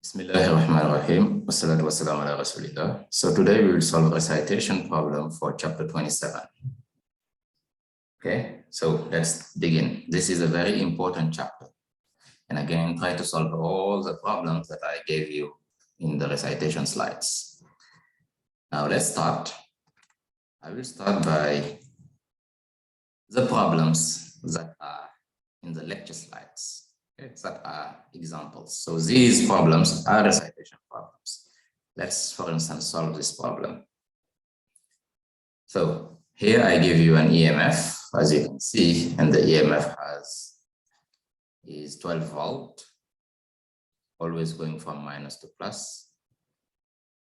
Bismillahirrahmanirrahim. Wassalatu wassalamu ala rasulillah. So today we will solve a recitation problem for chapter 27. Okay, so let's begin. This is a very important chapter. And again, try to solve all the problems that I gave you in the recitation slides. Now let's start. I will start by the problems that are in the lecture slides. Okay, that are examples. So these problems are recitation problems. Let's, for instance, solve this problem. So here I give you an EMF, as you can see, and the EMF is 12 volt, always going from minus to plus.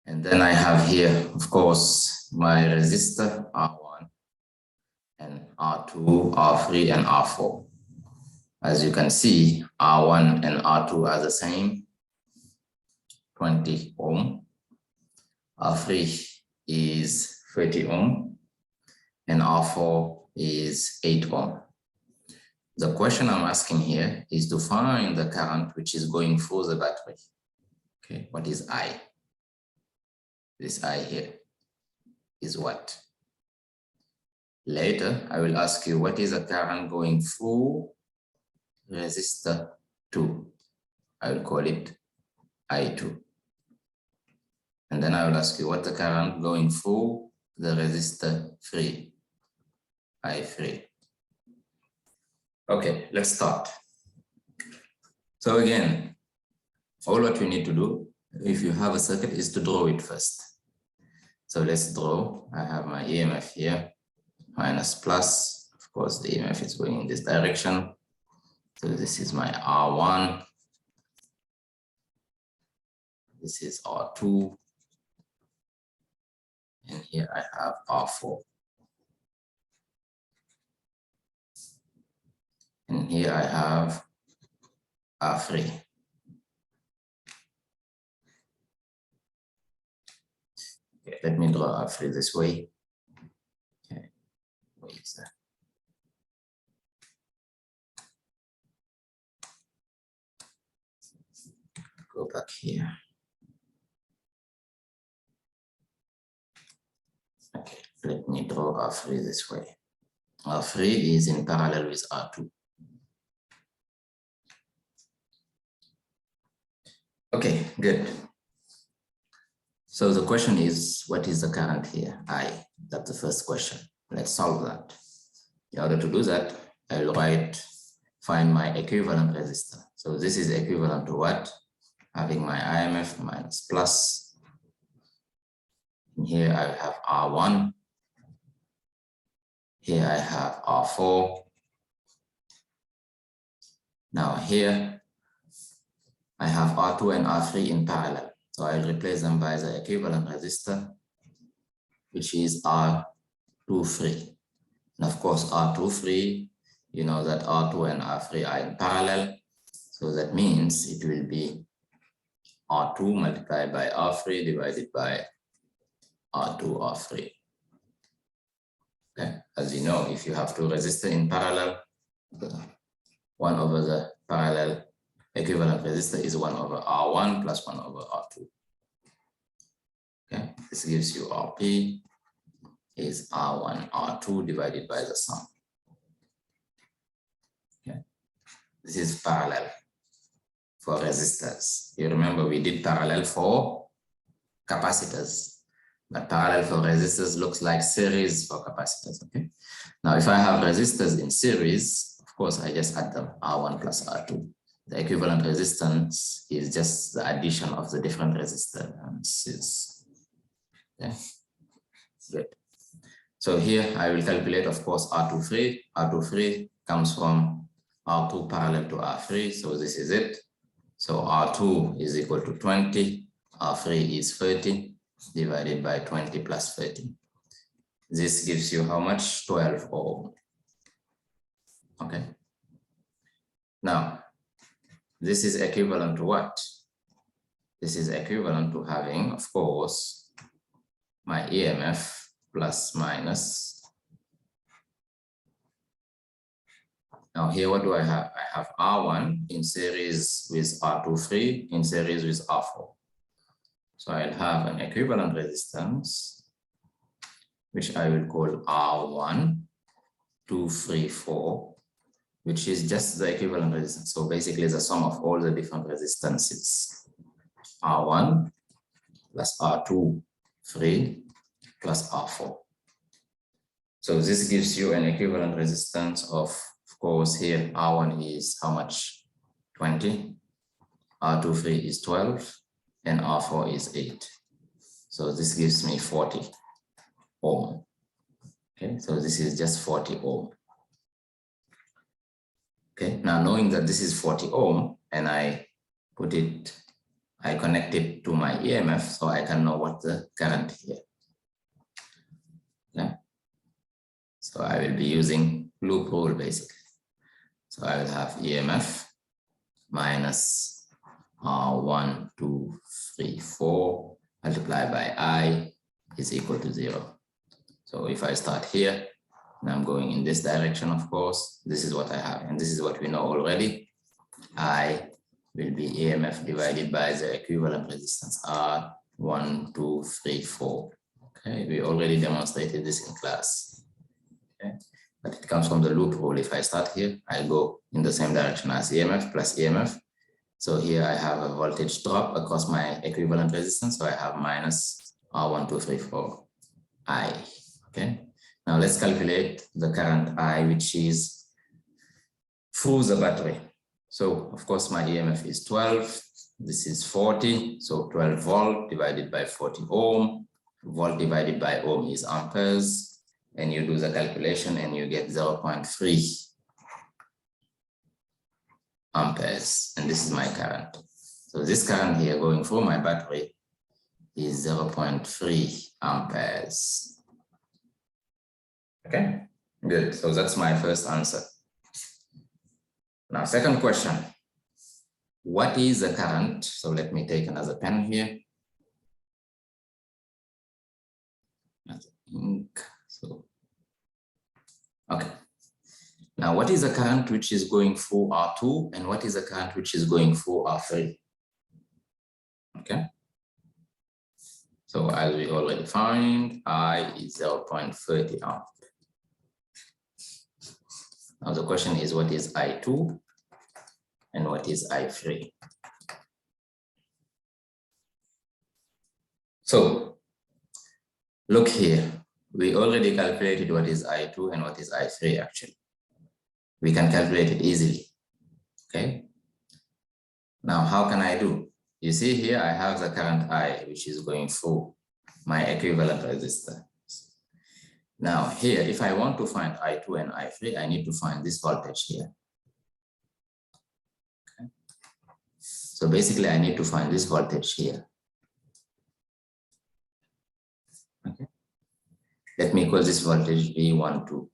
And then I have here, of course, my resistor R1 and R2, R3, and R4. As you can see, R1 and R2 are the same, 20 ohm. R3 is 30 ohm, and R4 is 8 ohm. The question I'm asking here is to find the current which is going through the battery. Okay, what is I? This I here is what? Later, I will ask you what is the current going through resistor 2. I will call it I2. And then I will ask you what the current going through the resistor 3, I3. Okay, let's start. So again, all what you need to do, if you have a circuit, is to draw it first. So let's draw. I have my EMF here, minus plus. Of course, the EMF is going in this direction. So this is my R1. This is R2. And here I have R4. And here I have R3. Okay, let me draw R3 this way. Okay, where is that? Go back here. Okay, let me draw R3 this way. R3 is in parallel with R2. Okay, good. So the question is, what is the current here? I. That's the first question. Let's solve that. In order to do that, I will find my equivalent resistor. So this is equivalent to what? Having my IMF minus plus. And here I have R1. Here I have R4. Now here I have R2 and R3 in parallel. So I'll replace them by the equivalent resistor, which is R23. And of course, R23, you know that R2 and R3 are in parallel. So that means it will be R2 multiplied by R3 divided by R2, R3. Okay, as you know, if you have two resistors in parallel, 1 over the parallel equivalent resistor is 1 over R1 plus 1 over R2. Okay, this gives you RP is R1, R2 divided by the sum. Okay, this is parallel for resistors. You remember we did parallel for capacitors, but parallel for resistors looks like series for capacitors. Okay, now if I have resistors in series, of course I just add them, R1 plus R2. The equivalent resistance is just the addition of the different resistors. Okay, good. So here I will calculate, of course, R23. R23 comes from R2 parallel to R3, so this is it. So R2 is equal to 20, R3 is 30, divided by 20 plus 30. This gives you how much? 12 ohm. Okay. Now, this is equivalent to what? This is equivalent to having, of course, my EMF plus minus Now here, what do I have? I have R1 in series with R23 in series with R4. So I'll have an equivalent resistance, which I will call R1, 2, 3, 4, which is just the equivalent resistance. So basically the sum of all the different resistances. R1 plus R2, 3 plus R4. So this gives you an equivalent resistance of course, here R1 is how much? 20, R23 is 12, and R4 is 8. So this gives me 40 ohm. Okay, so this is just 40 ohm. Okay, now knowing that this is 40 ohm, and I connect it to my EMF, so I can know what the current here. Okay, so I will be using loop rule basically. So I will have EMF minus R1, 2, 3, 4 multiplied by I is equal to 0. So if I start here, and I'm going in this direction, of course, this is what I have. And this is what we know already. I will be EMF divided by the equivalent resistance, R1, 2, 3, 4. Okay, we already demonstrated this in class. Okay. But it comes from the loop rule. If I start here, I go in the same direction as EMF plus EMF. So here I have a voltage drop across my equivalent resistance. So I have minus R1, 2, 3, 4, I. Okay. Now let's calculate the current I, which is through the battery. So of course my EMF is 12. This is 40. So 12 volt divided by 40 ohm. Volt divided by ohm is amperes. And you do the calculation and you get 0.3 amperes. And this is my current. So this current here going through my battery is 0.3 amperes. Okay, good. So that's my first answer. Now, second question. What is the current? So let me take another pen here. Another ink. So, okay. Now, what is the current which is going through R2 and what is the current which is going through R3? Okay. So as we already found, I is 0.30 amp. Now the question is, what is I2 and what is I3? So look here. We already calculated what is I2 and what is I3 actually. We can calculate it easily, okay? Now, how can I do? You see here, I have the current I, which is going through my equivalent resistor. Now here, if I want to find I2 and I3, I need to find this voltage here. Okay. So basically, I need to find this voltage here. Okay. Let me call this voltage V12.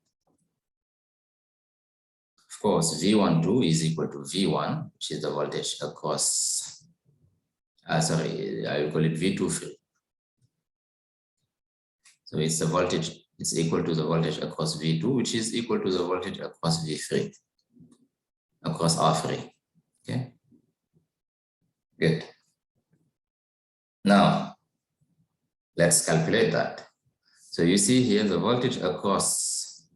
Of course, V12 is equal to V1, which is the voltage across, I will call it V23. So it's the voltage, it's equal to the voltage across V2, which is equal to the voltage across V3, across R3, okay? Good. Now, let's calculate that. So you see here, the voltage across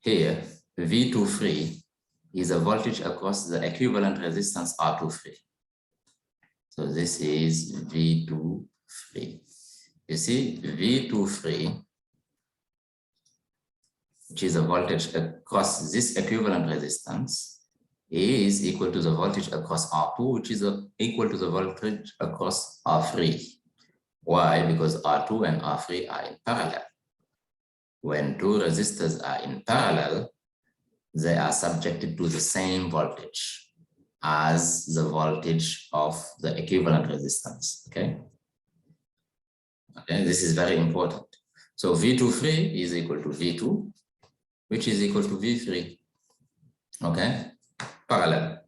here, V23, is a voltage across the equivalent resistance R23. So this is V23. You see, V23, which is a voltage across this equivalent resistance, is equal to the voltage across R2, which is equal to the voltage across R3. Why? Because R2 and R3 are in parallel. When two resistors are in parallel, they are subjected to the same voltage as the voltage of the equivalent resistance, okay? Okay, this is very important. So V23 is equal to V2, which is equal to V3, okay? Parallel.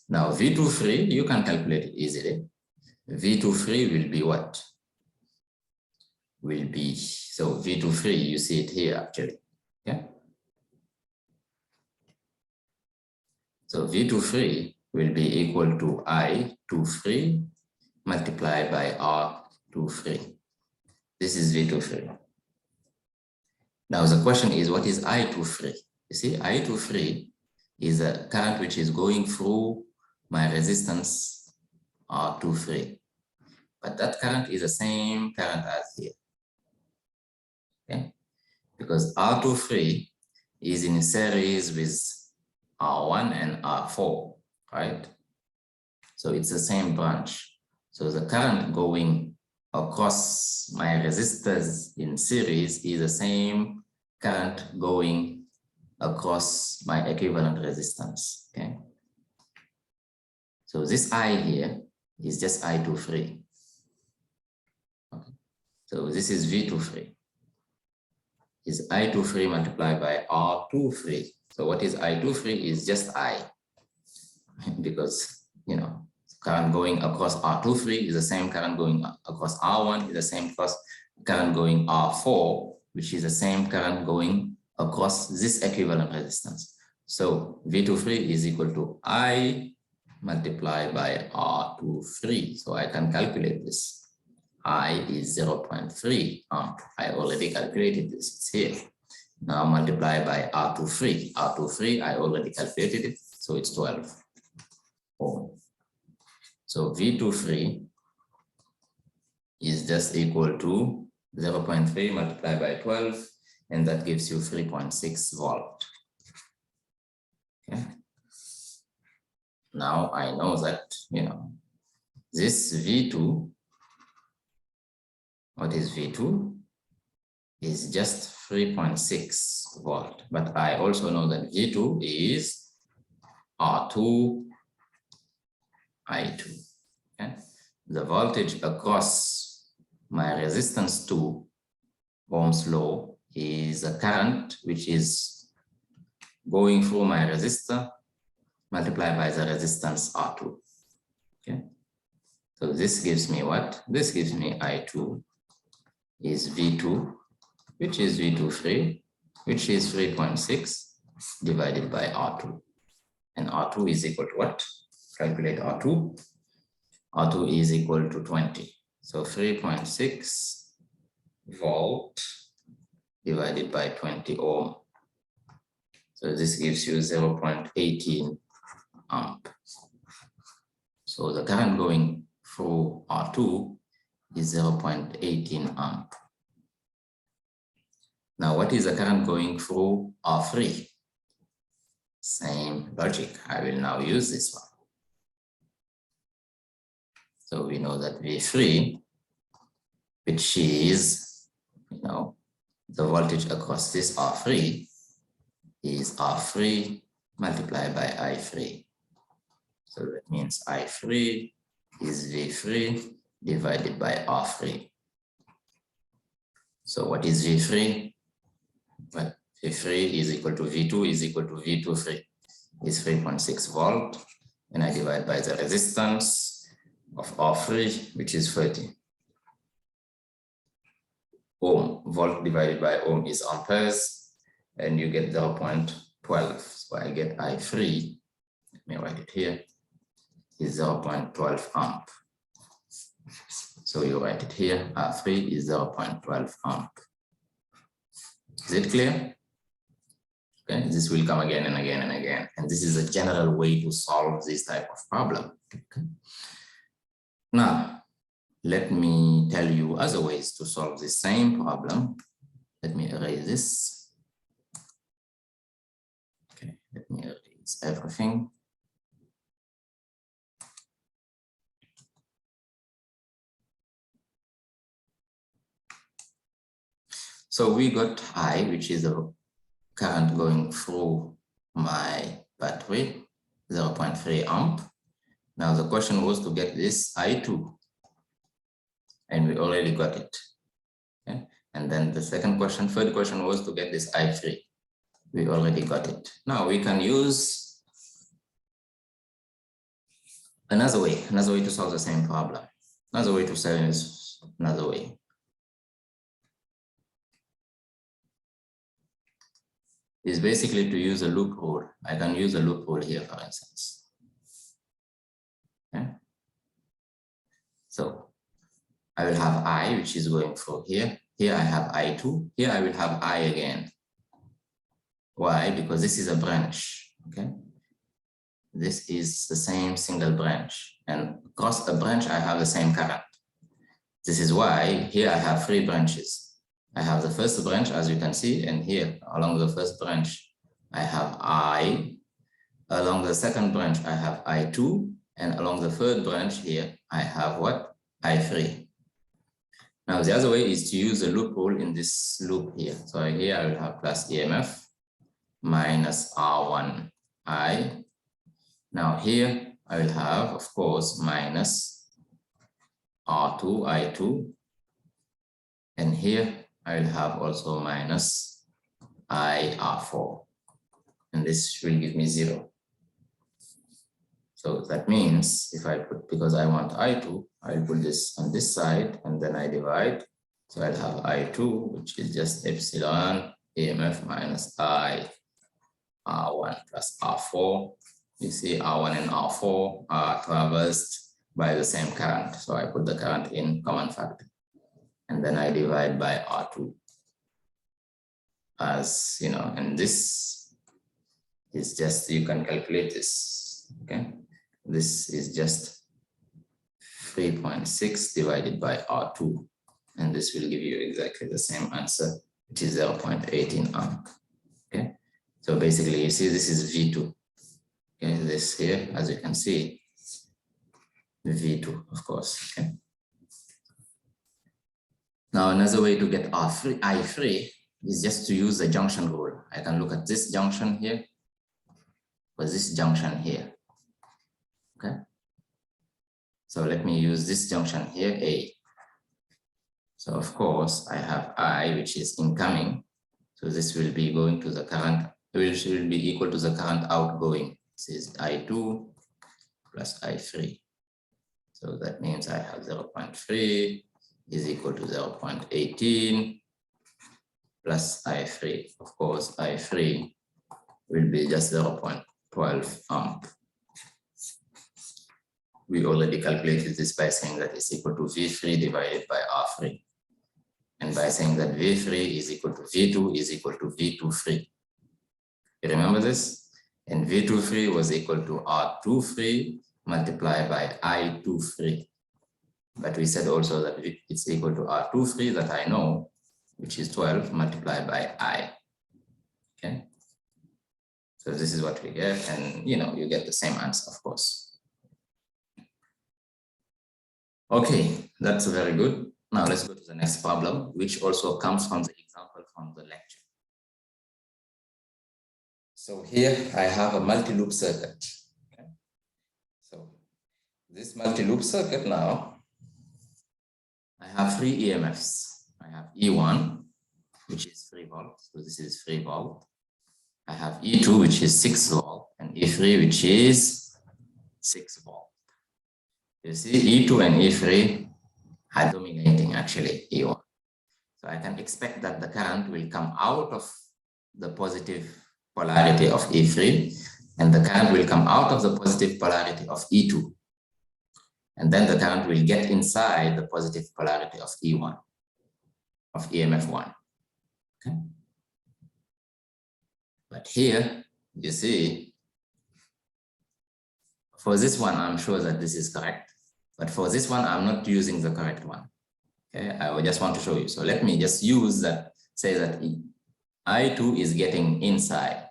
Now V23, you can calculate it easily. V23 will be what? Will be, so V23, you see it here actually, yeah? So V23 will be equal to I23 multiplied by R23. This is V23. Now the question is, what is I23? You see, I23 is a current which is going through my resistance R23. But that current is the same current as here. Okay? Because R23 is in series with R1 and R4, right? So it's the same branch. So the current going across my resistors in series is the same current going across my equivalent resistance. Okay. So this I here is just I23. Okay. So this is V23. Is I23 multiplied by R23. So what is I23 is just I, because, you know, current going across R23 is the same current going across R1 is the same current going R4, which is the same current going across this equivalent resistance. So V23 is equal to I multiplied by R23. So I can calculate this. I is 0.3 amp. I already calculated this, it's here. Now multiply by R23. R23, I already calculated it, so it's 12 ohm. So V23 is just equal to 0.3 multiplied by 12, and that gives you 3.6 volt. Okay. Now I know that, you know, this V2, what is V2? Is just 3.6 volt. But I also know that V2 is R2, I2. Okay? The voltage across my resistance to Ohm's law is a current which is going through my resistor multiplied by the resistance R2. Okay. So this gives me what? This gives me I2 is V2, which is V23, which is 3.6 divided by R2. And R2 is equal to what? Calculate R2. R2 is equal to 20. So 3.6 volt divided by 20 ohm. So this gives you 0.18 amp. So the current going through R2 is 0.18 amp. Now, what is the current going through R3? Same logic. I will now use this one. So we know that V3, which is, you know, the voltage across this R3 is R3 multiplied by I3. So that means I3 is V3 divided by R3. So what is V3? Well, V3 is equal to V2 is equal to V23 is 3.6 volt, and I divide by the resistance of R3, which is 30 ohm. Volt divided by ohm is amperes, and you get 0.12. So I get I3, let me write it here, is 0.12 amp. So you write it here, R3 is 0.12 amp. Is it clear? Okay, this will come again and again and again. And this is a general way to solve this type of problem. Okay. Now, let me tell you other ways to solve the same problem. Let me erase this. Okay, let me erase everything. So we got I, which is a current going through my battery, 0.3 amp. Now the question was to get this I2, and we already got it. Okay? And then the third question was to get this I3. We already got it. Now we can use another way to solve the same problem. Another way to solve is another way. is basically to use a loop rule. I can use a loop rule here, for instance. Okay. So I will have I, which is going through here. Here I have I2. Here I will have I again. Why? Because this is a branch. Okay. This is the same single branch. And across a branch, I have the same current. This is why here I have 3 branches. I have the first branch, as you can see, and here along the first branch, I have I. Along the second branch, I have I2. And along the third branch here, I have what? I3. Now, the other way is to use a loop rule in this loop here. So here I will have plus EMF minus R1I. Now here I will have, of course, minus R2I2. And here I will have also minus IR4. And this will give me 0. So that means if I put, because I want I2, I will put this on this side and then I divide. So I'll have I2, which is just epsilon EMF minus I R1 plus R4. You see R1 and R4 are traversed by the same current. So I put the current in common factor. And then I divide by R2. As you know, and this is just, you can calculate this, okay? This is just 3.6 divided by R2. And this will give you exactly the same answer, which is 0.18 amp, okay? So basically, you see, this is V2. Okay, this here, as you can see, V2, of course, okay? Now, another way to get I3 is just to use the junction rule. I can look at this junction here, or this junction here, okay? So let me use this junction here, A. So of course, I have I, which is incoming. So this will be going to the current, which will be equal to the current outgoing. This is I2 plus I3. So that means I have 0.3 is equal to 0.18 plus I3. Of course, I3 will be just 0.12 amp. We already calculated this by saying that it's equal to V3 divided by R3. And by saying that V3 is equal to V2 is equal to V23. You remember this? And V23 was equal to R23 multiplied by I23. But we said also that it's equal to R23 that I know, which is 12 multiplied by I. Okay. So this is what we get, and you know, you get the same answer, of course. Okay, that's very good. Now let's go to the next problem, which also comes from the example from the lecture. So here I have a multi-loop circuit. Okay. So this multi-loop circuit now, I have 3 EMFs. I have E1, which is 3 volts. So this is 3 volts. I have E2, which is 6 volts, and E3, which is 6 volts. You see, E2 and E3 are dominating actually E1. So I can expect that the current will come out of the positive polarity of E3, and the current will come out of the positive polarity of E2. And then the current will get inside the positive polarity of E1, of EMF1. Okay. But here, you see, for this one, I'm sure that this is correct. But for this one, I'm not using the correct one. Okay, I just want to show you. So let me just use that, say that I2 is getting inside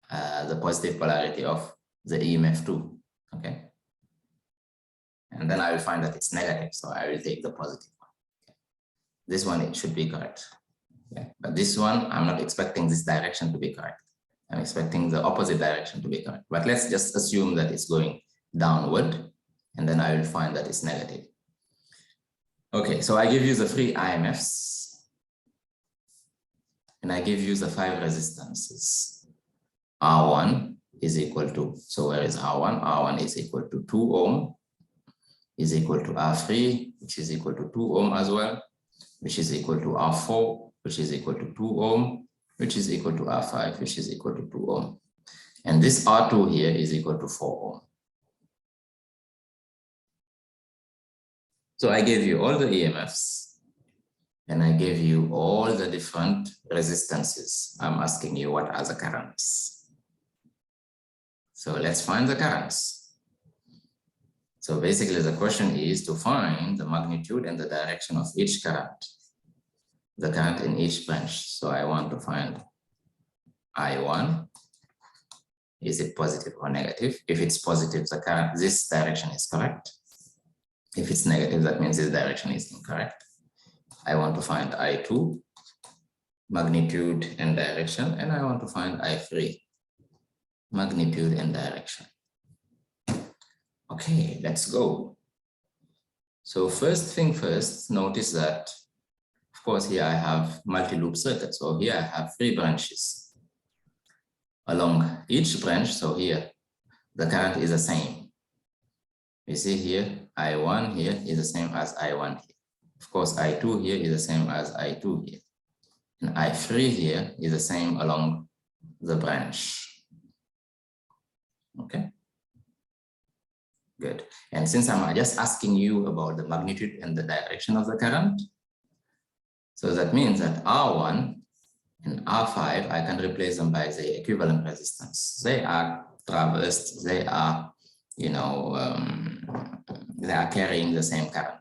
the positive polarity of the EMF2. Okay. And then I will find that it's negative. So I will take the positive one. Okay. This one, it should be correct. Okay. But this one, I'm not expecting this direction to be correct. I'm expecting the opposite direction to be correct. But let's just assume that it's going downward. And then I will find that it's negative. Okay, so I give you the 3 IMFs. And I give you the 5 resistances. R1 is equal to, so where is R1? R1 is equal to 2 ohm, is equal to R3, which is equal to 2 ohm as well, which is equal to R4, which is equal to 2 ohm, which is equal to R5, which is equal to 2 ohm. And this R2 here is equal to 4 ohm. So I gave you all the EMFs and I gave you all the different resistances. I'm asking you what are the currents. So let's find the currents. So basically the question is to find the magnitude and the direction of each current, the current in each branch. So I want to find I1. Is it positive or negative? If it's positive, the current, this direction is correct. If it's negative, that means this direction is incorrect. I want to find I2, magnitude and direction, and I want to find I3, magnitude and direction. Okay, let's go. So first thing first, notice that, of course, here I have multi-loop circuit. So here I have 3 branches. Along each branch, so here, the current is the same. You see here, I1 here is the same as I1 here. Of course, I2 here is the same as I2 here. And I3 here is the same along the branch. Okay. Good. And since I'm just asking you about the magnitude and the direction of the current, so that means that R1 and R5, I can replace them by the equivalent resistance. They are traversed, they are, you know, they are carrying the same current.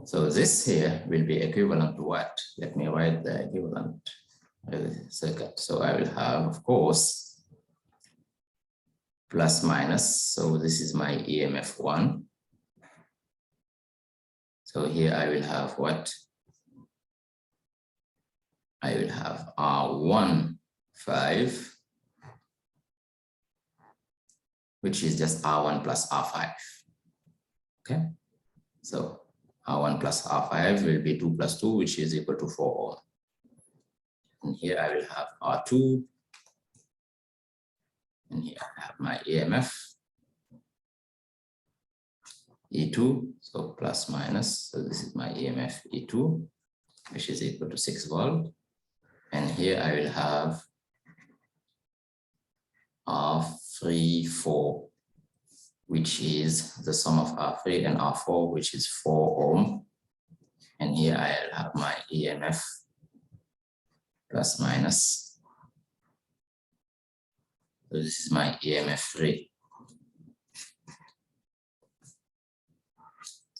So this here will be equivalent to what? Let me write the equivalent circuit. So I will have, of course, plus minus. So this is my EMF 1. So here I will have what? I will have R1, 5, which is just R1 plus R5. Okay, so R1 plus R5 will be 2 plus 2, which is equal to 4 ohm. And here I will have R2. And here I have my EMF, E2, so plus minus. So this is my EMF E2, which is equal to 6 volt. And here I will have R3, 4, which is the sum of R3 and R4, which is 4 ohm. And here I'll have my EMF plus minus. So this is my EMF 3.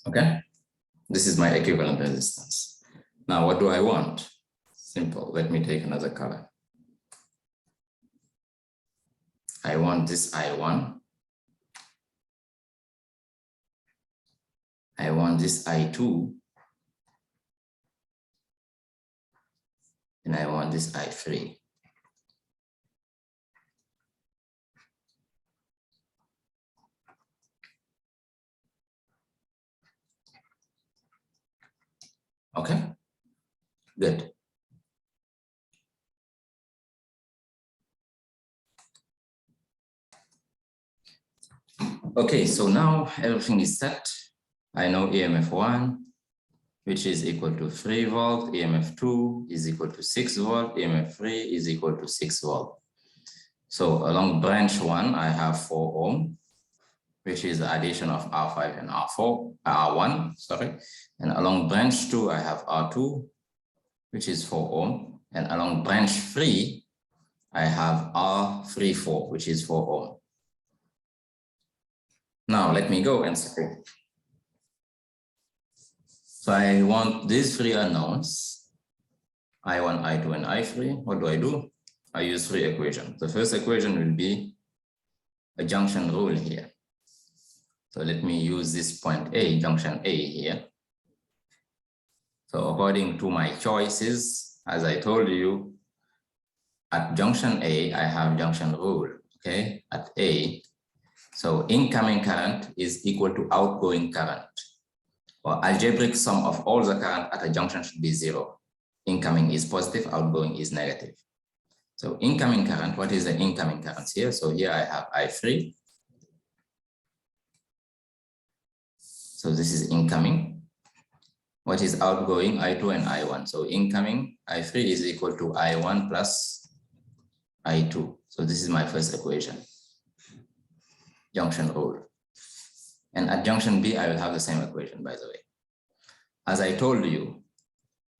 Okay, this is my equivalent resistance. Now, what do I want? Simple. Let me take another color. I want this I1. I want this I2. And I want this I3. Okay, good. Okay, so now everything is set. I know EMF 1, which is equal to 3 volt, EMF 2 is equal to 6 volt, EMF 3 is equal to 6 volt. So along branch 1, I have 4 ohm, which is the addition of R5 and R1, sorry. And along branch 2, I have R2, which is 4 ohm. And along branch 3, I have R34, which is 4 ohm. Now let me go and say, so I want these 3 unknowns, I1, I2, and I3. What do? I use 3 equations. The first equation will be a junction rule here. So let me use this point A, junction A here. So according to my choices, as I told you, at junction A, I have junction rule, okay, at A. So incoming current is equal to outgoing current. Or algebraic sum of all the current at a junction should be 0. Incoming is positive, outgoing is negative. So incoming current, what is the incoming current here? So here I have I3. So this is incoming. what is outgoing, I2 and I1. So incoming I3 is equal to I1 plus I2. So this is my first equation, junction rule. And at junction B, I will have the same equation, by the way. As I told you,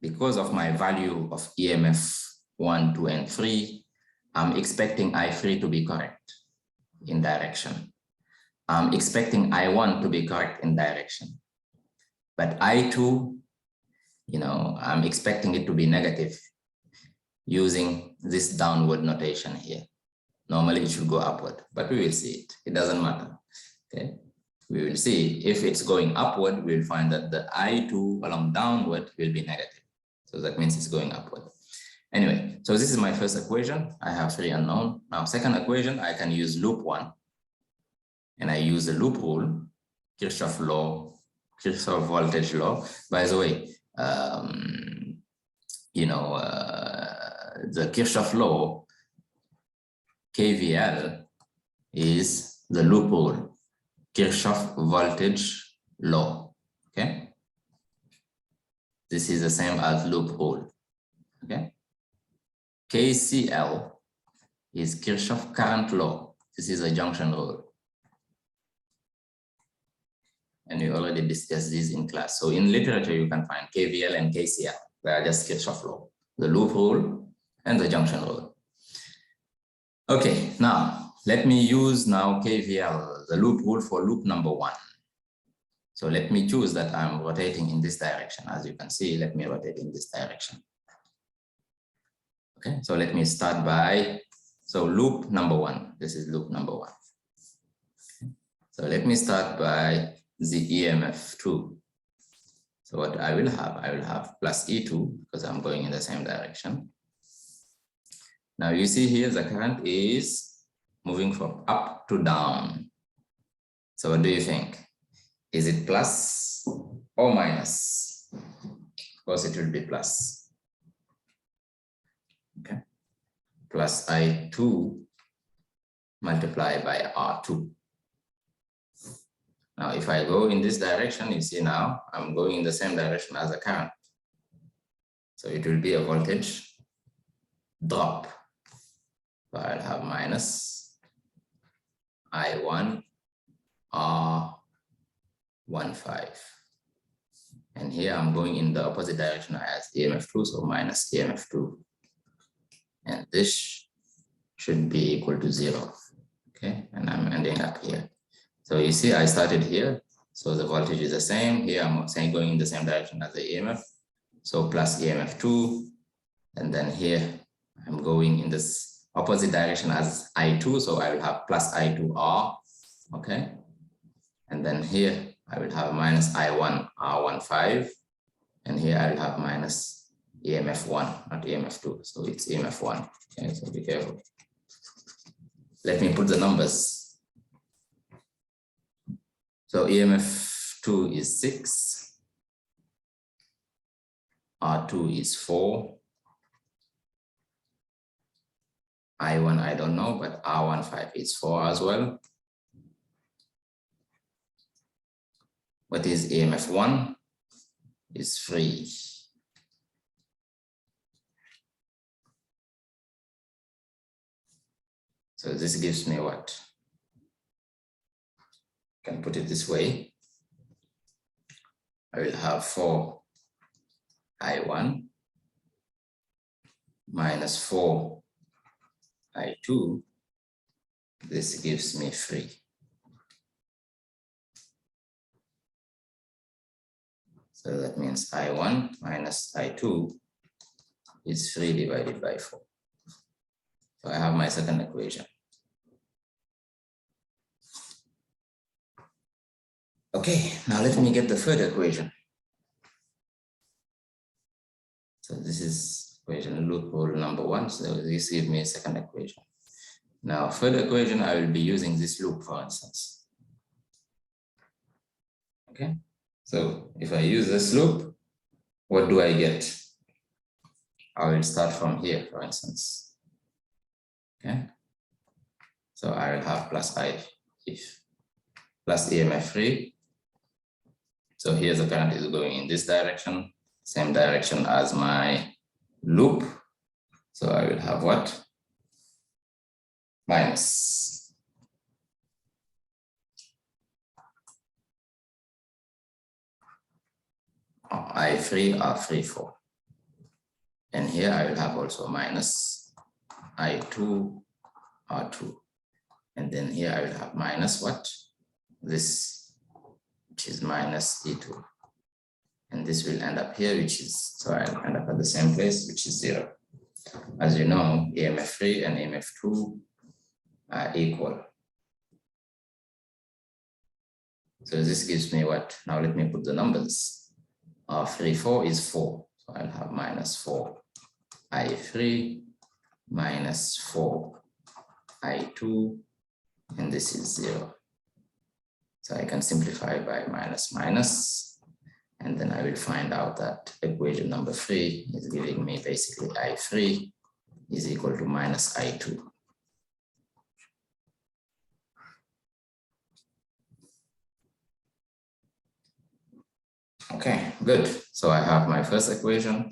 because of my value of EMF 1, 2, and 3, I'm expecting I3 to be correct in direction. I'm expecting I1 to be correct in direction. But I2, I'm expecting it to be negative using this downward notation here. Normally it should go upward, but we will see it. It doesn't matter, okay? We will see if it's going upward, we'll find that the I2 along downward will be negative. So that means it's going upward. Anyway, so this is my first equation. I have 3 unknown. Now, second equation, I can use loop 1. And I use the loop rule, Kirchhoff law, Kirchhoff voltage law. By the way, the Kirchhoff law, KVL, is the loop rule, Kirchhoff voltage law, okay? This is the same as loop rule, okay? KCL is Kirchhoff current law. This is a junction rule. And we already discussed this in class. So in literature, you can find KVL and KCL. They are just Kirchhoff law, the loop rule and the junction rule. Okay, now let me use now KVL, the loop rule for loop number 1. So let me choose that I'm rotating in this direction. As you can see, let me rotate in this direction. Okay, so let me start by, so loop number 1. This is loop number 1. Okay. So let me start by the EMF 2. So what I will have plus E2 because I'm going in the same direction. Now you see here the current is moving from up to down. So what do you think? Is it plus or minus? Of course it will be plus. Okay. Plus I2 multiplied by R2. Now, if I go in this direction, you see now, I'm going in the same direction as the current. So it will be a voltage drop. So I'll have minus I1 R15. And here I'm going in the opposite direction as EMF2, so minus EMF2. And this should be equal to 0. Okay, and I'm ending up here. So you see, I started here, so the voltage is the same. Here I'm saying going in the same direction as the EMF, so plus EMF2, and then here I'm going in this opposite direction as I2, so I will have plus I2R, okay? And then here I will have minus I1 R15, and here I will have minus EMF1, not EMF2, so it's EMF1, okay? So be careful. Let me put the numbers. So EMF2 is 6, R2 is 4, I1 I don't know, but R15 is 4 as well. What is EMF1? Is 3. So this gives me what? Can put it this way. I will have 4 I1 minus 4 I2. This gives me 3. So that means I1 minus I2 is 3 divided by 4. So I have my second equation. Okay, now let me get the third equation. So this is equation loop rule number 1. So this gives me a second equation. Now, third equation, I will be using this loop, for instance. Okay, so if I use this loop, what do I get? I will start from here, for instance. Okay, so I will have plus EMF3. So here the current is going in this direction, same direction as my loop. So I will have what? Minus. I3 R34. And here I will have also minus I2 R2. And then here I will have minus what? This, which is minus E2. And this will end up here, which is, so I'll end up at the same place, which is 0. As you know, EMF3 and EMF2 are equal. So this gives me what? Now let me put the numbers. R34 is 4. So I'll have minus 4 I3 minus 4 I2, and this is 0. So I can simplify by minus minus, and then I will find out that equation number 3 is giving me basically I3 is equal to minus I2. Okay, good. So I have my first equation,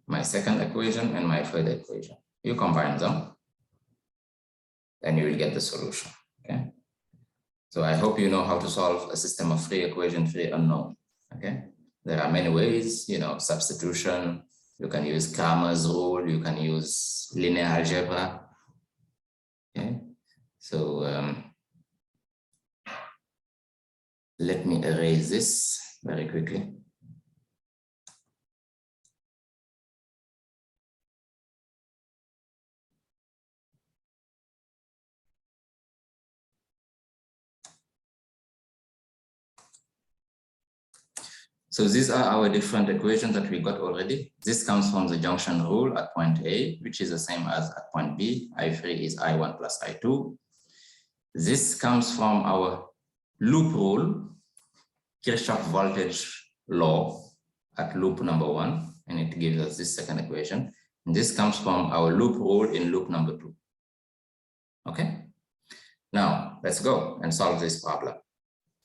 my second equation, and my third equation. You combine them, then you will get the solution. Okay. So I hope you know how to solve a system of 3 equations, 3 unknown. Okay. There are many ways, you know, substitution. You can use Cramer's rule. You can use linear algebra. Okay. So let me erase this very quickly. So these are our different equations that we got already. This comes from the junction rule at point A, which is the same as at point B. I3 is I1 plus I2. This comes from our loop rule, Kirchhoff voltage law at loop number 1, and it gives us this second equation. And this comes from our loop rule in loop number 2. Okay. Now let's go and solve this problem.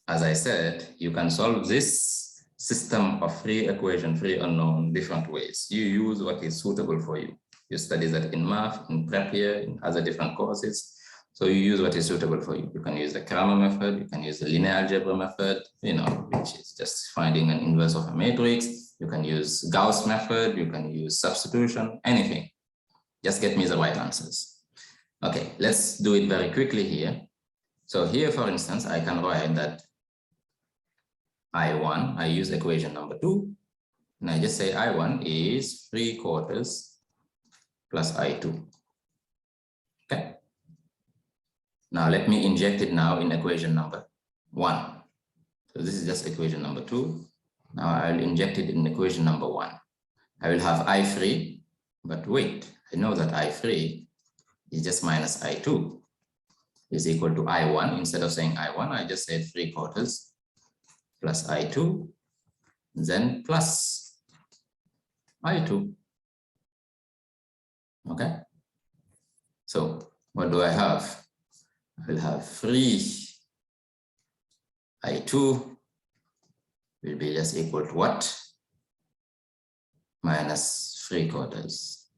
As I said, you can solve this system of 3 equations, 3 unknown, different ways. You use what is suitable for you. You study that in math, in prep year, in other different courses. So you use what is suitable for you. You can use the Cramer method, you can use the linear algebra method, you know, which is just finding an inverse of a matrix. You can use Gauss method, you can use substitution, anything. Just get me the right answers. Okay, let's do it very quickly here. So here, for instance, I can write that I1, I use equation number 2, and I just say I1 is 3/4 plus I2. Okay. Now let me inject it now in equation number 1. So this is just equation number 2. Now I'll inject it in equation number 1. I will have I3, but wait, I know that I3 is just minus I2 is equal to I1. Instead of saying I1, I just said 3/4 plus I2, then plus I2. Okay. So what do I have? I will have 3 I2 will be just equal to what? Minus 3/4.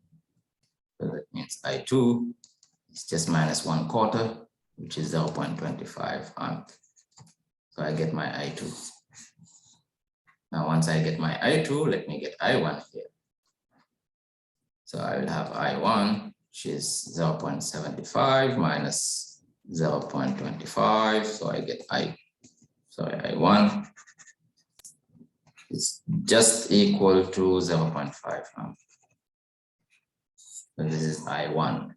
So that means I2 is just minus 1/4, which is 0.25 amp. So I get my I2. Now, once I get my I2, let me get I1 here. So I will have I1, which is 0.75 minus 0.25. So I get I1 is just equal to 0.5 amp. So this is I1.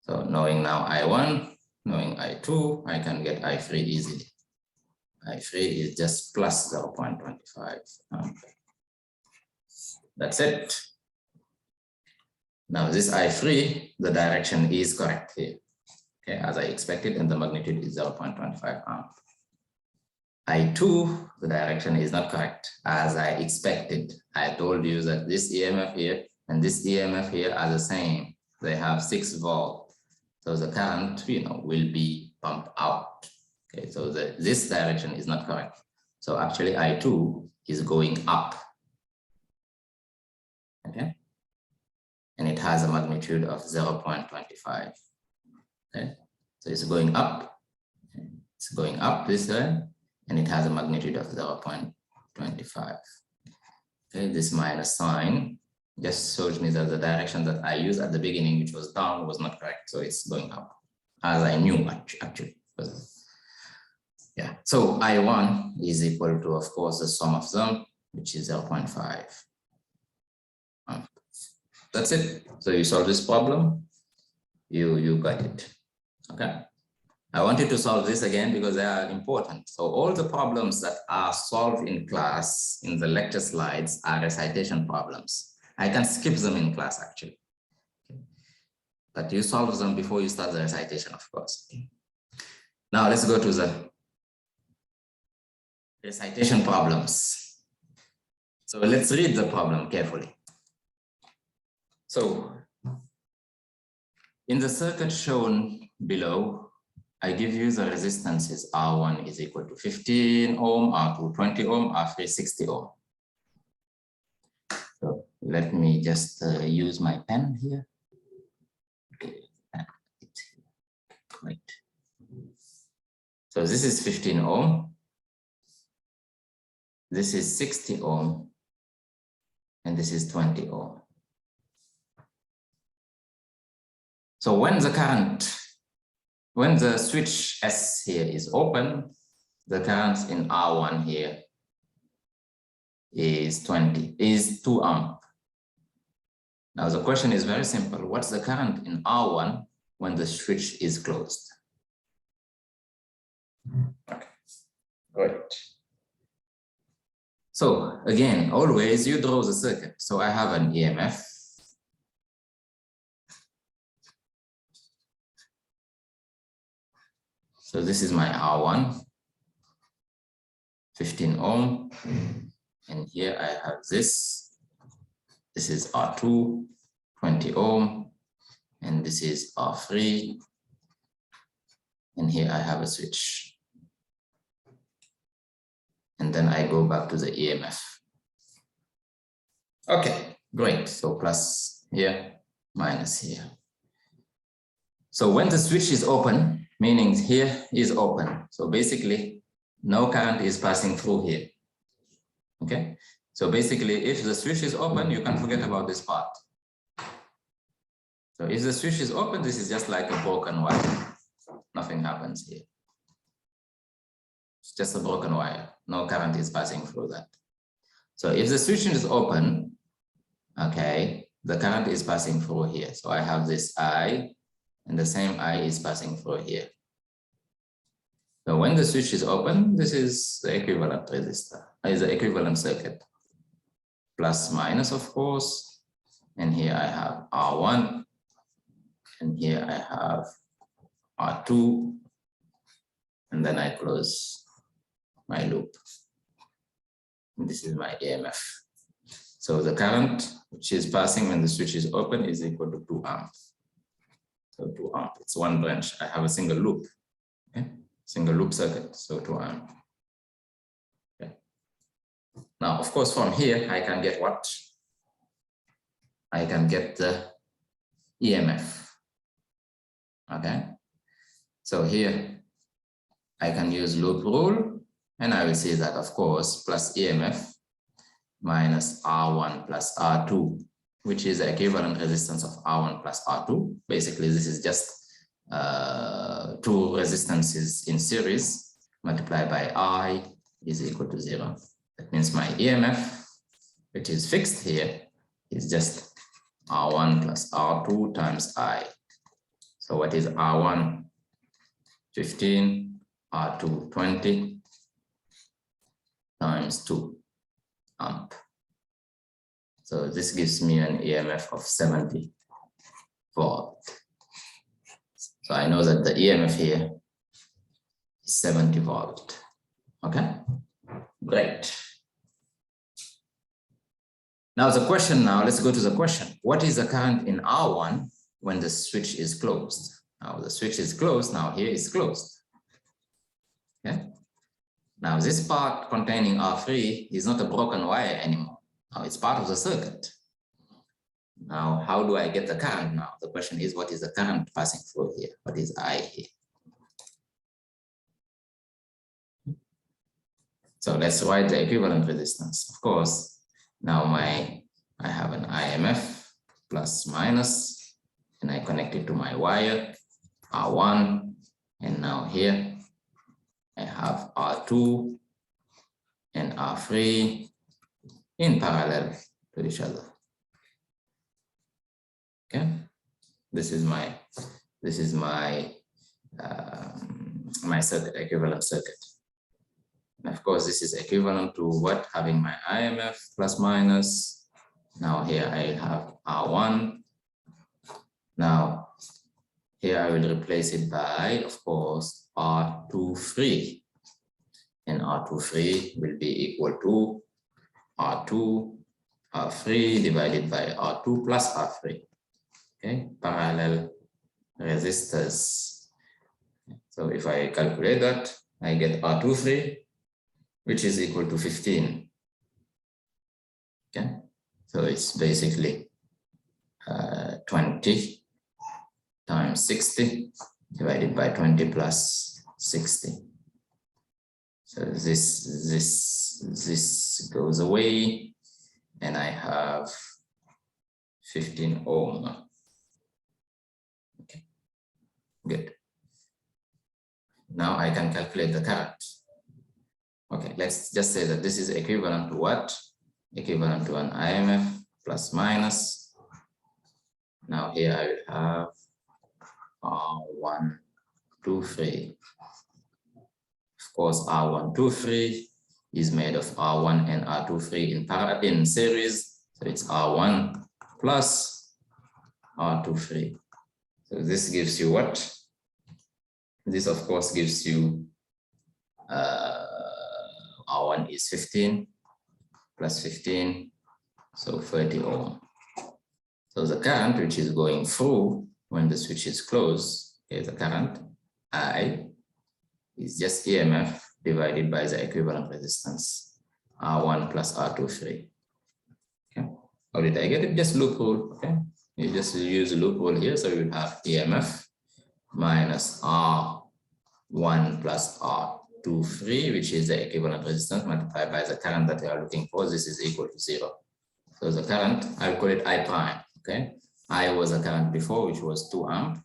So knowing now I1, knowing I2, I can get I3 easily. I3 is just plus 0.25 amp. That's it. Now this I3, the direction is correct here. Okay, as I expected, and the magnitude is 0.25 amp. I2, the direction is not correct, as I expected. I told you that this EMF here and this EMF here are the same. They have 6 volts. So the current, will be pumped out. Okay, so this direction is not correct. So actually I2 is going up, okay? And it has a magnitude of 0.25, okay? So it's going up this way, and it has a magnitude of 0.25. Okay, this minus sign just shows me that the direction that I used at the beginning, which was down, was not correct. So it's going up, as I knew actually. Yeah, so I1 is equal to, of course, the sum of them, which is 0.5. That's it. So you solve this problem, you got it. Okay. I wanted to solve this again because they are important. So all the problems that are solved in class in the lecture slides are recitation problems. I can skip them in class actually. Okay. But you solve them before you start the recitation, of course. Okay. Now let's go to the recitation problems. So let's read the problem carefully. So in the circuit shown below, I give you the resistances. R1 is equal to 15 ohm, R2 20 ohm, R3 60 ohm. So let me just use my pen here. Okay, right. So this is 15 ohm. This is 60 ohm. And this is 20 ohm. So when the switch S here is open, the current in R1 here is 2 amp. Now the question is very simple. What's the current in R1 when the switch is closed? Okay, great. So again, always you draw the circuit. So I have an EMF. So this is my R1, 15 ohm. And here I have this. This is R2, 20 ohm. And this is R3. And here I have a switch. And then I go back to the EMF. Okay, great. So plus here, minus here. So when the switch is open, meaning here is open. So basically, no current is passing through here. Okay, so basically, if the switch is open, you can forget about this part. So if the switch is open, this is just like a broken wire. Nothing happens here. It's just a broken wire. No current is passing through that. So if the switch is open, okay, the current is passing through here. So I have this I, and the same I is passing through here. So when the switch is open, this is the equivalent resistor, is the equivalent circuit. Plus minus, of course. And here I have R1. And here I have R2. And then I close my loop. And this is my EMF. So the current which is passing when the switch is open is equal to 2 amps. So 2 amp, it's one branch. I have a single loop, okay? Single loop circuit, so 2 amp. Okay. Now, of course, from here, I can get what? I can get the EMF, okay? So here, I can use loop rule, and I will see that, of course, plus EMF minus R1 plus R2, which is the equivalent resistance of R1 plus R2. Basically, this is just two resistances in series multiplied by I is equal to 0. That means my EMF, which is fixed here, is just R1 plus R2 times I. So what is R1? 15, R2 20 times 2 amp. So this gives me an EMF of 70 volt. So I know that the EMF here is 70 volt. Okay, great. Now the question let's go to the question. What is the current in R1 when the switch is closed? Now the switch is closed, now here is closed. Okay. Now this part containing R3 is not a broken wire anymore. Now it's part of the circuit. Now, how do I get the current now? The question is, what is the current passing through here? What is I here? So let's write the equivalent resistance. Of course, now I have an IMF plus minus, and I connect it to my wire, R1, and now here I have R2 and R3 in parallel to each other. Okay, this is my my circuit, equivalent circuit. And of course, this is equivalent to what? Having my IMF plus minus. Now here I have R1. Now here I will replace it by, of course, R23. And R23 will be equal to R2, R3 divided by R2 plus R3. Okay, parallel resistors. So if I calculate that, I get R23, which is equal to 15. Okay, so it's basically 20 times 60 divided by 20 plus 60. So this goes away, and I have 15 ohm. Okay, good. Now I can calculate the current. Okay, let's just say that this is equivalent to what? Equivalent to an IMF plus minus. Now here I will have R1, 2, 3. Of course, R1, 2, 3 is made of R1 and R2, 3 in series. So it's R1 plus R2, 3. So this gives you what? This, of course, gives you R1 is 15 plus 15, so 30 ohm. So the current which is going through when the switch is closed, okay, the current I is just EMF divided by the equivalent resistance R1 plus R2, 3. Okay, how did I get it? Just loop rule. Okay, you just use a loop rule here, so you will have EMF minus R1 plus R2, 3, which is the equivalent resistance multiplied by the current that you are looking for. This is equal to 0. So the current, I'll call it I prime. Okay, I was a current before, which was 2 amp.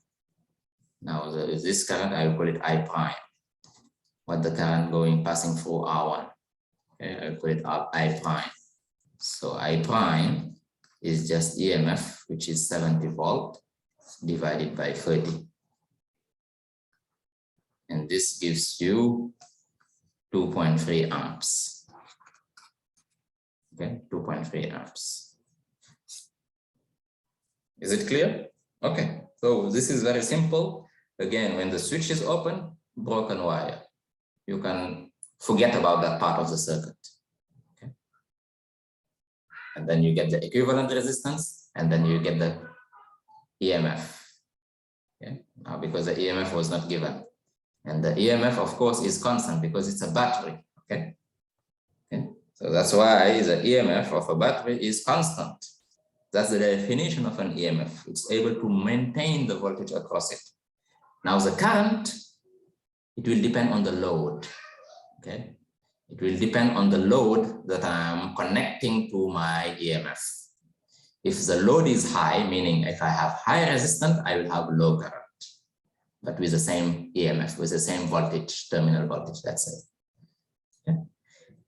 Now this current, I will call it I prime. What the current passing through R1. Okay, I'll call it I prime. So I prime is just EMF, which is 70 volt divided by 30. And this gives you 2.3 amps. Okay, 2.3 amps. Is it clear? Okay, so this is very simple. Again, when the switch is open, broken wire. You can forget about that part of the circuit. Okay. And then you get the equivalent resistance, and then you get the EMF. Okay. Now, because the EMF was not given. And the EMF, of course, is constant because it's a battery. Okay. Okay. So that's why the EMF of a battery is constant. That's the definition of an EMF. It's able to maintain the voltage across it. Now the current, it will depend on the load. Okay. It will depend on the load that I'm connecting to my EMF. If the load is high, meaning if I have high resistance, I will have low current, but with the same EMF, with the same voltage, terminal voltage, let's say. Okay.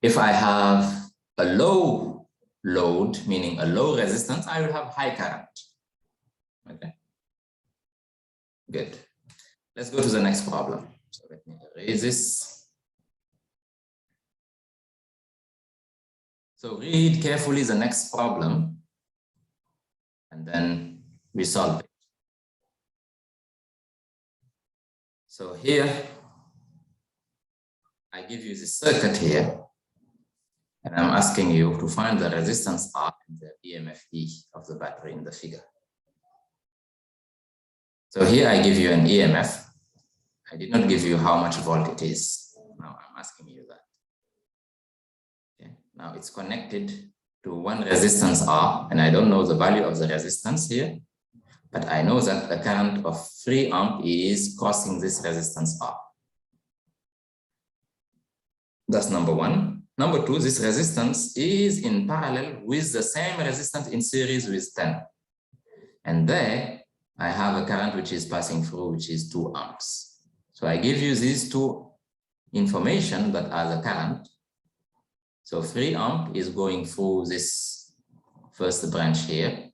If I have a low load, meaning a low resistance, I will have high current. Okay, good. Let's go to the next problem. So let me erase this. So read carefully the next problem, and then we solve it. So here, I give you the circuit here, and I'm asking you to find the resistance R and the EMF E of the battery in the figure. So here I give you an EMF. I did not give you how much volt it is. Now I'm asking you that. Okay, now it's connected to one resistance R, and I don't know the value of the resistance here, but I know that the current of 3 amp is crossing this resistance R. That's number one. Number two, this resistance is in parallel with the same resistance in series with 10. And there I have a current which is passing through, which is 2 amps. So I give you these two information that are the current. So 3 amp is going through this first branch here.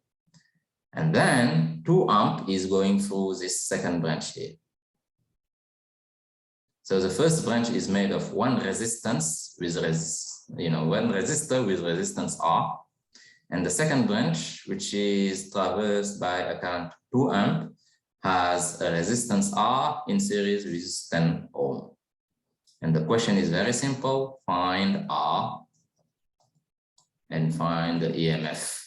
And then 2 amp is going through this second branch here. So the first branch is made of one resistance with one resistor with resistance R, and the second branch, which is traversed by a current 2 amp, has a resistance R in series with 10 ohm. And the question is very simple: find R and find the EMF.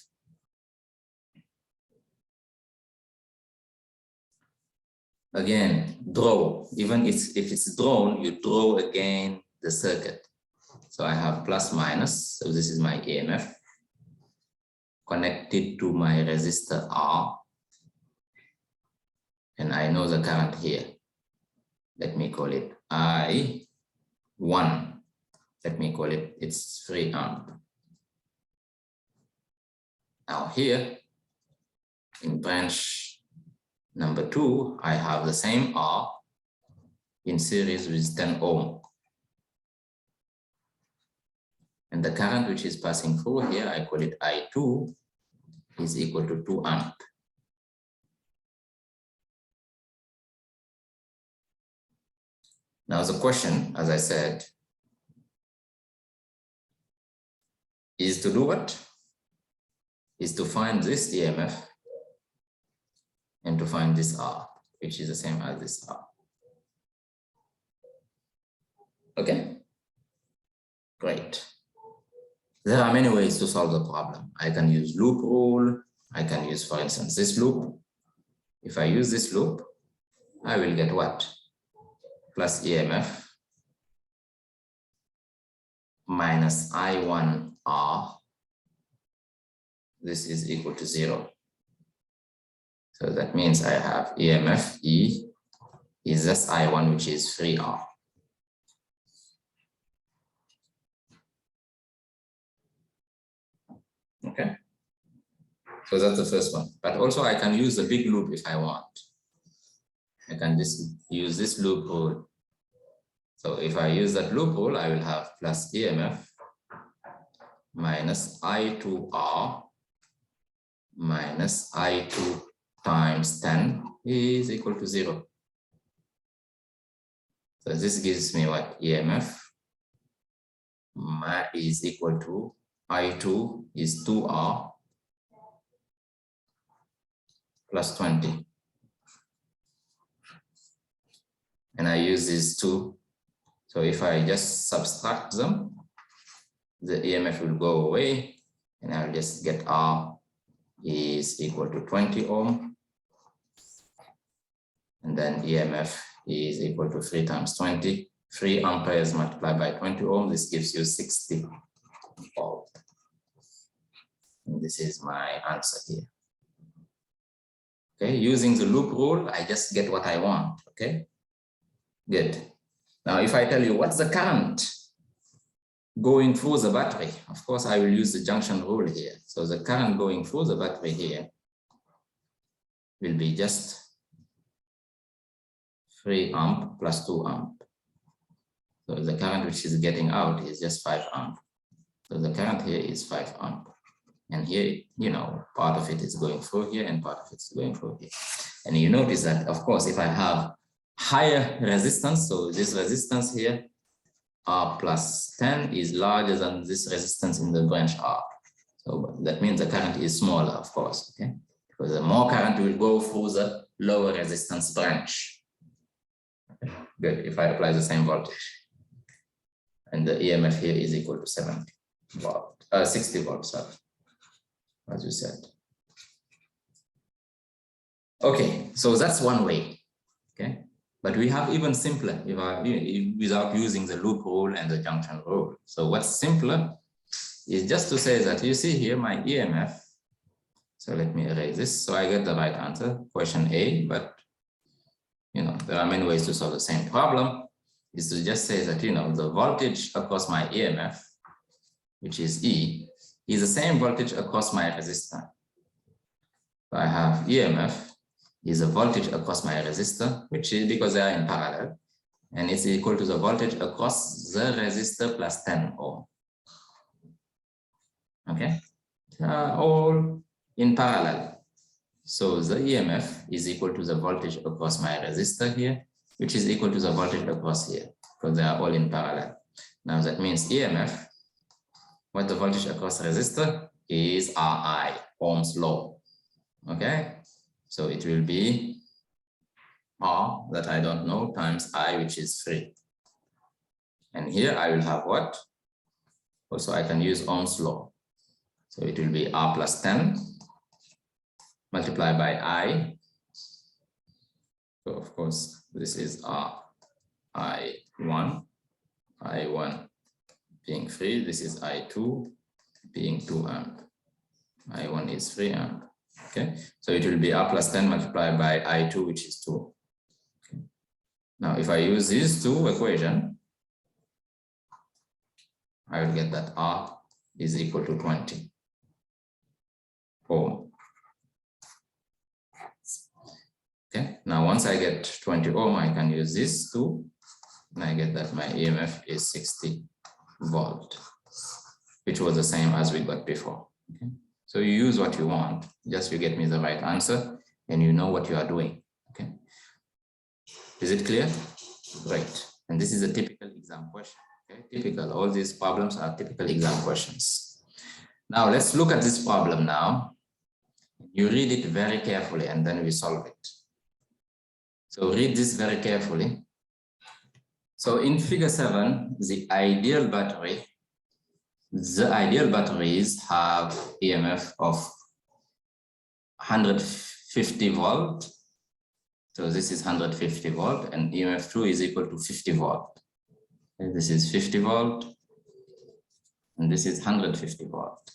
Again, draw. Even if it's drawn, you draw again the circuit. So I have plus minus. So this is my EMF connected to my resistor R. And I know the current here. Let me call it I1. Let me call it, it's 3 amp. Now here in branch number 2, I have the same R in series with 10 ohm. And the current which is passing through here, I call it I2, is equal to 2 amp. Now the question, as I said, is to do what? Is to find this EMF and to find this R, which is the same as this R. Okay, great. There are many ways to solve the problem. I can use loop rule. I can use, for instance, this loop. If I use this loop, I will get what? Plus EMF minus I1R. This is equal to 0. So that means I have EMF E is just I1, which is 3R. Okay, so that's the first one. But also I can use the big loop if I want. I can just use this loop rule. So if I use that loop rule, I will have plus EMF minus I2R minus I2 times 10 is equal to 0. So this gives me what? EMF is equal to I2 is 2R plus 20. And I use these two. So if I just subtract them, the EMF will go away, and I'll just get R is equal to 20 ohm. And then EMF is equal to 3 times 20. 3 amperes multiplied by 20 ohm. This gives you 60 volt. And this is my answer here. Okay, using the loop rule, I just get what I want. Okay, good. Now, if I tell you what's the current going through the battery, of course, I will use the junction rule here. So the current going through the battery here will be just 3 amp plus 2 amp. So the current which is getting out is just 5 amp. So the current here is 5 amp. And here, part of it is going through here and part of it is going through here. And you notice that, of course, if I have higher resistance, so this resistance here, R plus 10 is larger than this resistance in the branch R. So that means the current is smaller, of course, okay? Because the more current will go through the lower resistance branch. Okay. Good, if I apply the same voltage. And the EMF here is equal to 60 volts, sorry, as you said. Okay, so that's one way, okay? But we have even simpler without using the loop rule and the junction rule. So what's simpler is just to say that you see here my EMF. So let me erase this. So I get the right answer, question A, but there are many ways to solve the same problem. Is to just say that, the voltage across my EMF, which is E, is the same voltage across my resistor. So I have EMF is a voltage across my resistor, which is because they are in parallel, and it's equal to the voltage across the resistor plus 10 ohm. Okay, all in parallel. So the EMF is equal to the voltage across my resistor here, which is equal to the voltage across here, because they are all in parallel. Now that means EMF, what the voltage across resistor is RI, Ohm's law. Okay, so it will be R, that I don't know, times I, which is 3. And here I will have what? Also, I can use Ohm's law. So it will be R plus 10 multiplied by I. So of course, this is R, I1 being 3. This is I2 being 2 amp. I1 is 3 amp. Okay, so it will be R plus 10 multiplied by I2, which is 2. Okay. Now, if I use these two equations, I will get that R is equal to 20 ohm. Okay, now once I get 20 ohm, I can use this too, and I get that my EMF is 60 volt, which was the same as we got before. Okay, so you use what you want, just you get me the right answer, and you know what you are doing. Okay, is it clear? Great. And this is a typical exam question. Okay, typical. All these problems are typical exam questions. Now let's look at this problem now. You read it very carefully, and then we solve it. So read this very carefully. So in figure 7, the ideal batteries have EMF of 150 volt. So this is 150 volt, and EMF2 is equal to 50 volt. Okay, this is 50 volt, and this is 150 volt.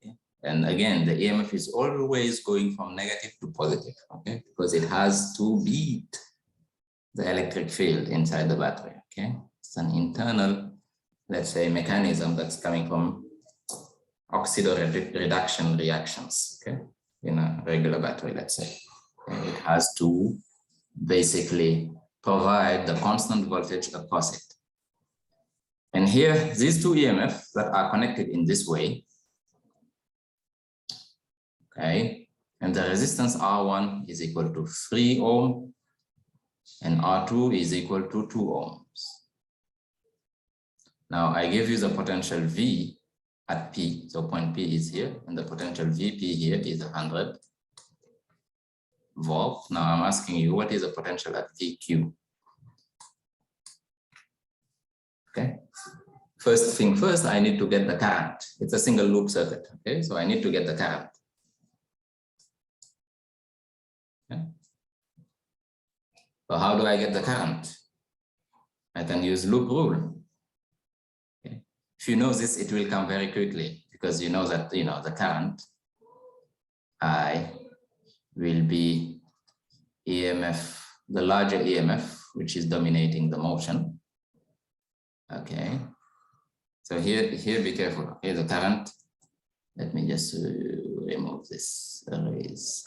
Okay. And again, the EMF is always going from negative to positive, okay, because it has to beat the electric field inside the battery. Okay, it's an internal, let's say, mechanism that's coming from oxidoreduction reactions. Okay, in a regular battery, let's say. It has to basically provide the constant voltage across it. And here, these two EMFs that are connected in this way, okay, and the resistance R1 is equal to 3 ohm, and R2 is equal to 2 ohms. Now, I give you the potential V at P, so point P is here, and the potential VP here is 100 volt. Now I'm asking you, what is the potential at VQ? Okay. First thing first, I need to get the current. It's a single loop circuit. Okay, so I need to get the current. Okay. So how do I get the current? I can use loop rule. Okay. If you know this, it will come very quickly, because you know that the current I will be EMF, the larger EMF, which is dominating the motion. Okay, so here be careful. Okay, the current, let me just remove this erase.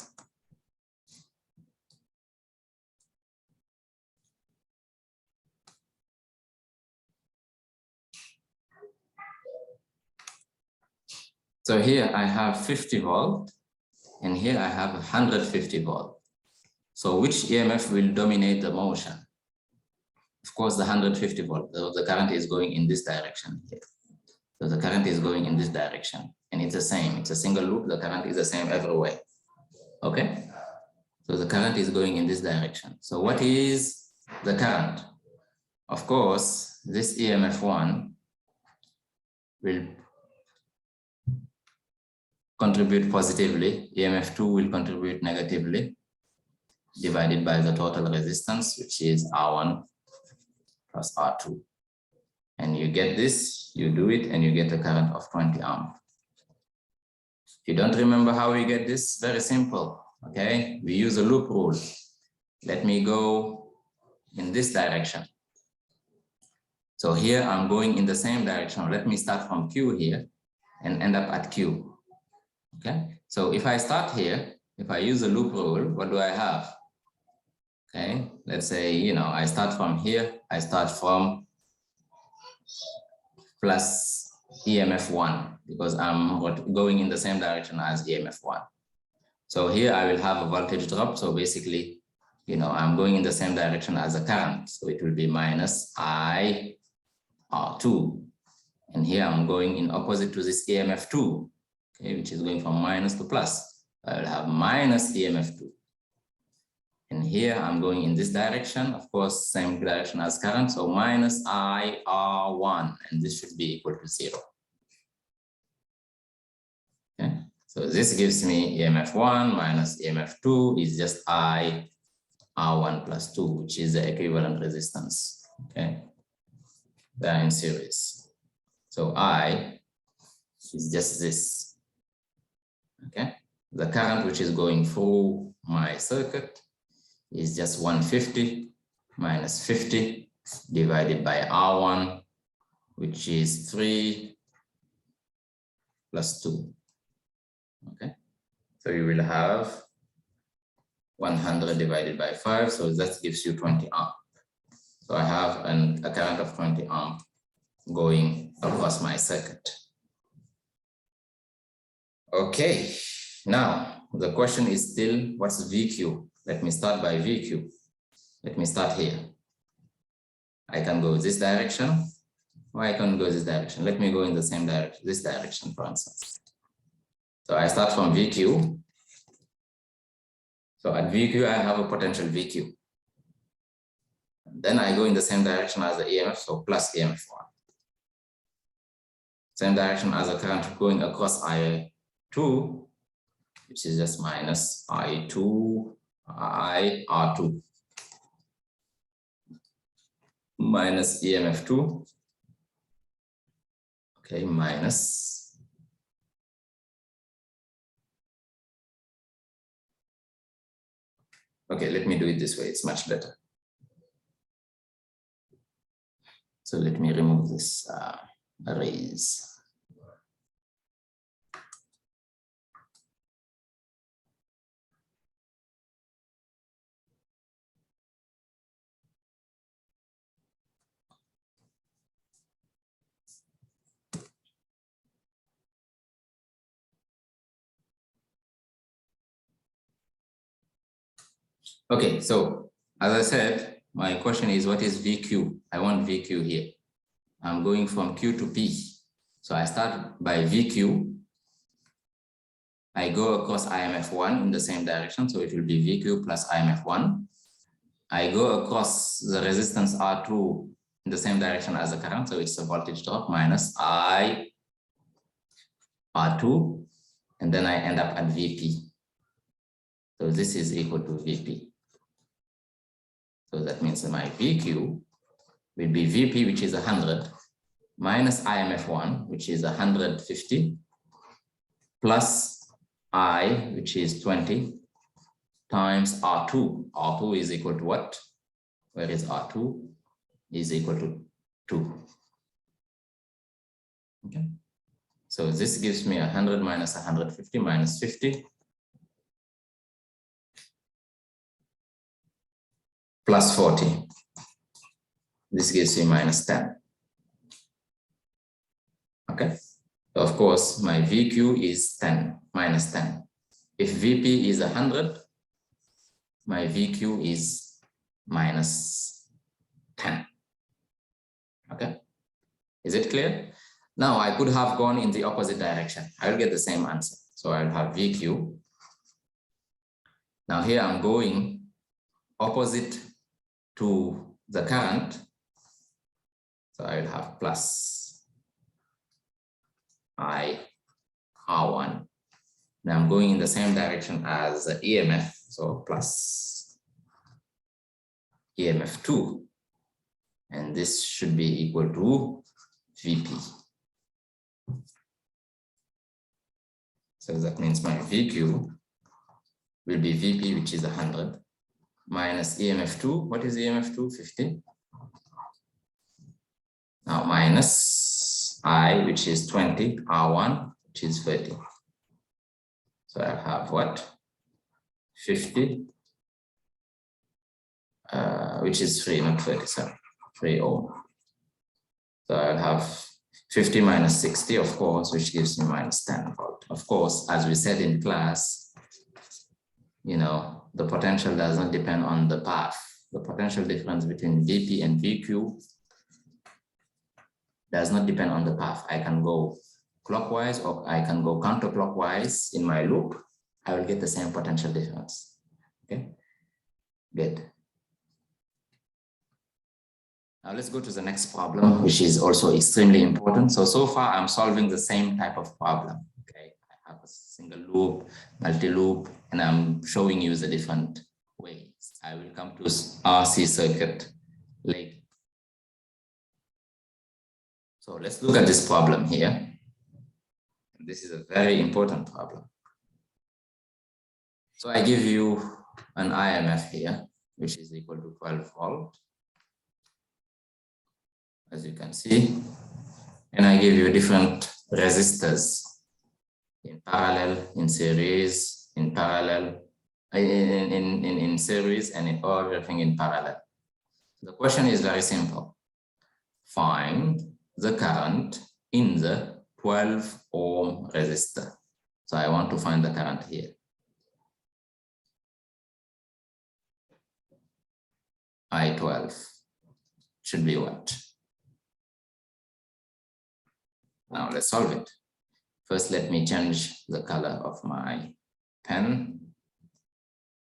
So here I have 50 volt, and here I have 150 volt. So which EMF will dominate the motion? Of course, the 150 volt, the current is going in this direction here. So the current is going in this direction, and it's the same. It's a single loop. The current is the same everywhere. Okay. So the current is going in this direction. So what is the current? Of course, this EMF1 will contribute positively. EMF2 will contribute negatively, divided by the total resistance, which is R1 plus R2. and you get this, you do it, and you get a current of 20 amp. If you don't remember how we get this, very simple, okay? We use a loop rule. Let me go in this direction. So here I'm going in the same direction. Let me start from Q here and end up at Q, okay? So if I start here, if I use a loop rule, what do I have? Okay, let's say, I start from here, I start from plus EMF 1 because I'm going in the same direction as EMF 1. So here I will have a voltage drop. So basically, I'm going in the same direction as a current. So it will be minus I R2. And here I'm going in opposite to this EMF 2, okay, which is going from minus to plus. I will have minus EMF 2. And here I'm going in this direction, of course, same direction as current, so minus I R1, and this should be equal to 0. Okay, so this gives me EMF 1 minus EMF 2 is just I R1 plus 2, which is the equivalent resistance. Okay, they are in series. So I is just this. Okay, the current which is going through my circuit is just 150 minus 50 divided by R1, which is 3 plus 2. Okay, so you will have 100 divided by 5, so that gives you 20 amp. So I have a current of 20 amp going across my circuit. Okay, now the question is still, what's VQ? Let me start by VQ. Let me start here. I can go this direction, or I can go this direction. Let me go in the same direction, this direction, for instance. So I start from VQ. So at VQ, I have a potential VQ. Then I go in the same direction as the EMF, so plus EMF 1. Same direction as the current going across I2, which is just minus I2, I R2 minus EMF 2, okay, minus okay, let me do it this way, it's much better. So let me remove this arrays. Okay, so as I said, my question is, what is VQ? I want VQ here. I'm going from Q to P. So I start by VQ. I go across IMF1 in the same direction, so it will be VQ plus IMF1. I go across the resistance R2 in the same direction as the current, so it's a voltage drop minus I R2, and then I end up at VP. So this is equal to VP. So that means that my VQ will be VP, which is 100, minus IMF1, which is 150, plus I, which is 20, times R2. R2 is equal to what? Where is R2? Is equal to 2. Okay. So this gives me 100 minus 150 minus 50. Plus 40. This gives me minus 10. Okay. So of course, my VQ is 10, minus 10. If VP is 100, my VQ is minus 10. Okay. Is it clear? Now I could have gone in the opposite direction. I will get the same answer. So I'll have VQ. Now here I'm going opposite to the current. So I will have plus I R1. Now I'm going in the same direction as the EMF, so plus EMF 2. And this should be equal to Vp. So that means my VQ will be Vp, which is 100, minus EMF2. What is EMF2? 50. Now minus I, which is 20, R1, which is 30. So I have what? 50, which is 3, not 30, sorry, 3 ohm. So I'll have 50 minus 60, of course, which gives me minus 10 volt. Of course, as we said in class, you know, the potential does not depend on the path. The potential difference between Vp and Vq does not depend on the path. I can go clockwise or I can go counterclockwise in my loop. I will get the same potential difference. Okay, good. Now let's go to the next problem, which is also extremely important. So far I'm solving the same type of problem. Okay, I have a single loop, multi-loop, and I'm showing you the different ways. I will come to RC circuit later. So let's look at this problem here. This is a very important problem. So I give you an IMF here, which is equal to 12 volt, as you can see. And I give you different resistors in parallel, in series, in parallel, in series, and in everything in parallel. The question is very simple. Find the current in the 12 ohm resistor. So I want to find the current here. I12 should be what? Now let's solve it. First, let me change the color of my pen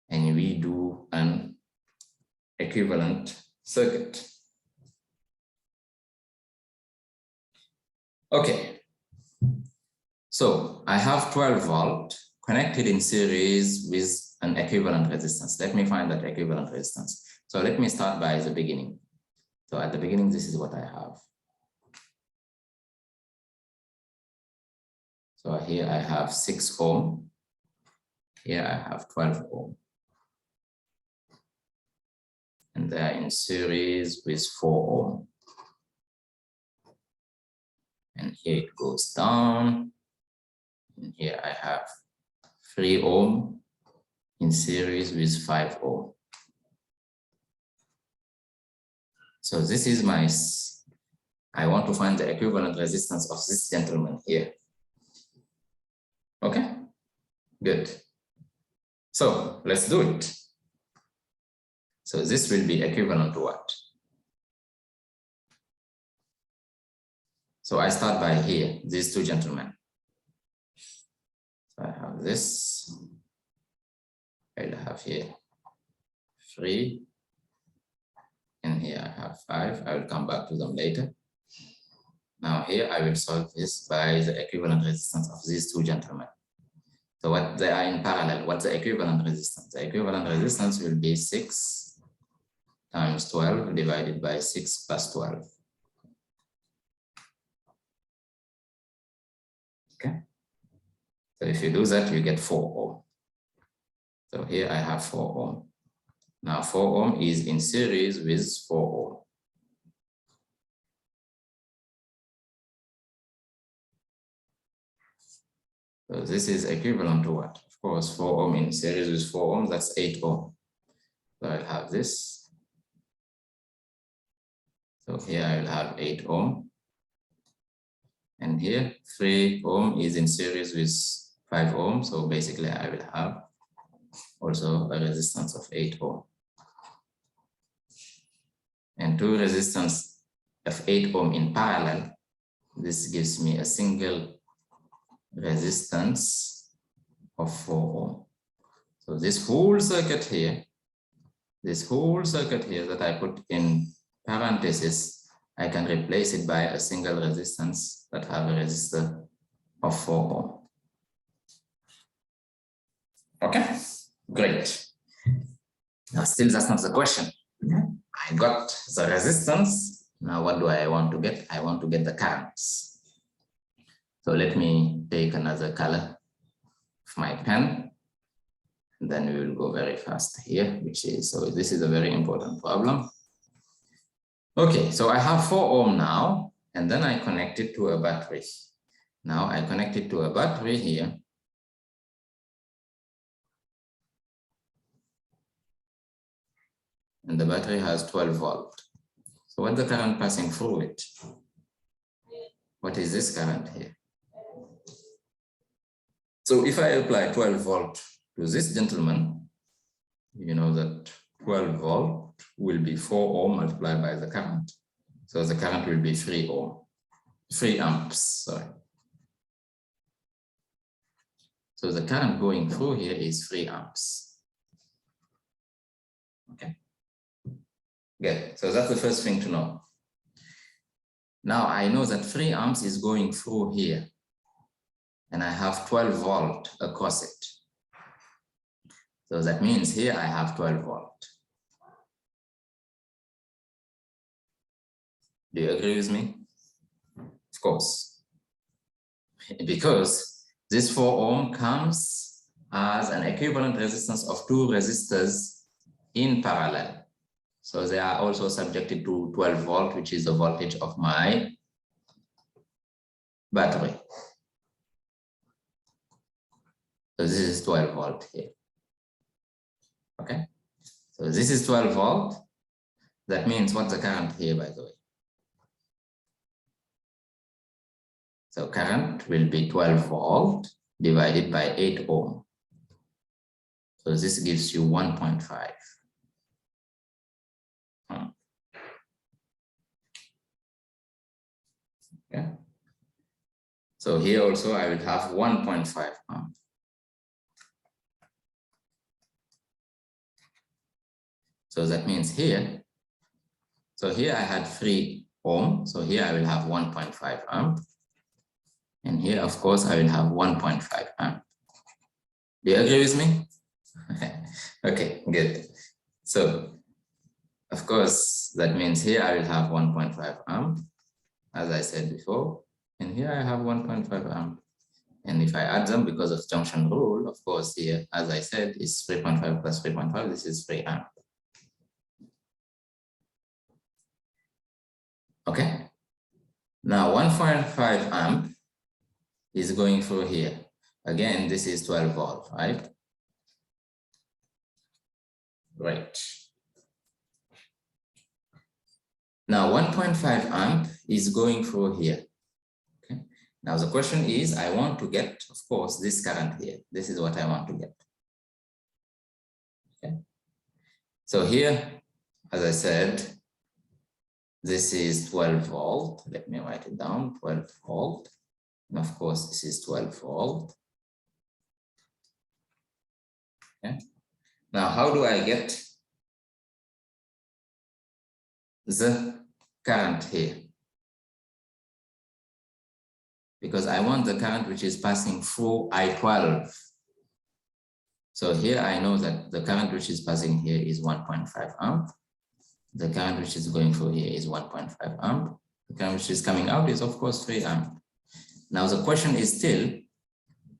and we do an equivalent circuit. Okay, so I have 12 volt connected in series with an equivalent resistance. Let me find that equivalent resistance. So let me start by the beginning. So at the beginning, this is what I have. So here I have 6 ohm. Here I have 12 ohm. And they are in series with 4 ohm. And here it goes down. And here I have 3 ohm in series with 5 ohm. So this is my, I want to find the equivalent resistance of this gentleman here. Okay, good. So let's do it. So this will be equivalent to what? So I start by here, these two gentlemen. So I have this, I'll have here 3, and here I have 5. I will come back to them later. Now here I will solve this by the equivalent resistance of these two gentlemen. So what they are in parallel, what's the equivalent resistance? The equivalent resistance will be 6 times 12 divided by 6 plus 12. Okay. So if you do that, you get 4 ohm. So here I have 4 ohm. Now 4 ohm is in series with 4 ohm. So this is equivalent to what? Of course, 4 ohm in series with 4 ohm, that's 8 ohm. So I'll have this. So here I will have 8 ohm. And here 3 ohm is in series with 5 ohm. So basically I will have also a resistance of 8 ohm. And 2 resistance of 8 ohm in parallel. This gives me a single resistance of 4 ohm. So this whole circuit here that I put in parentheses, I can replace it by a single resistance that have a resistor of 4 ohm. Okay, great. Now still that's not the question. I got the resistance. Now, what do I want to get? I want to get the currents. So let me take another color of my pen. And then we will go very fast here, so this is a very important problem. Okay, so I have 4 ohm now, and then I connect it to a battery. Now I connect it to a battery here. And the battery has 12 volt. So what's the current passing through it? What is this current here? So if I apply 12 volt to this gentleman, you know that 12 volt will be 4 ohm multiplied by the current. So the current will be 3 amps, sorry. So the current going through here is 3 amps. Okay. Good. So that's the first thing to know. Now I know that 3 amps is going through here, and I have 12 volt across it. So that means here I have 12 volt. Do you agree with me? Of course. Because this 4 ohm comes as an equivalent resistance of 2 resistors in parallel. So they are also subjected to 12 volt, which is the voltage of my battery. So this is 12 volt here. Okay. So this is 12 volt. That means what's the current here, by the way? So current will be 12 volt divided by 8 ohm. So this gives you 1.5. Okay. So here also I will have 1.5 amp. So that means here, so here I had 3 ohm. So here I will have 1.5 amp. And here, of course, I will have 1.5 amp. Do you agree with me? Okay, good. So, of course, that means here I will have 1.5 amp, as I said before. And here I have 1.5 amp. And if I add them because of junction rule, of course, here, as I said, is 3.5 plus 3.5. This is 3 amp. Okay. Now, 1.5 amp is going through here. Again, this is 12 volt, right? Great. Now, 1.5 amp is going through here. Okay. Now, the question is, I want to get, of course, this current here. This is what I want to get. Okay. So here, as I said, this is 12 volt. Let me write it down, 12 volt. And of course, this is 12 volt. Okay. Now, how do I get the current here? Because I want the current which is passing through I12. So here I know that the current which is passing here is 1.5 amp. The current which is going through here is 1.5 amp. The current which is coming out is, of course, 3 amp. Now, the question is still,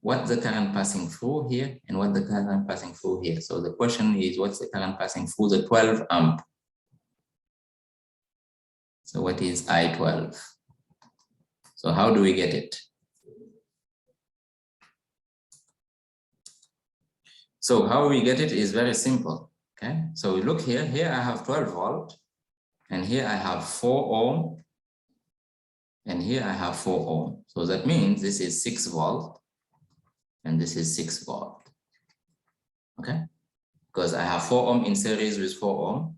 what the current passing through here and what the current passing through here. So the question is, what's the current passing through the 12 amp? So what is I12? So how do we get it? So how we get it is very simple. Okay, so we look here. Here I have 12 volt, and here I have 4 ohm, and here I have 4 ohm. So that means this is 6 volt, and this is 6 volt. Okay, because I have 4 ohm in series with 4 ohm,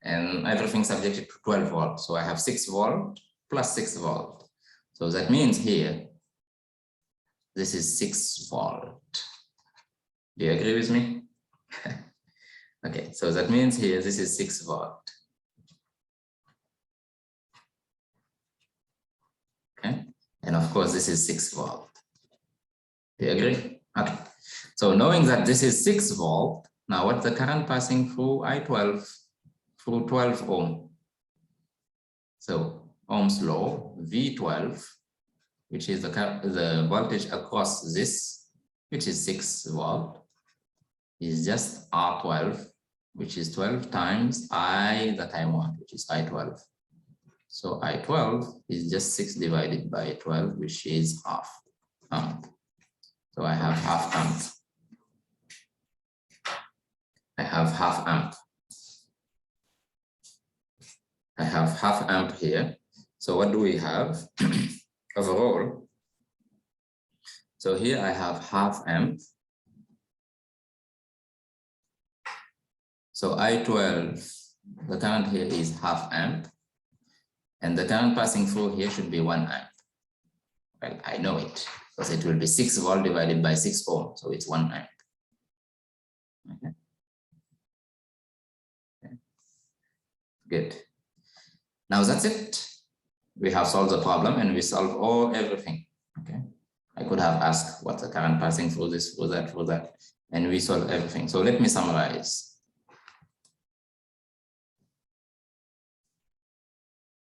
and everything subjected to 12 volt. So I have 6 volt plus 6 volt. So that means here, this is 6 volt. Do you agree with me? Okay, so that means here, this is 6 volt. Okay, and of course, this is 6 volt. Do you agree? Okay, so knowing that this is 6 volt, now what's the current passing through I12 through 12 ohm? So Ohm's law, V12, which is the voltage across this, which is 6 volt, is just R12, which is 12 times I that I want, which is I12. So I12 is just 6 divided by 12, which is half amp. So I have half amp. I have half amp. I have half amp here. So what do we have overall? So here I have half amp. So I12, the current here is half amp. And the current passing through here should be 1 amp. Well, I know it because it will be 6 volt divided by 6 ohm. So it's 1 amp. Okay. Okay. Good. Now that's it. We have solved the problem and we solved everything. Okay. I could have asked what's the current passing through this, through that, and we solved everything. So let me summarize.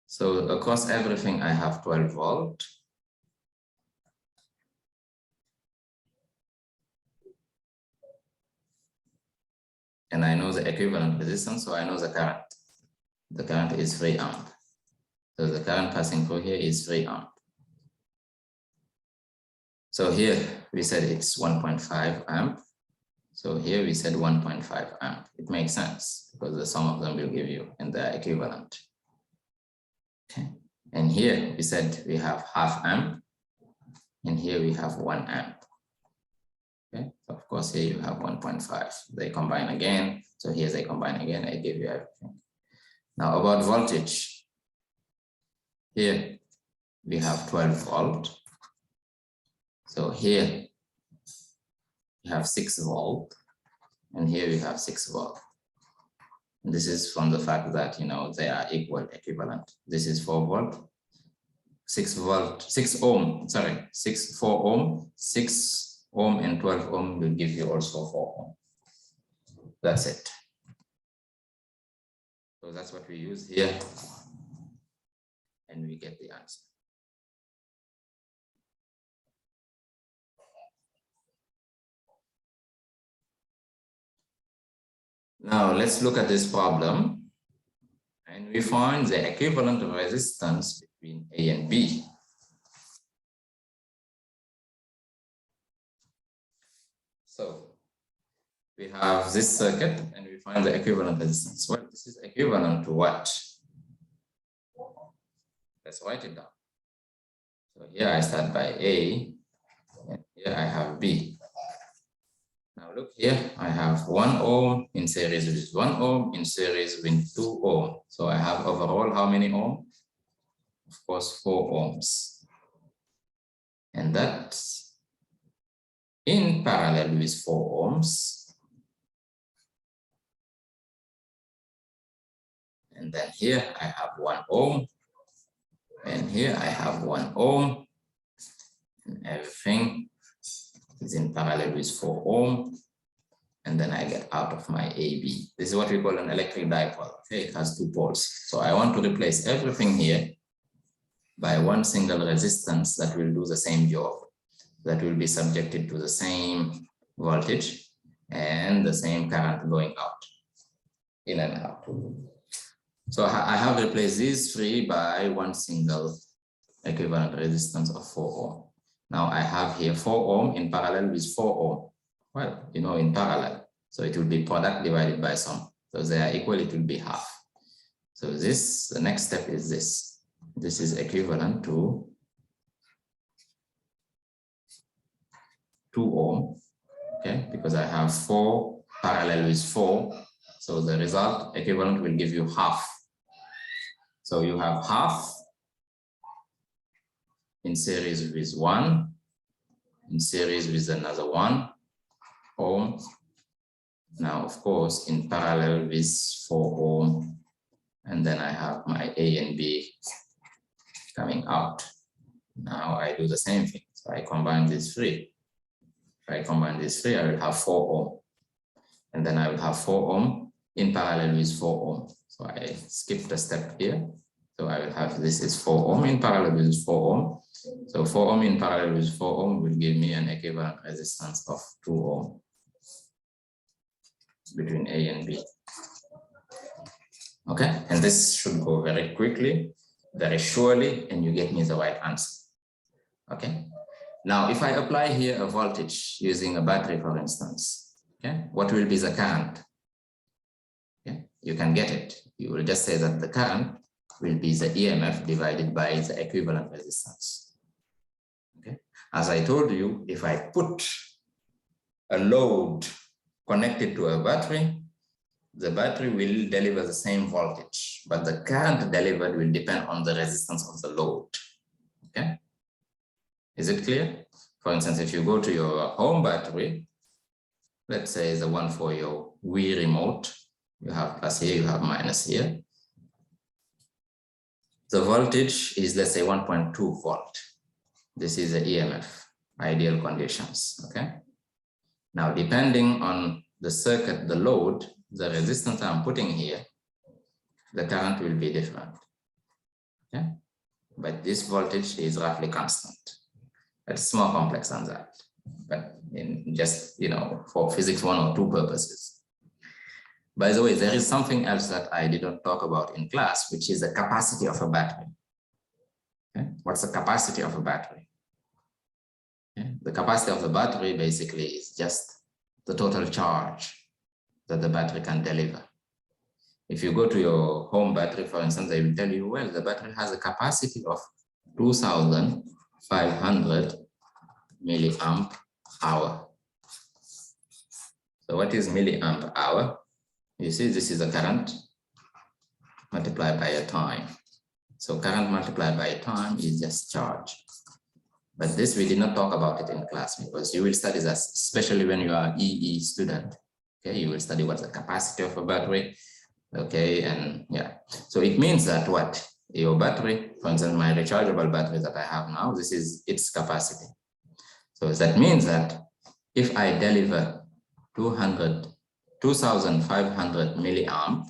So across everything, I have 12 volt. And I know the equivalent resistance, so I know the current. The current is 3 amp. So the current passing through here is 3 amp. So here we said it's 1.5 amp. So here we said 1.5 amp. It makes sense because the sum of them will give you, and they're equivalent. Okay. And here we said we have half amp, and here we have 1 amp. Okay, so of course here you have 1.5. They combine again. So here they combine again. I give you everything. Now about voltage. Here we have 12 volt. So here we have 6 volt, and here we have 6 volt. And this is from the fact that, you know, they are equivalent. This is 4 volt, 6 volt, 6 ohm, sorry, 4 ohm, 6 ohm and 12 ohm will give you also 4 ohm. That's it. So that's what we use here, and we get the answer. Now let's look at this problem, and we find the equivalent resistance between A and B. So we have this circuit and we find the equivalent resistance. Well, this is equivalent to what? Let's write it down. So here I start by A, and here I have B. Now look here, I have 1 ohm in series with 1 ohm in series with 2 ohm. So I have overall how many ohm? Of course, 4 ohms. And that's in parallel with 4 ohms. And then here I have 1 ohm. And here I have 1 ohm. And everything is in parallel with 4 ohm. And then I get out of my AB. This is what we call an electric dipole. Okay, it has 2 poles. So I want to replace everything here by one single resistance that will do the same job, that will be subjected to the same voltage and the same current going out, in and out. So I have replaced these 3 by one single equivalent resistance of 4 ohm. Now I have here 4 ohm in parallel with 4 ohm. Well, you know, in parallel. So it will be product divided by sum. So they are equal, it will be half. So this, the next step is this. This is equivalent to 2 ohm, okay? Because I have 4 parallel with 4. So the result equivalent will give you half. So you have half in series with 1, in series with another 1 ohm. Now, of course, in parallel with 4 ohm, and then I have my A and B coming out. Now I do the same thing. So I combine these 3. If I combine these 3, I will have 4 ohm. And then I will have 4 ohm in parallel with 4 ohm. So I skipped a step here. So I will have this is 4 ohm in parallel with 4 ohm. So 4 ohm in parallel with 4 ohm will give me an equivalent resistance of 2 ohm between A and B. Okay, and this should go very quickly, very surely, and you get me the right answer. Okay, now if I apply here a voltage using a battery, for instance, okay, what will be the current? Okay, you can get it. You will just say that the current will be the EMF divided by the equivalent resistance. Okay, as I told you, if I put a load connected to a battery, the battery will deliver the same voltage, but the current delivered will depend on the resistance of the load. Okay, is it clear? For instance, if you go to your home battery, let's say the one for your Wii remote, you have plus here, you have minus here. The voltage is, let's say, 1.2 volt. This is the EMF, ideal conditions, okay? Now, depending on the circuit, the load, the resistance I'm putting here, the current will be different, okay? But this voltage is roughly constant. It's more complex than that, but in just, you know, for physics 102 purposes. By the way, there is something else that I didn't talk about in class, which is the capacity of a battery. Okay? What's the capacity of a battery? Okay? The capacity of the battery basically is just the total charge that the battery can deliver. If you go to your home battery, for instance, they will tell you, well, the battery has a capacity of 2,500 milliamp hour. So what is milliamp hour? You see, this is a current multiplied by a time. So current multiplied by a time is just charge. But this, we did not talk about it in class because you will study that, especially when you are EE student. Okay, you will study what's the capacity of a battery. Okay, and yeah. So it means that what? Your battery, for instance, my rechargeable battery that I have now, this is its capacity. So that means that if I deliver 2,500 milliamp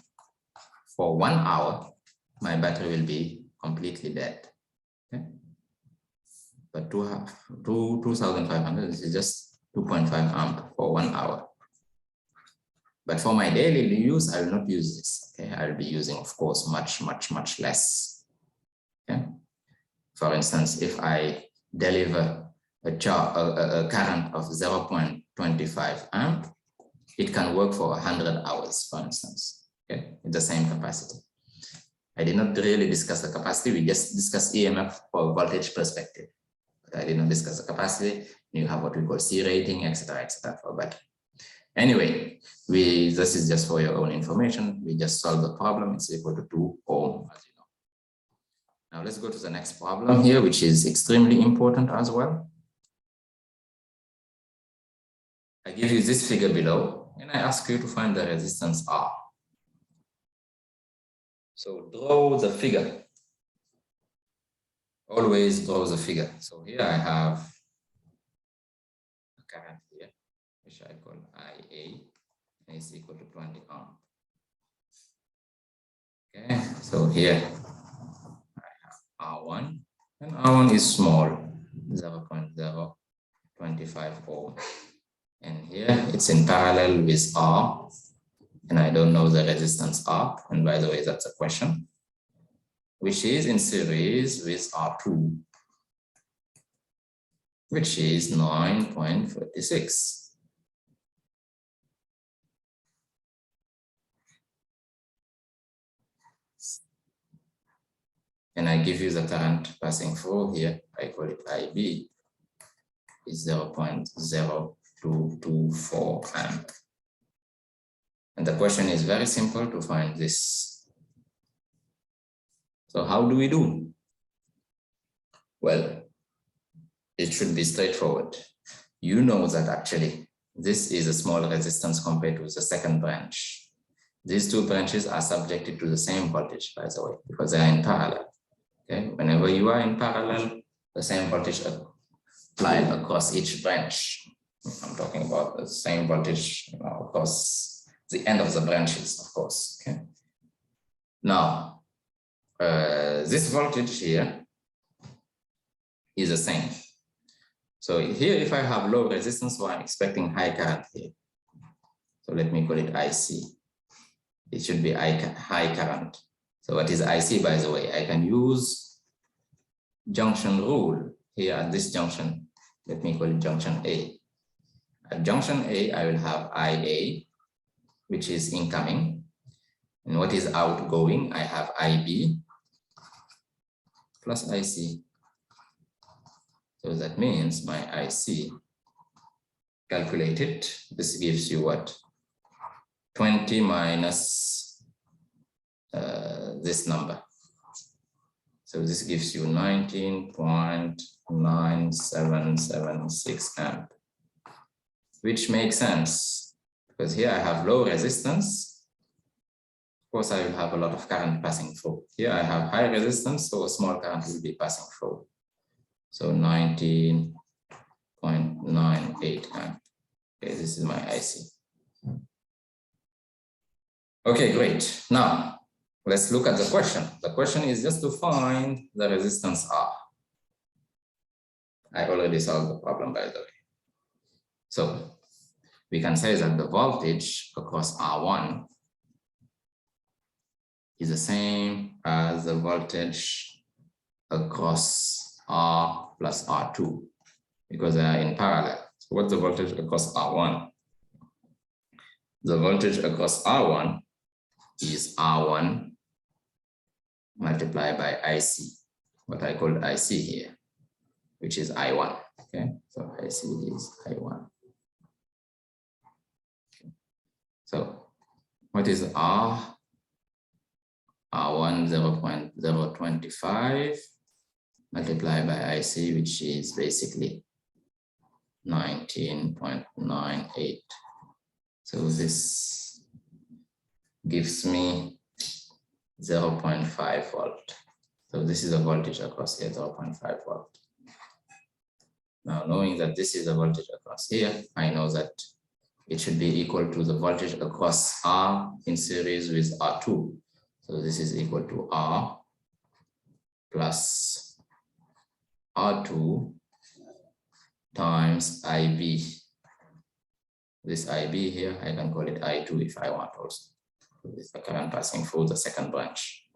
for 1 hour, my battery will be completely dead. Okay? But 2,500, this is just 2.5 amp for 1 hour. But for my daily use, I will not use this. Okay, I will be using, of course, much less. Okay? For instance, if I deliver a current of 0.25 amp, it can work for 100 hours, for instance. Okay, it's the same capacity. I did not really discuss the capacity. We just discussed EMF for voltage perspective. But I did not discuss the capacity. You have what we call C rating, etc., for battery. Anyway, this is just for your own information. We just solved the problem. It's equal to 2 ohm, as you know. Now let's go to the next problem here, which is extremely important as well. I give you this figure below, and I ask you to find the resistance R. So draw the figure. Always draw the figure. So here I have a current here, which I call IA, and it's equal to 20 ohm. Okay, so here I have R1, and R1 is small, 0.025 ohm. And here it's in parallel with R, and I don't know the resistance R, and by the way, that's a question, which is in series with R2, which is 9.46. And I give you the current passing through here, I call it IB, is 0.0224 amp. And the question is very simple to find this. So how do we do? Well, it should be straightforward. You know that actually this is a small resistance compared to the second branch. These two branches are subjected to the same voltage, by the way, because they are in parallel. Okay, whenever you are in parallel, the same voltage applied across each branch. I'm talking about the same voltage, you know, across the end of the branches, of course. Okay. Now, this voltage here is the same. So here, if I have low resistance, so I'm expecting high current here. So let me call it IC. It should be high current. So what is IC, by the way? I can use junction rule here at this junction. Let me call it junction A. At junction A, I will have IA, which is incoming. And what is outgoing? I have IB plus IC. So that means my IC calculated, this gives you what? 20 minus this number. So this gives you 19.9776 amp, which makes sense because here I have low resistance. Of course, I will have a lot of current passing through. Here I have high resistance, so a small current will be passing through. So 19.98 amp. Okay, this is my IC. Okay, great. Now, let's look at the question. The question is just to find the resistance R. I already solved the problem, by the way. So, we can say that the voltage across R1 is the same as the voltage across R plus R2 because they are in parallel. So what's the voltage across R1? The voltage across R1 is R1 multiplied by IC, what I call IC here, which is I1. Okay, so IC is I1. Okay. So what is R? R1 0.025 multiplied by IC, which is basically 19.98. So this gives me 0.5 volt. So this is a voltage across here, 0.5 volt. Now, knowing that this is a voltage across here, I know that it should be equal to the voltage across R in series with R2. So this is equal to R plus R2 times IB. This IB here, I can call it I2 if I want also. This is the current passing through the second branch.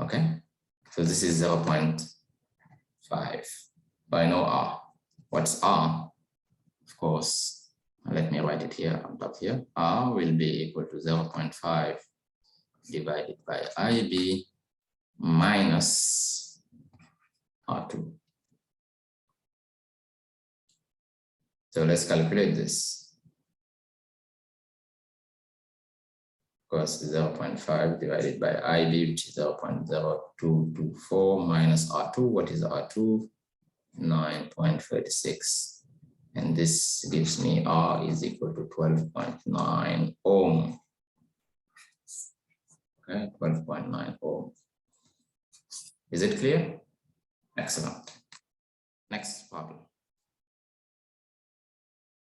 Okay, so this is 0.5. I know R. What's R? Of course, let me write it here on top here. R will be equal to 0.5 divided by IB minus R2. So let's calculate this. Of course, 0.5 divided by IB, which is 0.0224 minus R2. What is R2? 9.36. And this gives me R is equal to 12.9 ohm. Okay, 12.9 ohm. Is it clear? Excellent. Next problem.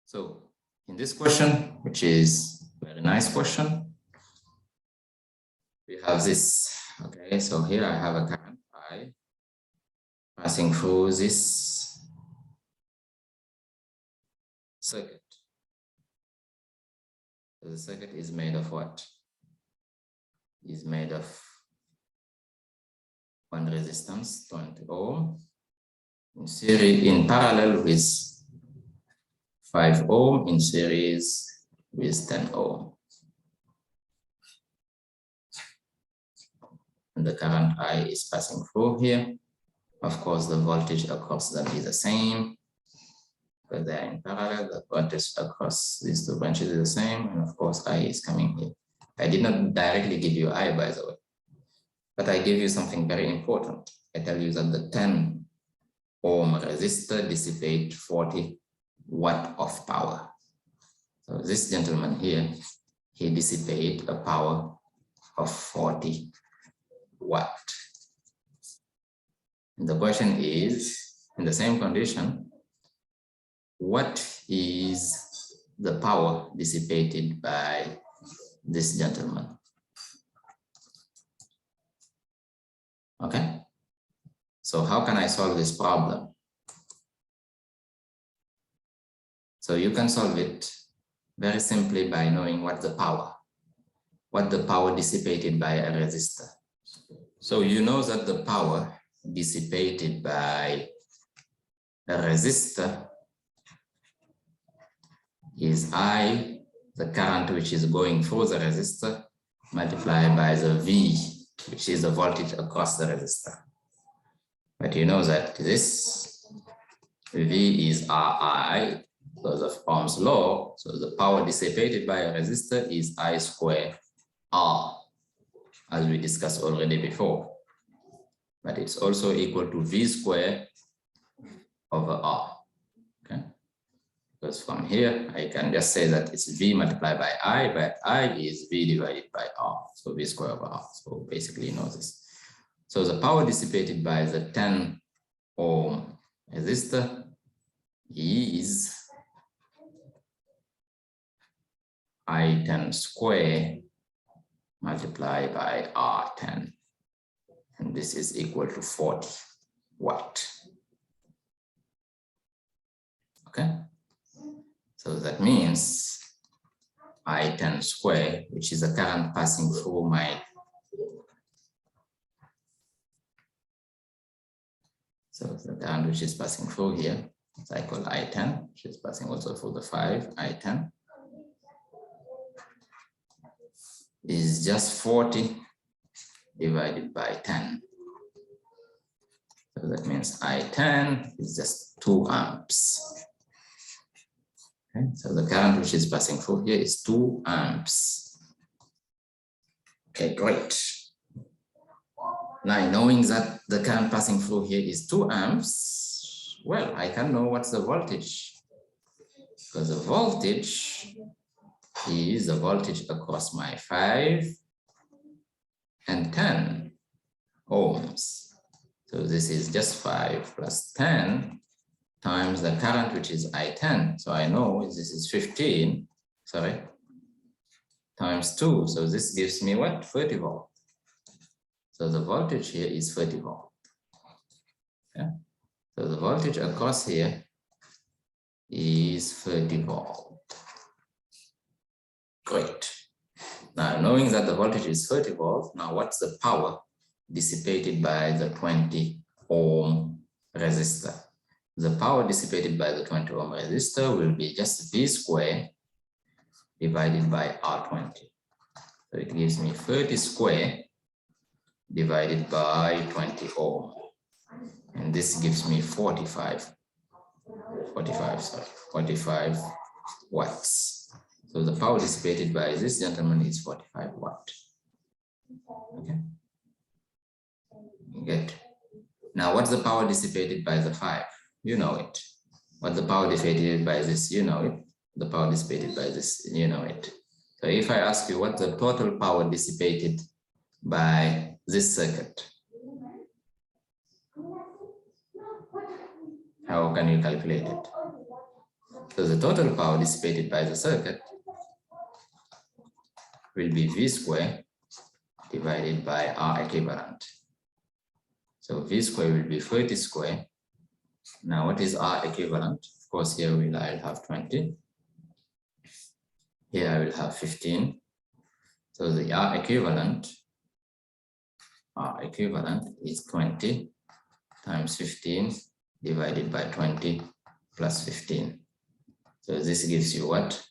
So in this question, which is a very nice question, we have this. Okay, so here I have a current I passing through this circuit. So the circuit is made of what? Is made of one resistance, 20 ohm, in series, in parallel with 5 ohm, in series with 10 ohm. And the current I is passing through here. Of course, the voltage across them is the same, but they are in parallel. The voltage across these two branches is the same, and of course, I is coming here. I did not directly give you I, by the way, but I give you something very important. I tell you that the 10 ohm resistor dissipates 40 watt of power. So this gentleman here, he dissipates a power of 40 watt. And the question is, in the same condition, what is the power dissipated by this gentleman? Okay, so how can I solve this problem? So you can solve it very simply by knowing what the power dissipated by a resistor. So you know that the power dissipated by a resistor is I, the current which is going through the resistor, multiplied by the V, which is the voltage across the resistor. But you know that this V is RI because of Ohm's law. So the power dissipated by a resistor is I square R, as we discussed already before. But it's also equal to V square over R. Okay? Because from here, I can just say that it's V multiplied by I, but I is V divided by R. So V square over R. So basically, you know this. So the power dissipated by the 10 ohm resistor is I10 square multiplied by R10. And this is equal to 40 watt. Okay. So that means I10 square, which is the current passing through my, so the current which is passing through here, I call I10, which is passing also through the 5, I10, is just 40 divided by 10. So that means I10 is just 2 amps. Okay, so the current which is passing through here is 2 amps. Okay, great. Now, knowing that the current passing through here is 2 amps, well, I can know what's the voltage. Because the voltage is the voltage across my 5 and 10 ohms. So this is just 5 plus 10 times the current, which is I10. So I know this is 15, sorry, times 2. So this gives me what? 30 volt. So the voltage here is 30 volt. Okay. So the voltage across here is 30 volt. Great. Now, knowing that the voltage is 30 volt, now what's the power dissipated by the 20 ohm resistor? The power dissipated by the 20 ohm resistor will be just V square divided by R20. So it gives me 30 square divided by 20 ohm. And this gives me 45 watts. So the power dissipated by this gentleman is 45 watt. Okay. Good. Now, what's the power dissipated by the 5? You know it. What the power dissipated by this, you know it. The power dissipated by this, you know it. So if I ask you what the total power dissipated by this circuit, how can you calculate it? So the total power dissipated by the circuit will be V square divided by R equivalent. So V square will be 30 square. Now what is R equivalent? Of course, here I'll have 20. Here I will have 15. So the R equivalent is 20 times 15 divided by 20 plus 15. So this gives you what?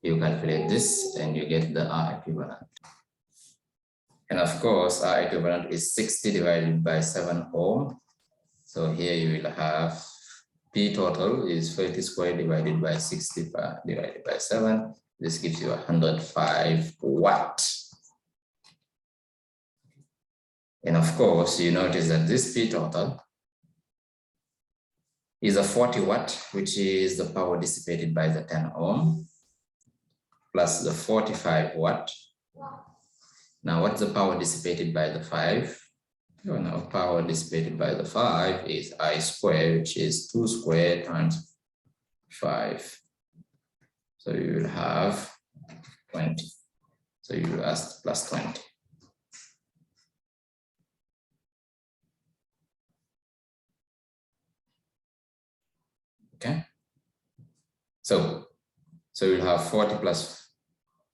You calculate this and you get the R equivalent. And of course, R equivalent is 60 divided by 7 ohm. So here you will have P total is 30 square divided by 60 divided by 7. This gives you 105 watt. And of course, you notice that this P total is a 40 watt, which is the power dissipated by the 10 ohm, plus the 45 watt. Now, what's the power dissipated by the 5? Oh, no, power dissipated by the 5 is I square, which is 2 square times 5. So you will have 20. So you will ask plus 20. Okay. So you'll have 40 plus,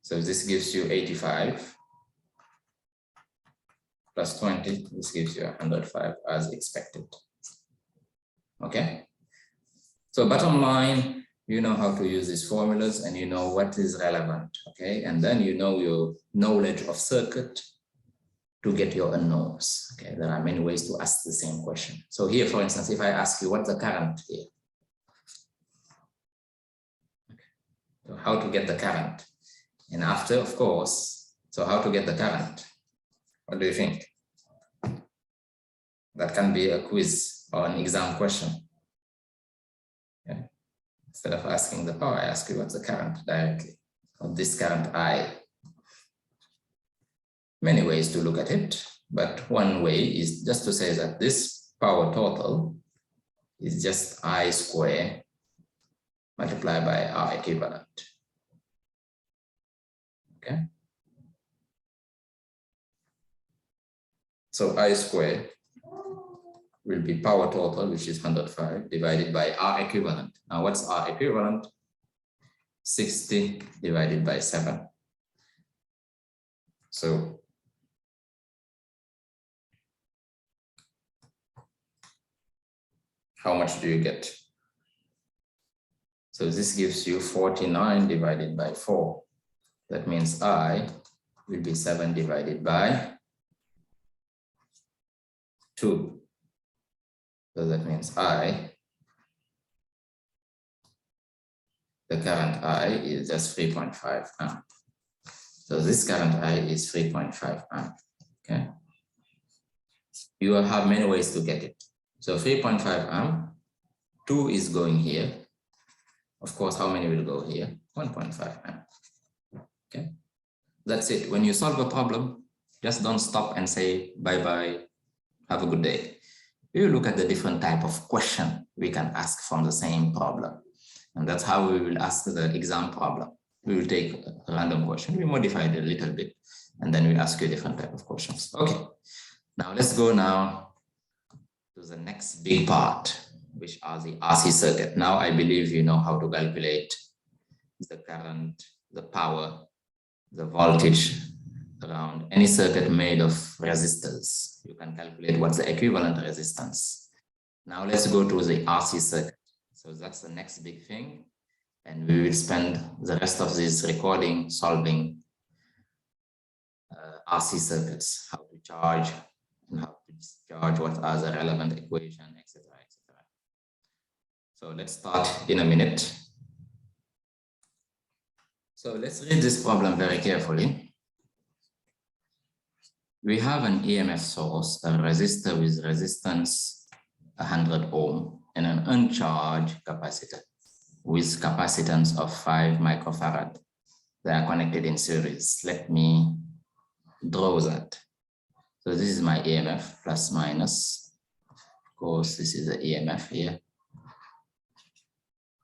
so this gives you 85 plus 20, this gives you 105 as expected. Okay. So bottom line, you know how to use these formulas and you know what is relevant, okay? And then you know your knowledge of circuit to get your unknowns, okay? There are many ways to ask the same question. So here, for instance, if I ask you what's the current here? Okay. So how to get the current? And after, of course, so how to get the current? What do you think? That can be a quiz or an exam question. Okay. Instead of asking the power, I ask you what's the current directly of this current I. Many ways to look at it, but one way is just to say that this power total is just I square multiplied by R equivalent. Okay. So I square will be power total, which is 105, divided by R equivalent. Now, what's R equivalent? 60 divided by 7. So how much do you get? So this gives you 49 divided by 4. That means I will be 7 divided by 2. So that means the current I is just 3.5 amp. So this current I is 3.5 amp, okay? You will have many ways to get it. So 3.5 amp, 2 is going here. Of course, how many will go here? 1.5 amp, okay? That's it. When you solve a problem, just don't stop and say, bye-bye, have a good day. You look at the different type of question we can ask from the same problem. And that's how we will ask the exam problem. We will take a random question, we modify it a little bit, and then we ask you different type of questions. Okay, now let's go now to the next big part, which are the RC circuit. Now I believe you know how to calculate the current, the power, the voltage around any circuit made of resistors. You can calculate what's the equivalent resistance. Now let's go to the RC circuit. So that's the next big thing. And we will spend the rest of this recording solving RC circuits, how to charge and how to discharge, what are the relevant equations, etc., etc. So let's start in a minute. So let's read this problem very carefully. We have an EMF source, a resistor with resistance 100 ohm, and an uncharged capacitor with capacitance of 5 microfarad. They are connected in series. Let me draw that. So this is my EMF, plus minus. Of course, this is the EMF here.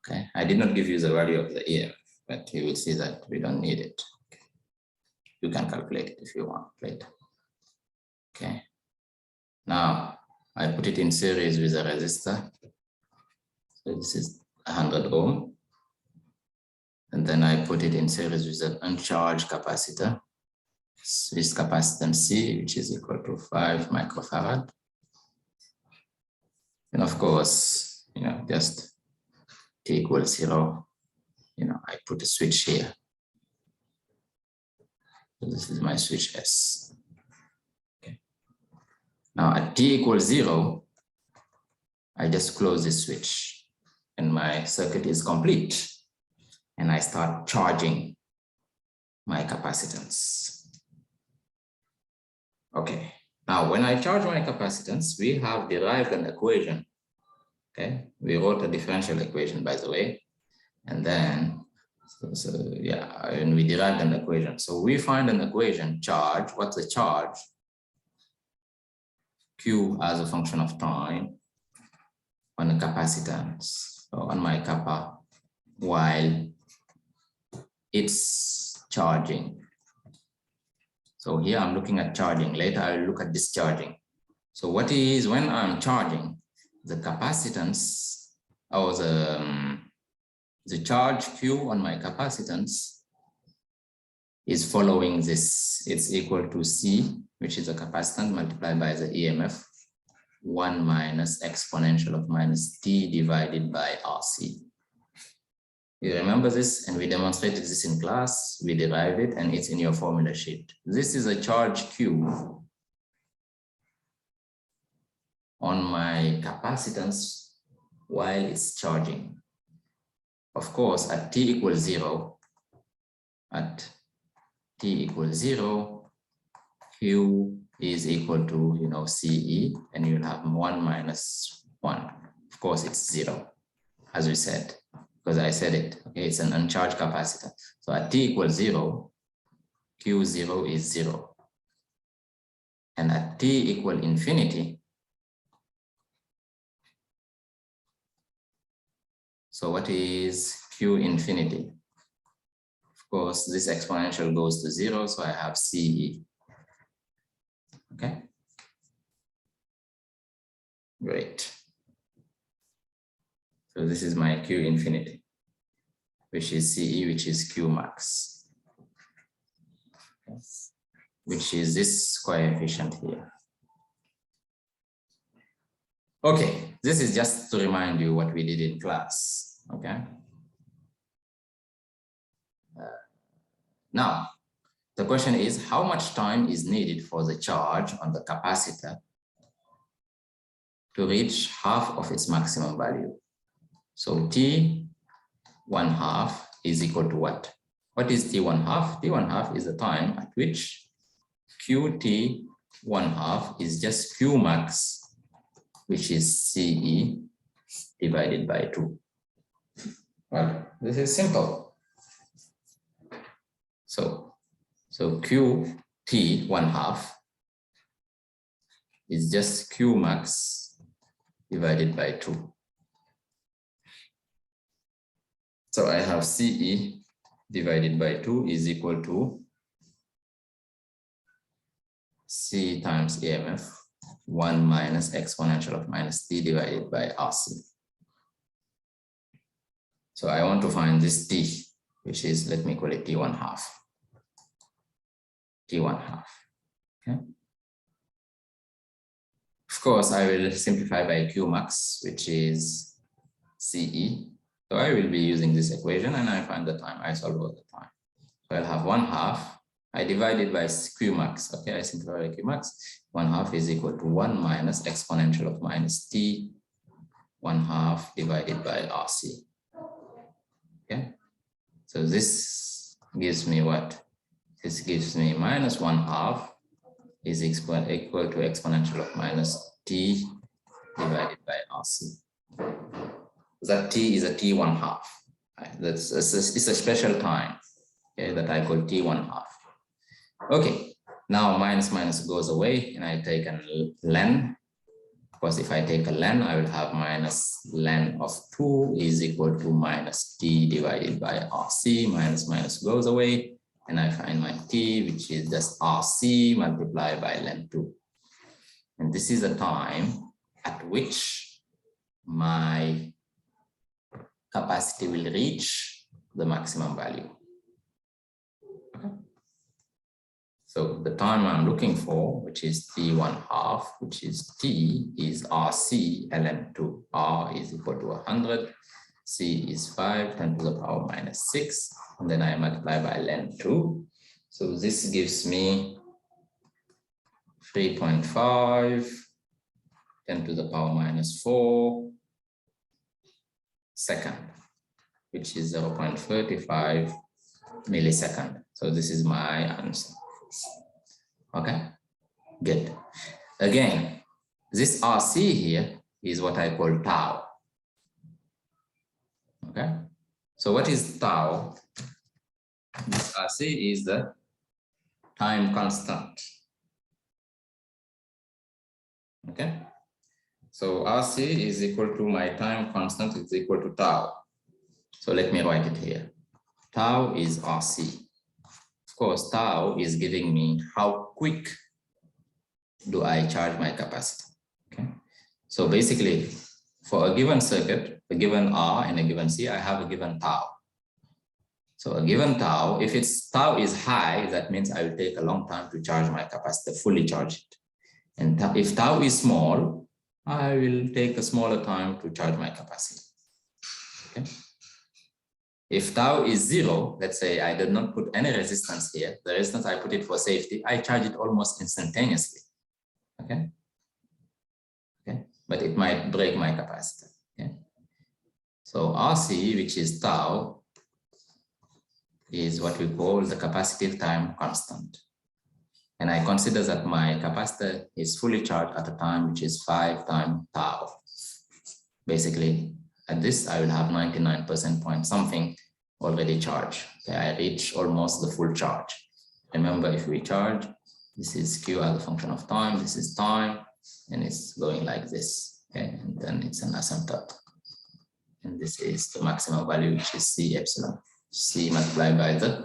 Okay, I did not give you the value of the EMF, but you will see that we don't need it. Okay. You can calculate it if you want later. Okay, now I put it in series with a resistor. So this is 100 ohm. And then I put it in series with an uncharged capacitor with capacitance C, which is equal to 5 microfarad. And of course, just T equals 0, I put a switch here. So this is my switch S. Now at T equals 0, I just close this switch and my circuit is complete. And I start charging my capacitance. Okay, now when I charge my capacitance, we have derived an equation. Okay, we wrote a differential equation, by the way. And then, and we derived an equation. So we find an equation, charge, what's the charge? Q as a function of time on a capacitance, so on my kappa, while it's charging. So here I'm looking at charging. Later I'll look at discharging. So what is when I'm charging, the capacitance or the charge Q on my capacitance is following this. It's equal to C, which is a capacitance, multiplied by the EMF, 1 minus exponential of minus T divided by RC. You remember this, and we demonstrated this in class, we derived it, and it's in your formula sheet. This is a charge Q on my capacitance while it's charging. Of course, at T equals 0, Q is equal to, CE, and you'll have 1 minus 1. Of course, it's 0, as we said, because I said it. Okay, it's an uncharged capacitor. So at T equals 0, Q0 is 0. And at T equal infinity, so what is Q infinity? Of course, this exponential goes to 0, so I have CE. Okay, great. So this is my Q infinity, which is CE, which is Q max, which is this coefficient here. Okay, this is just to remind you what we did in class. Okay. Now, the question is, how much time is needed for the charge on the capacitor to reach half of its maximum value? So T 1/2 is equal to what? What is T 1/2? T 1/2 is the time at which QT 1/2 is just Q max, which is CE divided by 2. Well, this is simple. So QT 1/2 is just Q max divided by 2. So I have CE divided by 2 is equal to C times EMF, 1 minus exponential of minus T divided by RC. So I want to find this T, which is, let me call it T 1/2. T 1/2. Okay. Of course, I will simplify by Q max, which is CE. So I will be using this equation, and I find the time. I solve all the time. So I'll have 1/2. I divide it by Q max. Okay, I simplify by Q max. 1/2 is equal to 1 minus exponential of minus T 1/2 divided by RC. Okay, so this gives me what? This gives me minus 1/2 is equal to exponential of minus T divided by RC. That T is a T 1/2. It's a special time, okay, that I call T 1/2. Okay, now minus minus goes away, and I take a ln. Of course, if I take a ln, I will have minus ln of 2 is equal to minus T divided by RC. Minus minus goes away, and I find my T, which is just RC multiplied by ln 2. And this is the time at which my capacity will reach the maximum value. Okay. So the time I'm looking for, which is T 1/2, which is T, is RC ln 2. R is equal to 100, C is 5, 10 to the power minus 6, and then I multiply by ln 2. So this gives me 3.5, 10 to the power minus 4 second, which is 0.35 millisecond. So this is my answer. Okay, good. Again, this RC here is what I call tau. Okay, so what is tau? This RC is the time constant. Okay, so RC is equal to my time constant is equal to tau. So let me write it here. Tau is RC. Of course, tau is giving me how quick do I charge my capacitor. Okay, so basically for a given circuit, a given R and a given C, I have a given tau. So a given tau, if its tau is high, that means I will take a long time to charge my capacitor, fully charge it. And if tau is small, I will take a smaller time to charge my capacitor. Okay. If tau is 0, let's say I did not put any resistance here, the resistance I put it for safety, I charge it almost instantaneously. Okay. Okay. But it might break my capacitor. Okay. So RC, which is tau, is what we call the capacitive time constant. And I consider that my capacitor is fully charged at a time which is 5 times tau. Basically, at this, I will have 99% point something already charged. Okay, I reach almost the full charge. Remember, if we charge, this is Q as a function of time, this is time, and it's going like this. Okay, and then it's an asymptote. And this is the maximum value, which is C epsilon. C multiplied by the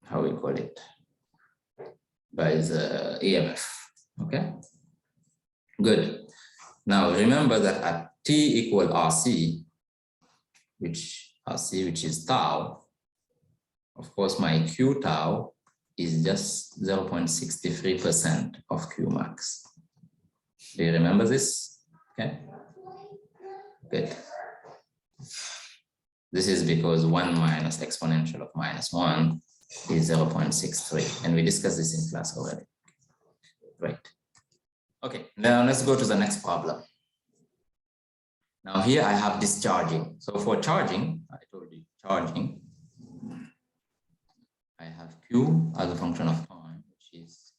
how we call it, by the EMF. Okay, good. Now remember that at T equal RC, which is tau, of course my Q tau is just 0.63% of Q max. Do you remember this? Okay. Good. This is because 1 minus exponential of -1 is 0.63. And we discussed this in class already. Right. Okay, now let's go to the next problem. Now here I have discharging. So for charging, I told you charging, I have Q as a function of time, which is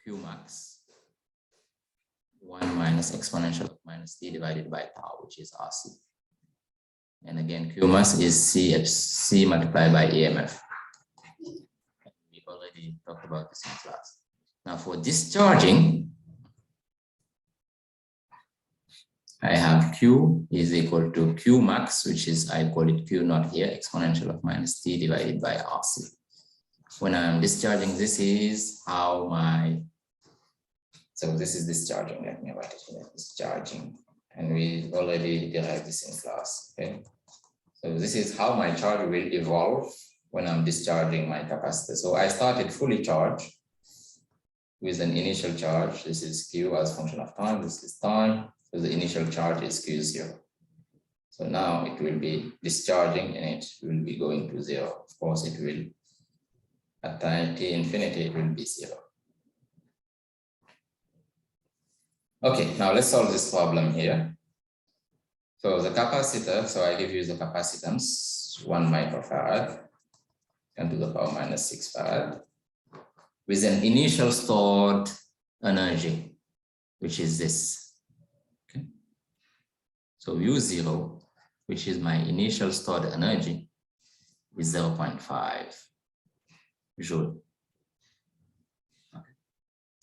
Q max, 1 minus exponential of -t divided by tau, which is RC. And again, Q max is C multiplied by EMF. We already talked about this in class. Now for discharging, I have Q is equal to Q max, which is, I call it Q naught here, exponential of -t divided by RC. When I'm discharging, this is how my, so this is discharging, let me write it here, discharging. And we already derived this in class, okay? So this is how my charge will evolve when I'm discharging my capacitor. So I started fully charged with an initial charge. This is Q as a function of time, this is time. So the initial charge is Q0. So now it will be discharging and it will be going to 0. Of course, it will, at time t infinity, it will be 0. Okay, now let's solve this problem here. So the capacitor, so I give you the capacitance, 1 microfarad, 10 to the power minus 6 farad, with an initial stored energy, which is this. Okay. So U0, which is my initial stored energy, is 0.5 joule. Okay.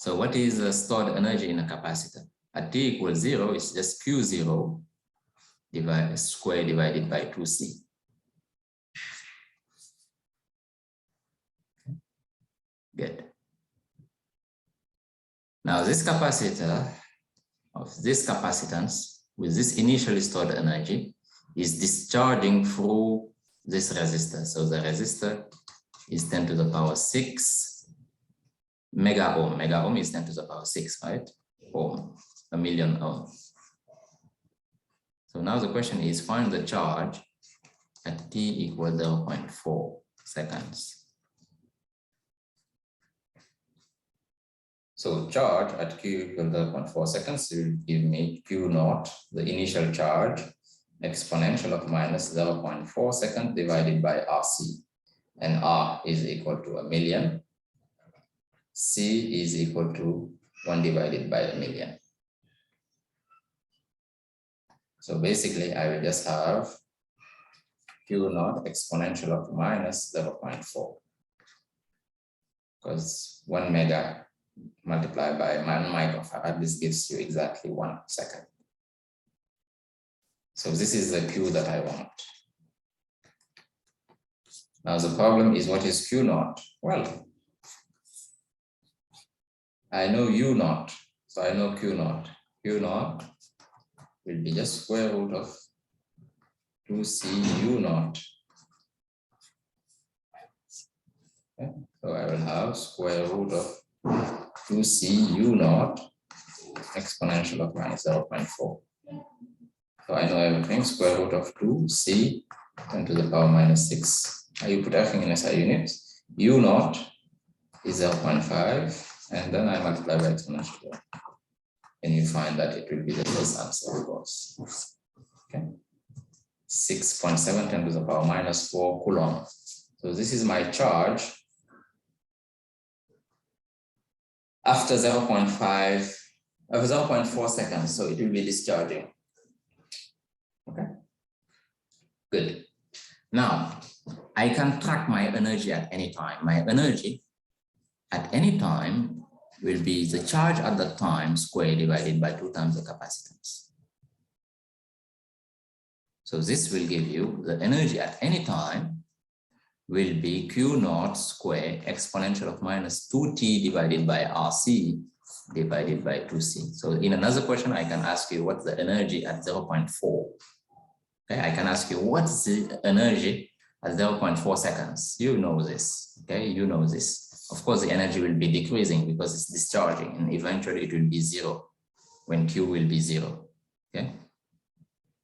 So what is the stored energy in a capacitor? At t equals 0, it's just Q0 square divided by 2C. Okay. Good. Now this capacitor of this capacitance with this initially stored energy is discharging through this resistor. So the resistor is 10 to the power 6 mega ohm. Mega ohm is 10 to the power 6, right? Ohm, a million ohm. So now the question is, find the charge at t equals 0.4 seconds. So charge at q equals 0.4 seconds will give me Q naught, the initial charge, exponential of minus 0.4 seconds divided by RC. And R is equal to a million. C is equal to 1 divided by a million. So basically, I will just have Q naught exponential of minus 0.4. Because 1 mega multiplied by 1 microfarad, this gives you exactly 1 second. So this is the Q that I want. Now the problem is, what is Q naught? Well, I know U naught, So I know Q naught. Q naught will be just square root of 2C U naught. Okay. So I will have square root of 2C U naught exponential of minus 0.4. So I know everything, square root of 2C 10 to the power minus 6. Now you put everything in SI units. U naught is 0.5, and then I multiply by exponential. And you find that it will be the first answer, of course. Okay. 6.7 10 to the power minus 4 coulomb. So this is my charge after 0.4 seconds. So it will be discharging. Okay. Good. Now, I can track my energy at any time. My energy at any time will be the charge at that time squared divided by 2 times the capacitance. So this will give you the energy at any time will be Q naught square exponential of minus 2t divided by RC divided by 2C. So in another question, I can ask you what's the energy at 0.4. Okay, I can ask you what's the energy at 0.4 seconds. You know this. Okay, you know this. Of course, the energy will be decreasing because it's discharging, and eventually it will be 0 when Q will be 0. Okay,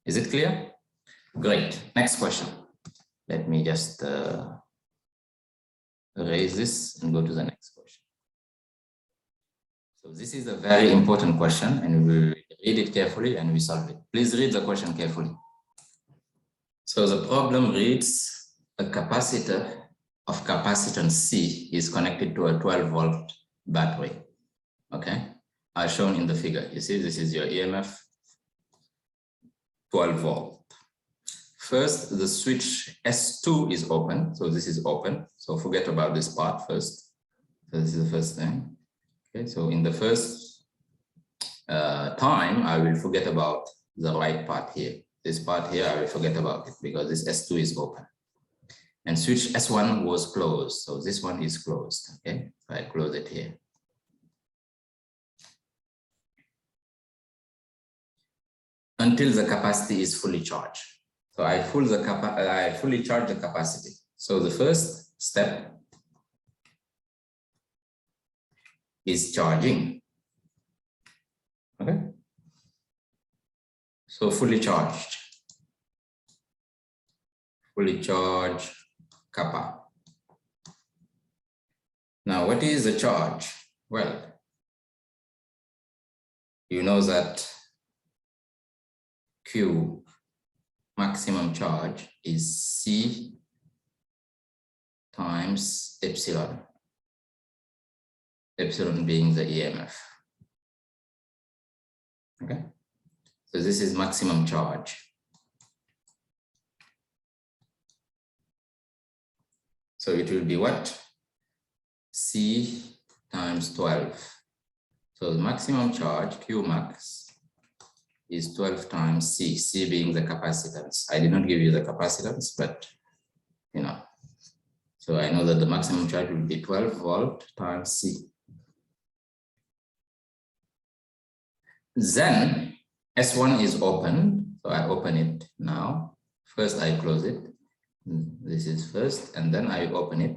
is it clear? Great. Next question. Let me just erase this and go to the next question. So this is a very important question, and we will read it carefully and we solve it. Please read the question carefully. So the problem reads, a capacitor of capacitance C is connected to a 12-volt battery. Okay, as shown in the figure. You see, this is your EMF, 12 volt. First, the switch S2 is open. So this is open. So forget about this part first. So this is the first thing. Okay, so in the first time, I will forget about the right part here. This part here, I will forget about it because this S2 is open. And switch S1 was closed. So this one is closed. Okay, so I close it here. Until the capacity is fully charged. So I fully charge the capacity. So the first step is charging. Okay. So fully charged. Fully charged kappa. Now, what is the charge? Well, you know that Q maximum charge is C times epsilon. Epsilon being the EMF. Okay. So this is maximum charge. So it will be what? C times 12. So the maximum charge, Q max, is 12 times C, C being the capacitance. I did not give you the capacitance, but you know. So I know that the maximum charge will be 12 volt times C. Then S1 is open, so I open it now. First I close it. This is first, and then I open it.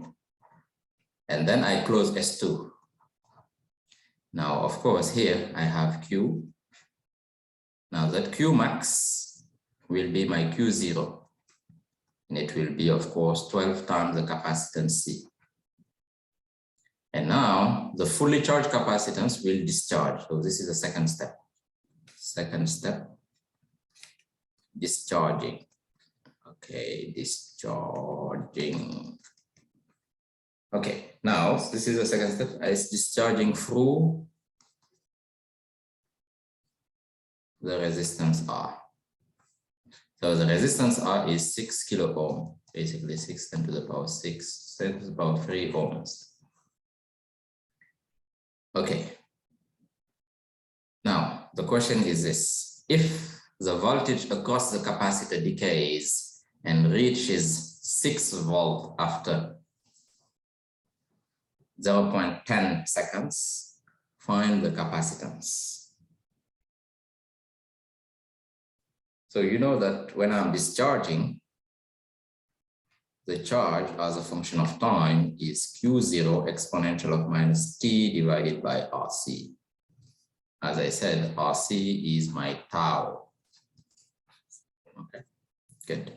And then I close S2. Now, of course, here I have Q. Now that Q max will be my Q0. And it will be, of course, 12 times the capacitance C. And now the fully charged capacitance will discharge. So this is the second step. Second step, discharging. Okay, discharging. Okay, now this is the second step. It's discharging through the resistance R. So the resistance R is 6 kilo ohm, basically 6 10 to the power 6, 10 to the power 3 ohms. Okay. Now, the question is this. If the voltage across the capacitor decays and reaches 6 volt after 0.10 seconds, find the capacitance. So you know that when I'm discharging, the charge as a function of time is Q0 exponential of minus T divided by RC. As I said, RC is my tau. Okay, good.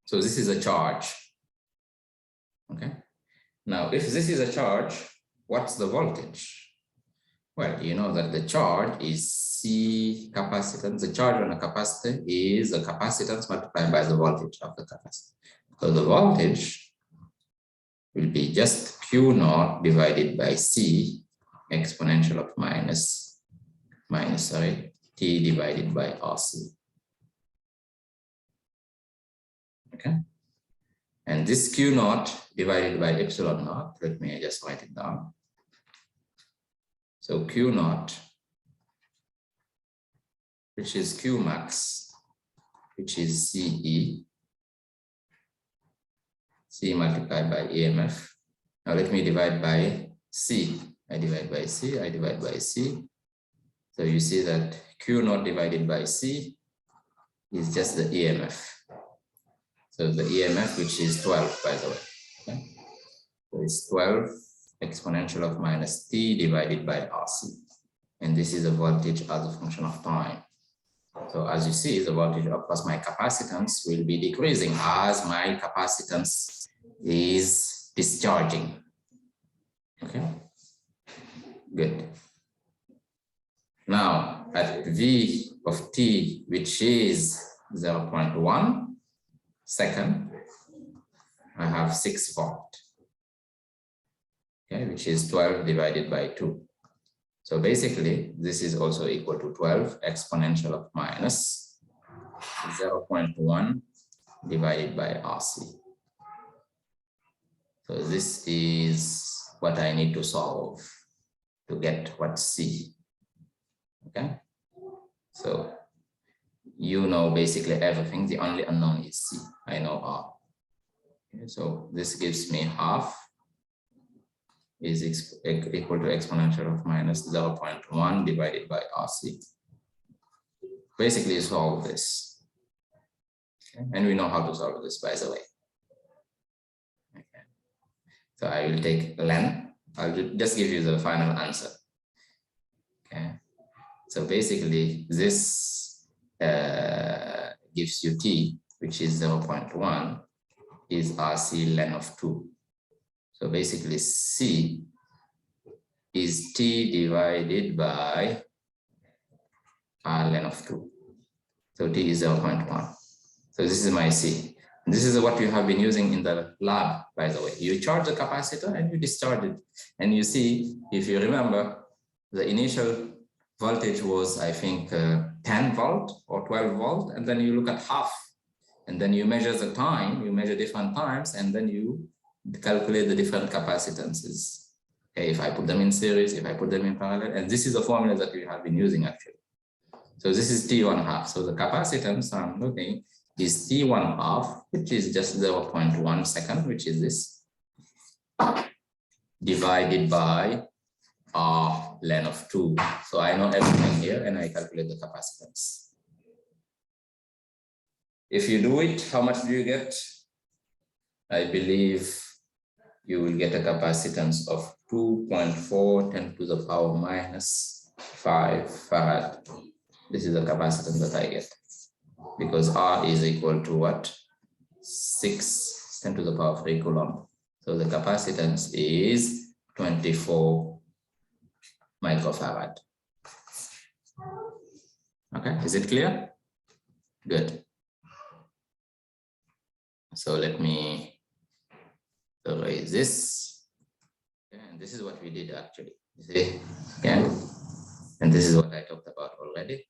So this is a charge. Okay. Now, if this is a charge, what's the voltage? Well, you know that the charge is C capacitance. The charge on a capacitor is the capacitance multiplied by the voltage of the capacitor. So the voltage will be just Q0 divided by C exponential of minus T divided by RC. Okay. And this Q0 divided by epsilon naught, let me just write it down. So Q0, which is Q max, which is CE, C multiplied by EMF. Now let me divide by C. I divide by C, I divide by C. So you see that Q0 divided by C is just the EMF. So the EMF, which is 12, by the way. Okay? So it's 12 exponential of minus T divided by RC. And this is a voltage as a function of time. So as you see, the voltage of course my capacitance will be decreasing as my capacitance is discharging. Okay, good. Now at V of T, which is 0.1 second, I have 6 volt. Okay, which is 12 divided by 2. So basically, this is also equal to 12 exponential of minus 0.1 divided by RC. So this is what I need to solve to get what C. Okay, so you know basically everything. The only unknown is C. I know R. Okay, so this gives me half is equal to exponential of minus 0.1 divided by RC. Basically solve this. Okay. And we know how to solve this, by the way. Okay. So I will take len. I'll just give you the final answer. Okay. So basically this gives you T, which is 0.1, is RC len of 2. So basically C is T divided by R len of 2. So T is 0.1. So this is my C. This is what you have been using in the lab, by the way. You charge the capacitor and you discharge it. And you see, if you remember, the initial voltage was, I think, 10 volt or 12 volt. And then you look at half. And then you measure the time, you measure different times, and then you calculate the different capacitances. Okay, if I put them in series, if I put them in parallel, and this is a formula that we have been using actually. So this is T1/2. So the capacitance I'm looking is T1/2, which is just 0.1 second, which is this, divided by R len of 2. So I know everything here and I calculate the capacitance. If you do it, how much do you get? I believe you will get a capacitance of 2.4 10 to the power minus 5 farad. This is the capacitance that I get, because R is equal to what? 6 10 to the power 3 coulomb. So the capacitance is 24 microfarad. Okay, is it clear? Good. So let me erase this. And this is what we did actually. You see? Okay. And this is what I talked about already.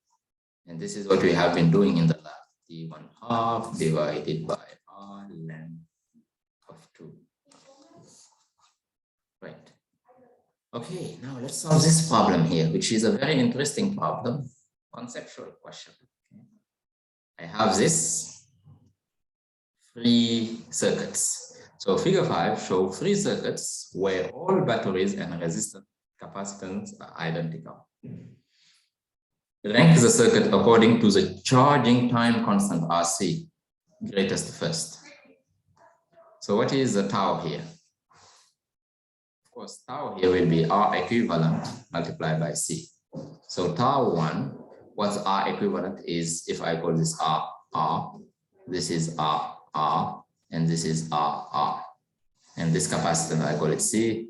And this is what we have been doing in the lab. T1/2 divided by R len of 2. Right. Okay, now let's solve this problem here, which is a very interesting problem, conceptual question. Okay. I have this 3 circuits. So figure 5 shows 3 circuits where all batteries and resistor capacitance are identical. Rank the circuit according to the charging time constant RC, greatest first. So what is the tau here? Of course, tau here will be R equivalent multiplied by C. So tau 1, what's R equivalent is, if I call this R, this is R, and this is R. And this capacitance, I call it C.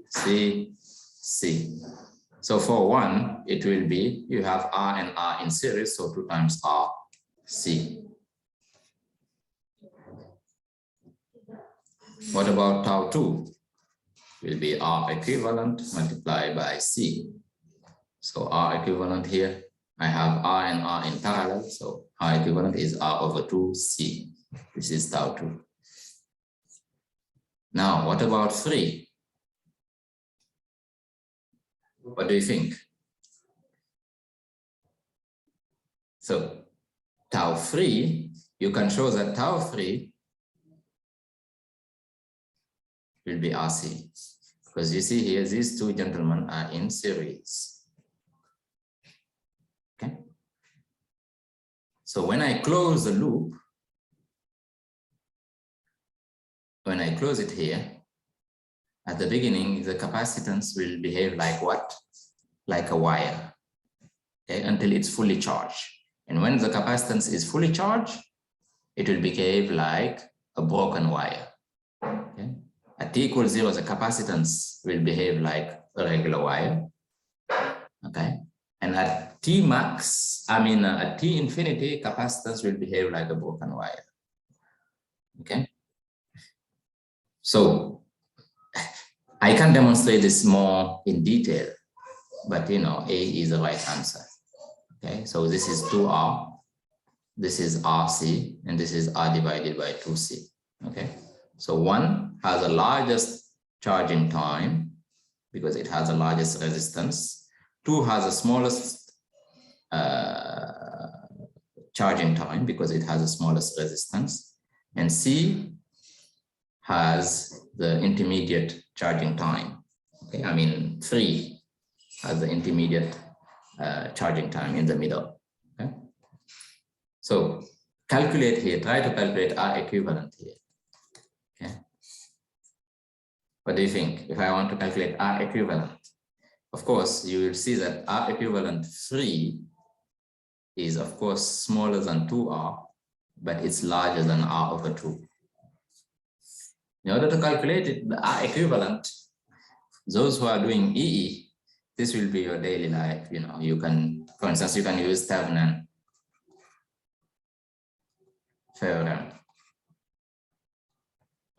So for 1, it will be, you have R and R in series, so 2 times R, C. What about tau 2? Will be R equivalent multiplied by C. So R equivalent here, I have R and R in parallel, so R equivalent is R over 2C. This is tau 2. Now, what about 3? What do you think? So tau 3, you can show that tau 3 will be RC, because you see here, these two gentlemen are in series. Okay. So when I close the loop, when I close it here, at the beginning, the capacitance will behave like what? Like a wire, okay, until it's fully charged. And when the capacitance is fully charged, it will behave like a broken wire. Okay. At t equals 0, the capacitance will behave like a regular wire. Okay. And at t max, at t infinity, capacitance will behave like a broken wire. Okay. So I can demonstrate this more in detail, but A is the right answer. Okay, so this is 2R, this is RC, and this is R divided by 2C. Okay, so 1 has the largest charging time because it has the largest resistance. 2 has the smallest charging time because it has the smallest resistance. And C has the intermediate charging time. Okay, 3 has the intermediate charging time in the middle. Okay, so calculate here, try to calculate R equivalent here. Okay, what do you think if I want to calculate R equivalent? Of course, you will see that R equivalent 3 is of course smaller than 2R, but it's larger than R over 2. In order to calculate it, the R equivalent, those who are doing EE, this will be your daily life. You can, for instance, you can use Thevenin theorem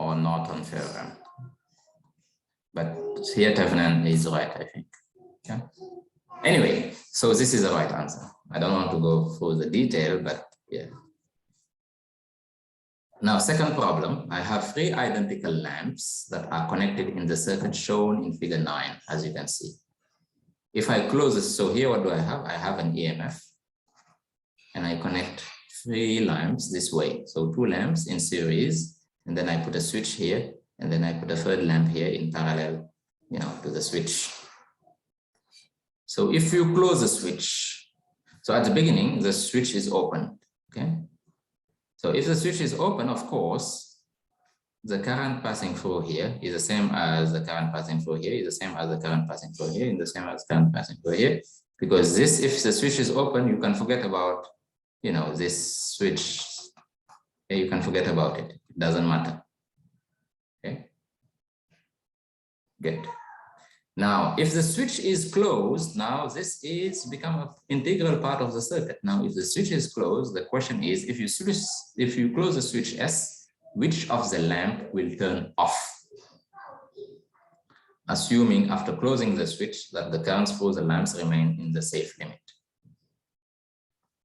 or Norton theorem. But here Thevenin is right, I think. Okay. Anyway, so this is the right answer. I don't want to go through the detail, but yeah. Now, second problem, I have 3 identical lamps that are connected in the circuit shown in figure 9, as you can see. If I close this, so here what do I have? I have an EMF, and I connect 3 lamps this way. So 2 lamps in series, and then I put a switch here, and then I put a third lamp here in parallel, to the switch. So if you close the switch, so at the beginning, the switch is open, okay? So if the switch is open, of course, the current passing through here is the same as the current passing through here, is the same as the current passing through here, and the same as current passing through here. Because this, if the switch is open, you can forget about, this switch. You can forget about it. It doesn't matter. Okay. Good. Now, if the switch is closed, now this is become an integral part of the circuit. Now, if the switch is closed, the question is, if you close the switch S, which of the lamp will turn off? Assuming after closing the switch that the currents through the lamps remain in the safe limit.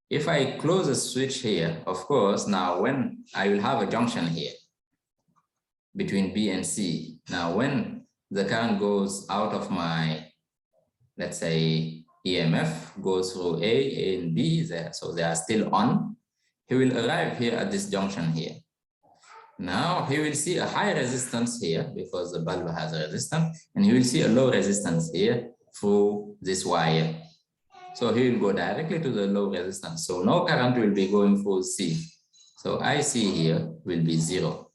If I close the switch here, of course, now when I will have a junction here between B and C. Now, when the current goes out of my, let's say, EMF, goes through A and B there, so they are still on. He will arrive here at this junction here. Now he will see a high resistance here because the bulb has a resistance, and he will see a low resistance here through this wire. So he will go directly to the low resistance. So no current will be going through C. So IC here will be 0.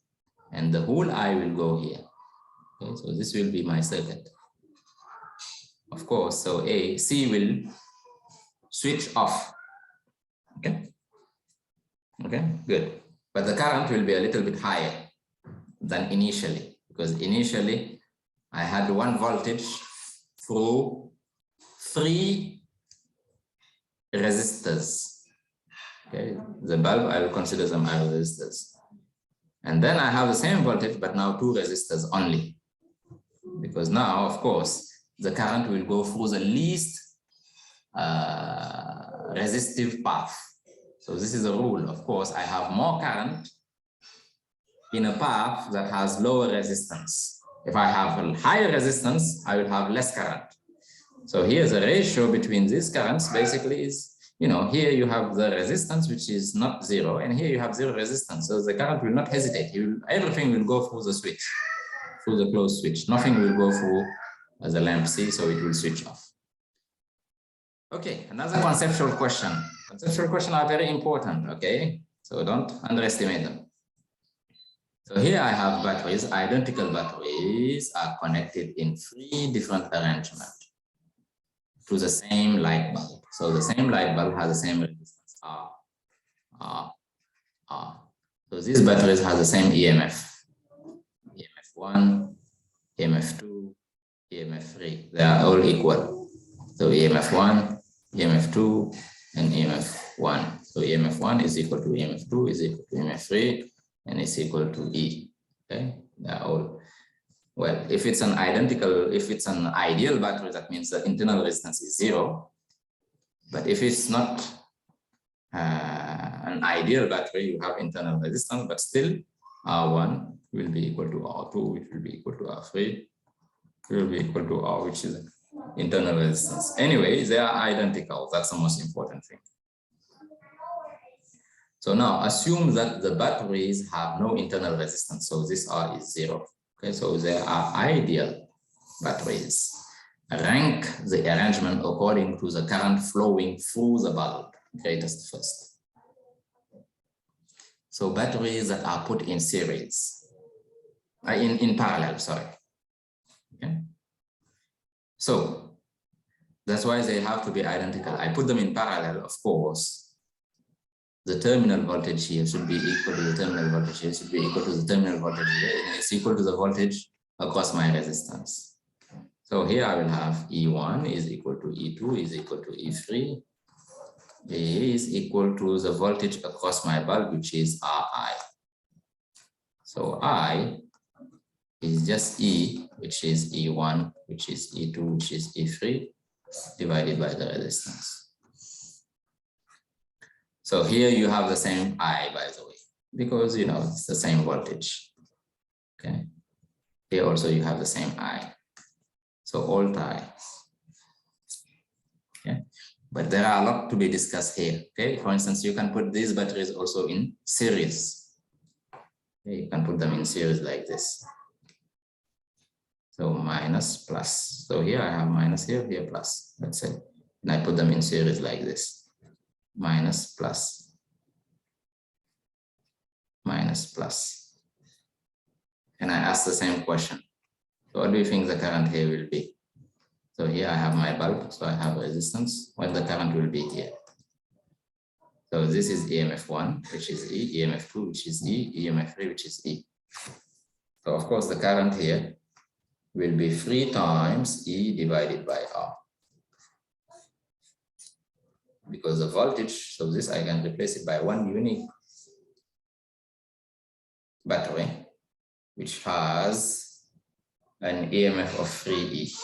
And the whole I will go here. Okay, so this will be my circuit. Of course, so C will switch off. Okay. Okay, good. But the current will be a little bit higher than initially, because initially I had 1 voltage through 3 resistors. Okay, the bulb I will consider them as resistors. And then I have the same voltage, but now 2 resistors only. Because now, of course, the current will go through the least resistive path. So this is a rule. Of course, I have more current in a path that has lower resistance. If I have a higher resistance, I will have less current. So here's a ratio between these currents basically is, you know, here you have the resistance, which is not 0, and here you have 0 resistance. So the current will not hesitate. Everything will go through the switch, through the closed switch. Nothing will go through the lamp C, so it will switch off. Okay, another conceptual question. Conceptual questions are very important, okay? So don't underestimate them. So here I have batteries. Identical batteries are connected in 3 different arrangements to the same light bulb. So the same light bulb has the same resistance, R. So these batteries have the same EMF. EMF1, EMF2, EMF3. They are all equal. So EMF1, EMF2, and EMF1. So EMF1 is equal to EMF2 is equal to EMF3, and it's equal to E. Okay, they are all, well, if it's an ideal battery, that means the internal resistance is 0. But if it's not an ideal battery, you have internal resistance, but still R1 will be equal to R2, which will be equal to R3, will be equal to R, which is internal resistance. Anyway, they are identical. That's the most important thing. So now assume that the batteries have no internal resistance. So this R is 0. Okay, so they are ideal batteries. Rank the arrangement according to the current flowing through the bulb, greatest first. So batteries that are put in series, in parallel, sorry. Okay. So that's why they have to be identical. I put them in parallel, of course. The terminal voltage here should be equal to the terminal voltage here, should be equal to the terminal voltage here, and it's equal to the voltage across my resistance. So here I will have E1 is equal to E2 is equal to E3. A is equal to the voltage across my bulb, which is Ri. So I is just E, which is E1, which is E2, which is E3, divided by the resistance. So here you have the same I, by the way, because, you know, it's the same voltage. Okay. Here also you have the same I. So all tie. Okay. But there are a lot to be discussed here. Okay. For instance, you can put these batteries also in series. Okay. You can put them in series like this. So minus plus. So here I have minus here, here plus. That's it. And I put them in series like this. Minus plus. Minus plus. And I ask the same question. So what do you think the current here will be? So here I have my bulb, so I have resistance. What the current will be here? So this is EMF1, which is E, EMF2, which is E, EMF3, which is E. So of course the current here will be 3 times E divided by R. Because the voltage, so this I can replace it by one unique battery, which has an EMF of 3E.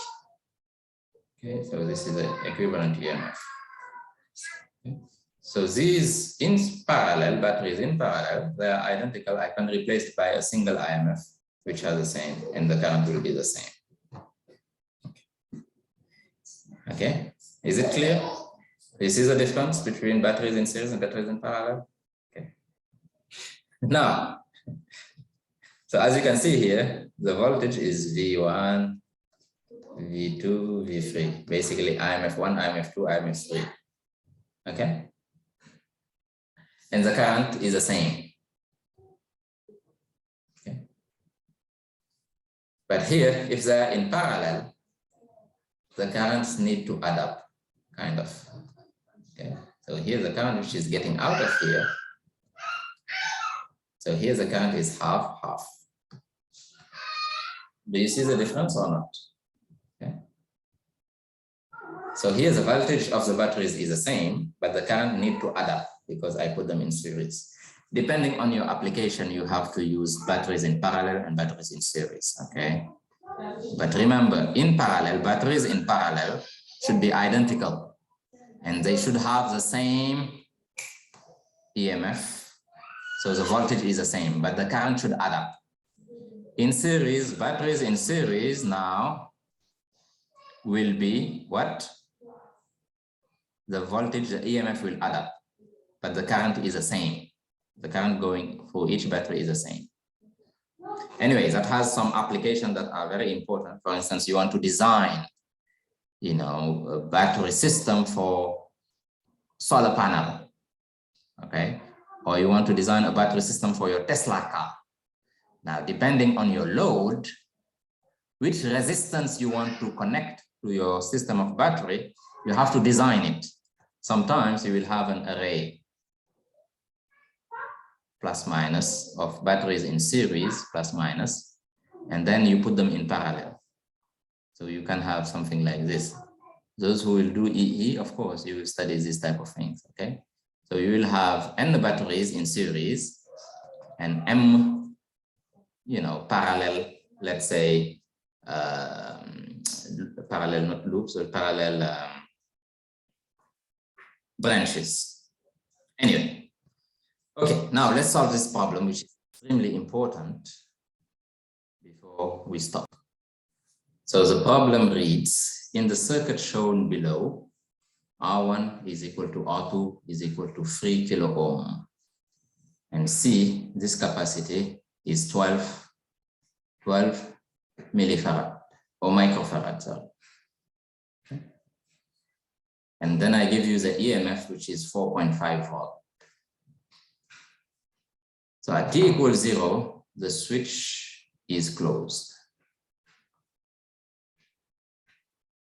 Okay, so this is the equivalent EMF. Okay. So these in parallel, batteries in parallel, they are identical. I can replace it by a single IMF, which has the same, and the current will be the same. Okay, is it clear? This is the difference between batteries in series and batteries in parallel. Okay. Now, so as you can see here, the voltage is V1, V2, V3, basically IMF1, IMF2, IMF3, okay? And the current is the same. Okay. But here, if they're in parallel, the currents need to add up, kind of. Okay. So here the current which is getting out of here. So here the current is half, half. Do you see the difference or not? Okay. So here the voltage of the batteries is the same, but the current need to add up because I put them in series. Depending on your application, you have to use batteries in parallel and batteries in series, okay? But remember, in parallel, batteries in parallel should be identical and they should have the same EMF. So the voltage is the same, but the current should add up. In series, batteries in series now will be what? The voltage, the EMF will add up, but the current is the same. The current going for each battery is the same. Anyway, that has some applications that are very important. For instance, you want to design, you know, a battery system for solar panel, okay? Or you want to design a battery system for your Tesla car. Now, depending on your load, which resistance you want to connect to your system of battery, you have to design it. Sometimes you will have an array, plus minus, of batteries in series, plus minus, and then you put them in parallel. So you can have something like this. Those who will do EE, of course, you will study this type of things, okay? So you will have N batteries in series and M, you know, parallel, let's say, parallel, not loops, or parallel branches. Anyway, okay, now let's solve this problem, which is extremely important before we stop. So the problem reads, in the circuit shown below, R1 is equal to R2 is equal to 3 kilo ohm. And C, this capacity is 12 millifarad or microfarad, sorry. Okay. And then I give you the EMF, which is 4.5 volt. So at t equals 0, the switch is closed.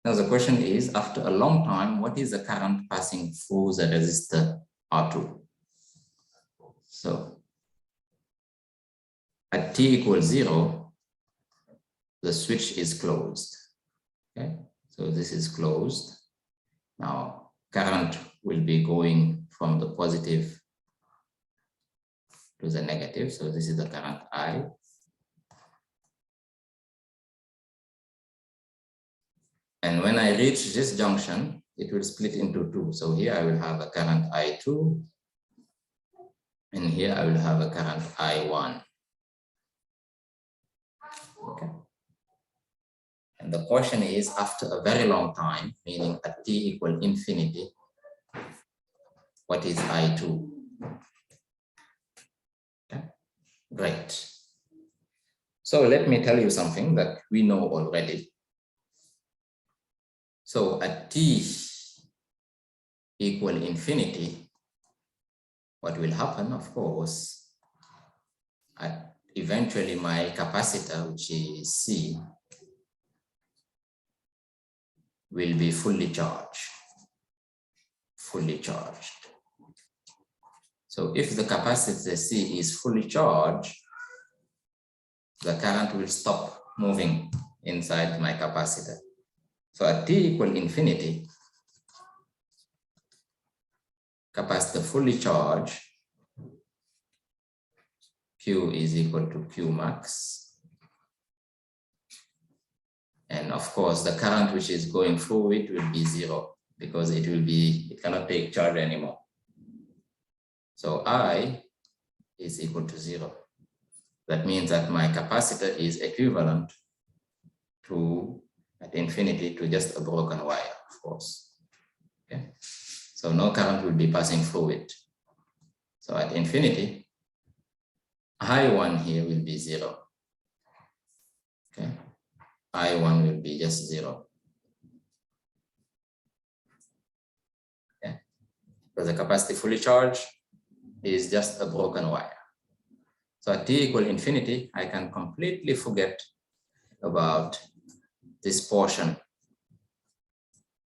Now the question is, after a long time, what is the current passing through the resistor R2? So at t equals 0, the switch is closed. Okay, so this is closed. Now current will be going from the positive to the negative. So this is the current I. And when I reach this junction, it will split into two. So here I will have a current I2, and here I will have a current I1. Okay. And the question is, after a very long time, meaning at t equal infinity, what is I2? Okay. Great. So let me tell you something that we know already. So at t equal infinity, what will happen, of course, eventually my capacitor, which is C, will be fully charged. So if the capacitor C is fully charged, the current will stop moving inside my capacitor. So at t equal infinity, capacitor fully charged, Q is equal to Q max. And of course, the current which is going through it will be 0 because it cannot take charge anymore. So I is equal to 0. That means that my capacitor is equivalent to, at infinity, to just a broken wire, of course. Okay. So no current will be passing through it. So at infinity, I1 here will be 0. Okay. I1 will be just 0. Okay. Because the capacity fully charged is just a broken wire. So at t equal infinity, I can completely forget about this portion.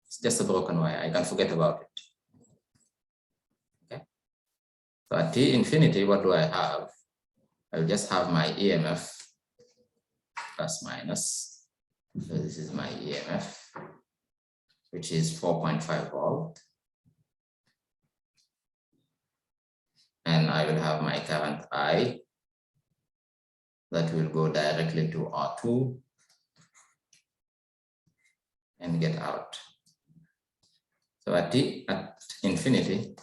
It's just a broken wire. I can forget about it. Okay. So at t infinity, what do I have? I'll just have my EMF plus minus. So this is my EMF, which is 4.5 volt. And I will have my current I that will go directly to R2 and get out. So at infinity,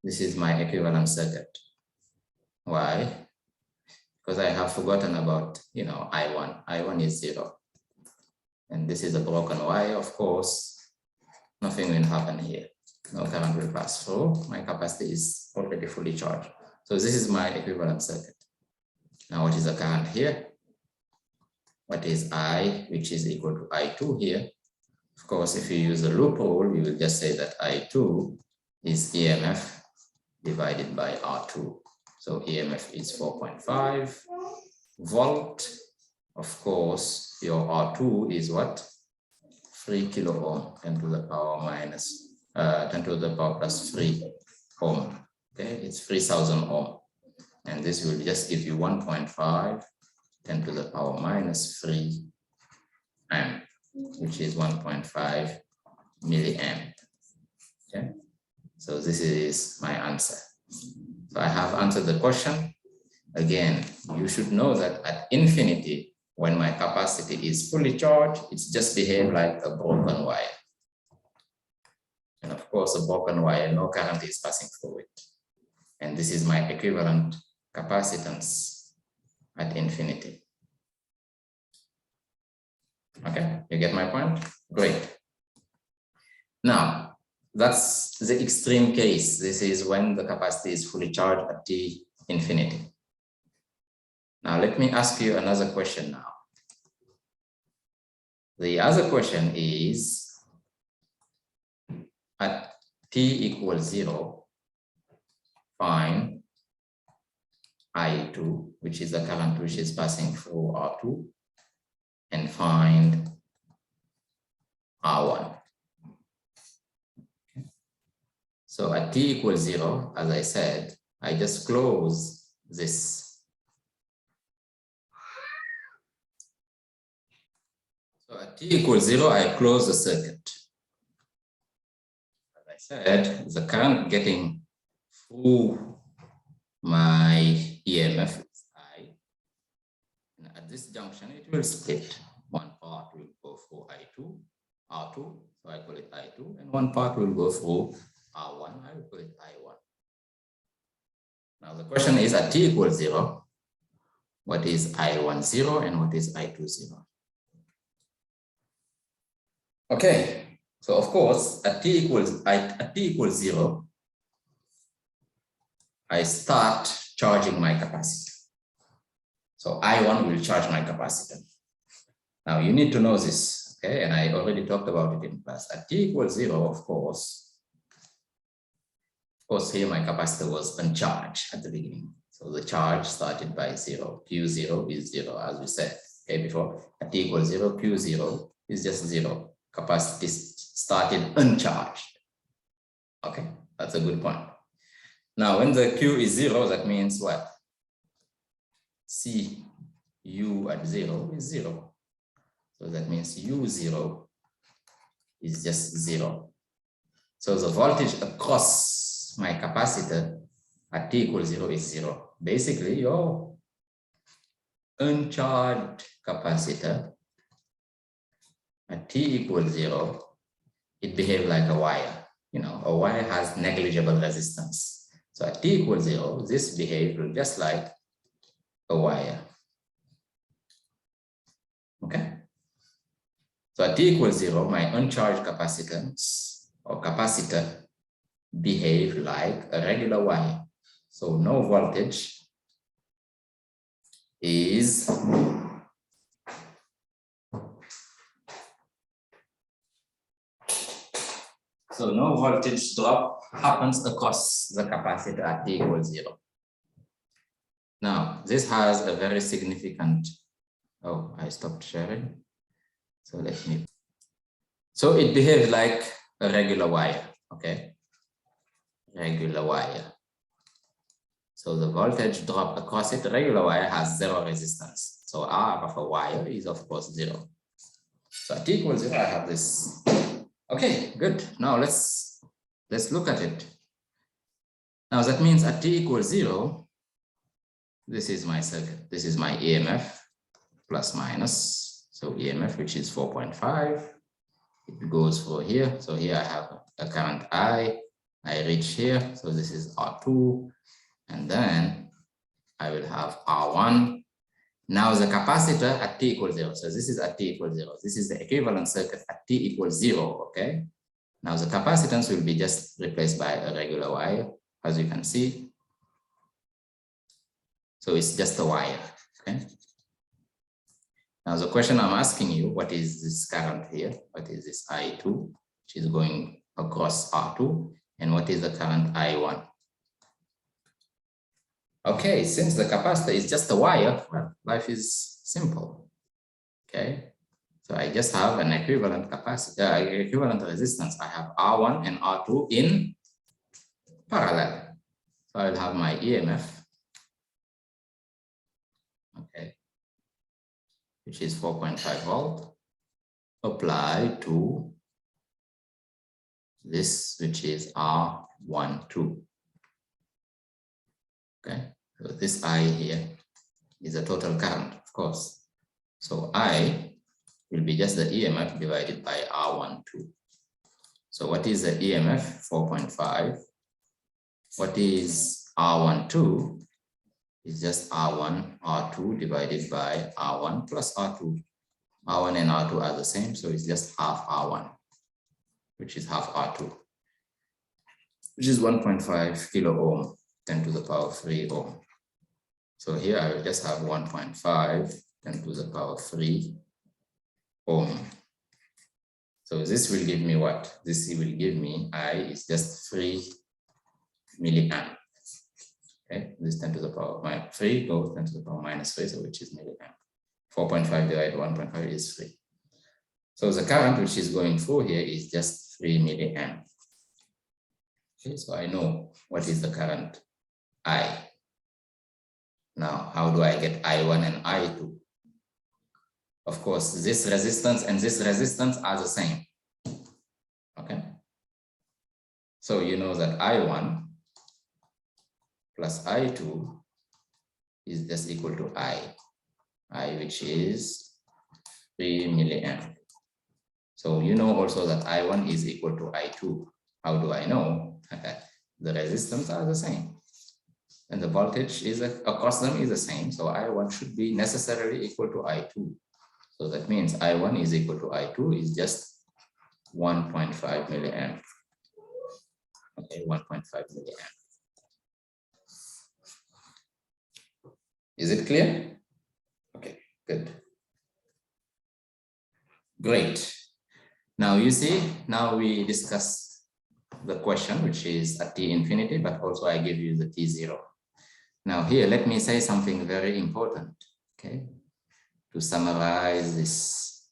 this is my equivalent circuit. Why? Because I have forgotten about, I1. I1 is 0. And this is a broken wire, of course. Nothing will happen here. No current will pass through. My capacity is already fully charged. So this is my equivalent circuit. Now, what is the current here? What is I, which is equal to I2 here? Of course, if you use the loop rule, you will just say that I2 is EMF divided by R2. So EMF is 4.5 volt. Of course, your R2 is what? 3 kilo ohm, 10 to the power minus 10 to the power plus 3 ohm. Okay, it's 3000 ohm. And this will just give you 1.5, 10 to the power minus 3 amp, which is 1.5 milliamp. Okay, so this is my answer. So I have answered the question. Again, you should know that at infinity, when my capacity is fully charged, it's just behave like a broken wire. And of course, a broken wire, no current is passing through it. And this is my equivalent capacitance at infinity. Okay, you get my point? Great. Now, that's the extreme case. This is when the capacity is fully charged at t infinity. Now, let me ask you another question now. The other question is, at t equals 0, find I2, which is the current which is passing through R2, and find R1. Okay. So at t equals 0, as I said, I just close this. So at t equals 0, I close the circuit. As I said, the current getting through my EMF is I. And at this junction, it will split. One part will go through R2, so I call it I2, and one part will go through R1, I will call it I1. Now the question is, at t equals 0, what is I1 0 and what is I2 0? Okay, so of course, at t equals 0, I start charging my capacitor. So I1 will charge my capacitor. Now you need to know this, okay? And I already talked about it in class. At t equals 0, of course, here my capacitor was uncharged at the beginning. So the charge started by 0. Q0 is 0, as we said, okay, before. At t equals 0, Q0 is just 0. Capacity started uncharged. Okay, that's a good point. Now, when the Q is 0, that means what? U at 0 is 0. So that means U0 is just 0. So the voltage across my capacitor at t equals 0 is 0. Basically, your uncharged capacitor at t equals 0, it behaves like a wire. A wire has negligible resistance. So at t equals 0, this behaves just like a wire. Okay. So at t equals 0, my uncharged capacitance or capacitor behave like a regular wire. So no voltage is So no voltage drop happens across the capacitor at t equals 0. Now, this has a very significant, oh, I stopped sharing. So let me, so it behaves like a regular wire, okay? Regular wire. So the voltage drop across it, the regular wire has 0 resistance. So R of a wire is of course 0. So at t equals 0, I have this. Okay, good. Now let's look at it. Now that means at t equals 0, this is my circuit. This is my EMF plus minus. So EMF, which is 4.5, it goes for here. So here I have a current I reach here. So this is R2, and then I will have R1. Now the capacitor at t equals 0. So this is at t equals 0. This is the equivalent circuit at t equals 0, okay? Now the capacitance will be just replaced by a regular wire, as you can see. So it's just a wire, okay? Now the question I'm asking you, what is this current here? What is this I2, which is going across R2? And what is the current I1? Okay, since the capacitor is just a wire, well, life is simple, okay? So I just have an equivalent capacitor, equivalent resistance. I have R1 and R2 in parallel. So I'll have my EMF, okay, which is 4.5 volt, applied to this, which is R12. Okay, so this I here is a total current, of course. So I will be just the EMF divided by R12. So what is the EMF? 4.5. What is R12? Is just R1, R2 divided by R1 plus R2. R1 and R2 are the same, so it's just half R1, which is half R2, which is 1.5 kilo ohm, 10 to the power 3 ohm. So here I will just have 1.5, 10 to the power 3 ohm. So this will give me what? This will give me I is just 3 milliamp. Okay, this 10 to the power 3 goes 10 to the power minus 3, so which is milliamp. 4.5 divided by 1.5 is 3. So the current which is going through here is just 3 milliamp. Okay, so I know what is the current I. Now, how do I get I1 and I2? Of course, this resistance and this resistance are the same. Okay. So you know that I1 plus I2 is just equal to I which is 3 milliamp. So you know also that I1 is equal to I2. How do I know? The resistance are the same. And the voltage is across them is the same. So I1 should be necessarily equal to I2. So that means I1 is equal to I2 is just 1.5 milliamp. Okay, 1.5 milliamp. Is it clear? Okay, good. Great. Now you see, now we discuss the question, which is at t infinity, but also I give you the t0. Now here, let me say something very important, okay, to summarize this.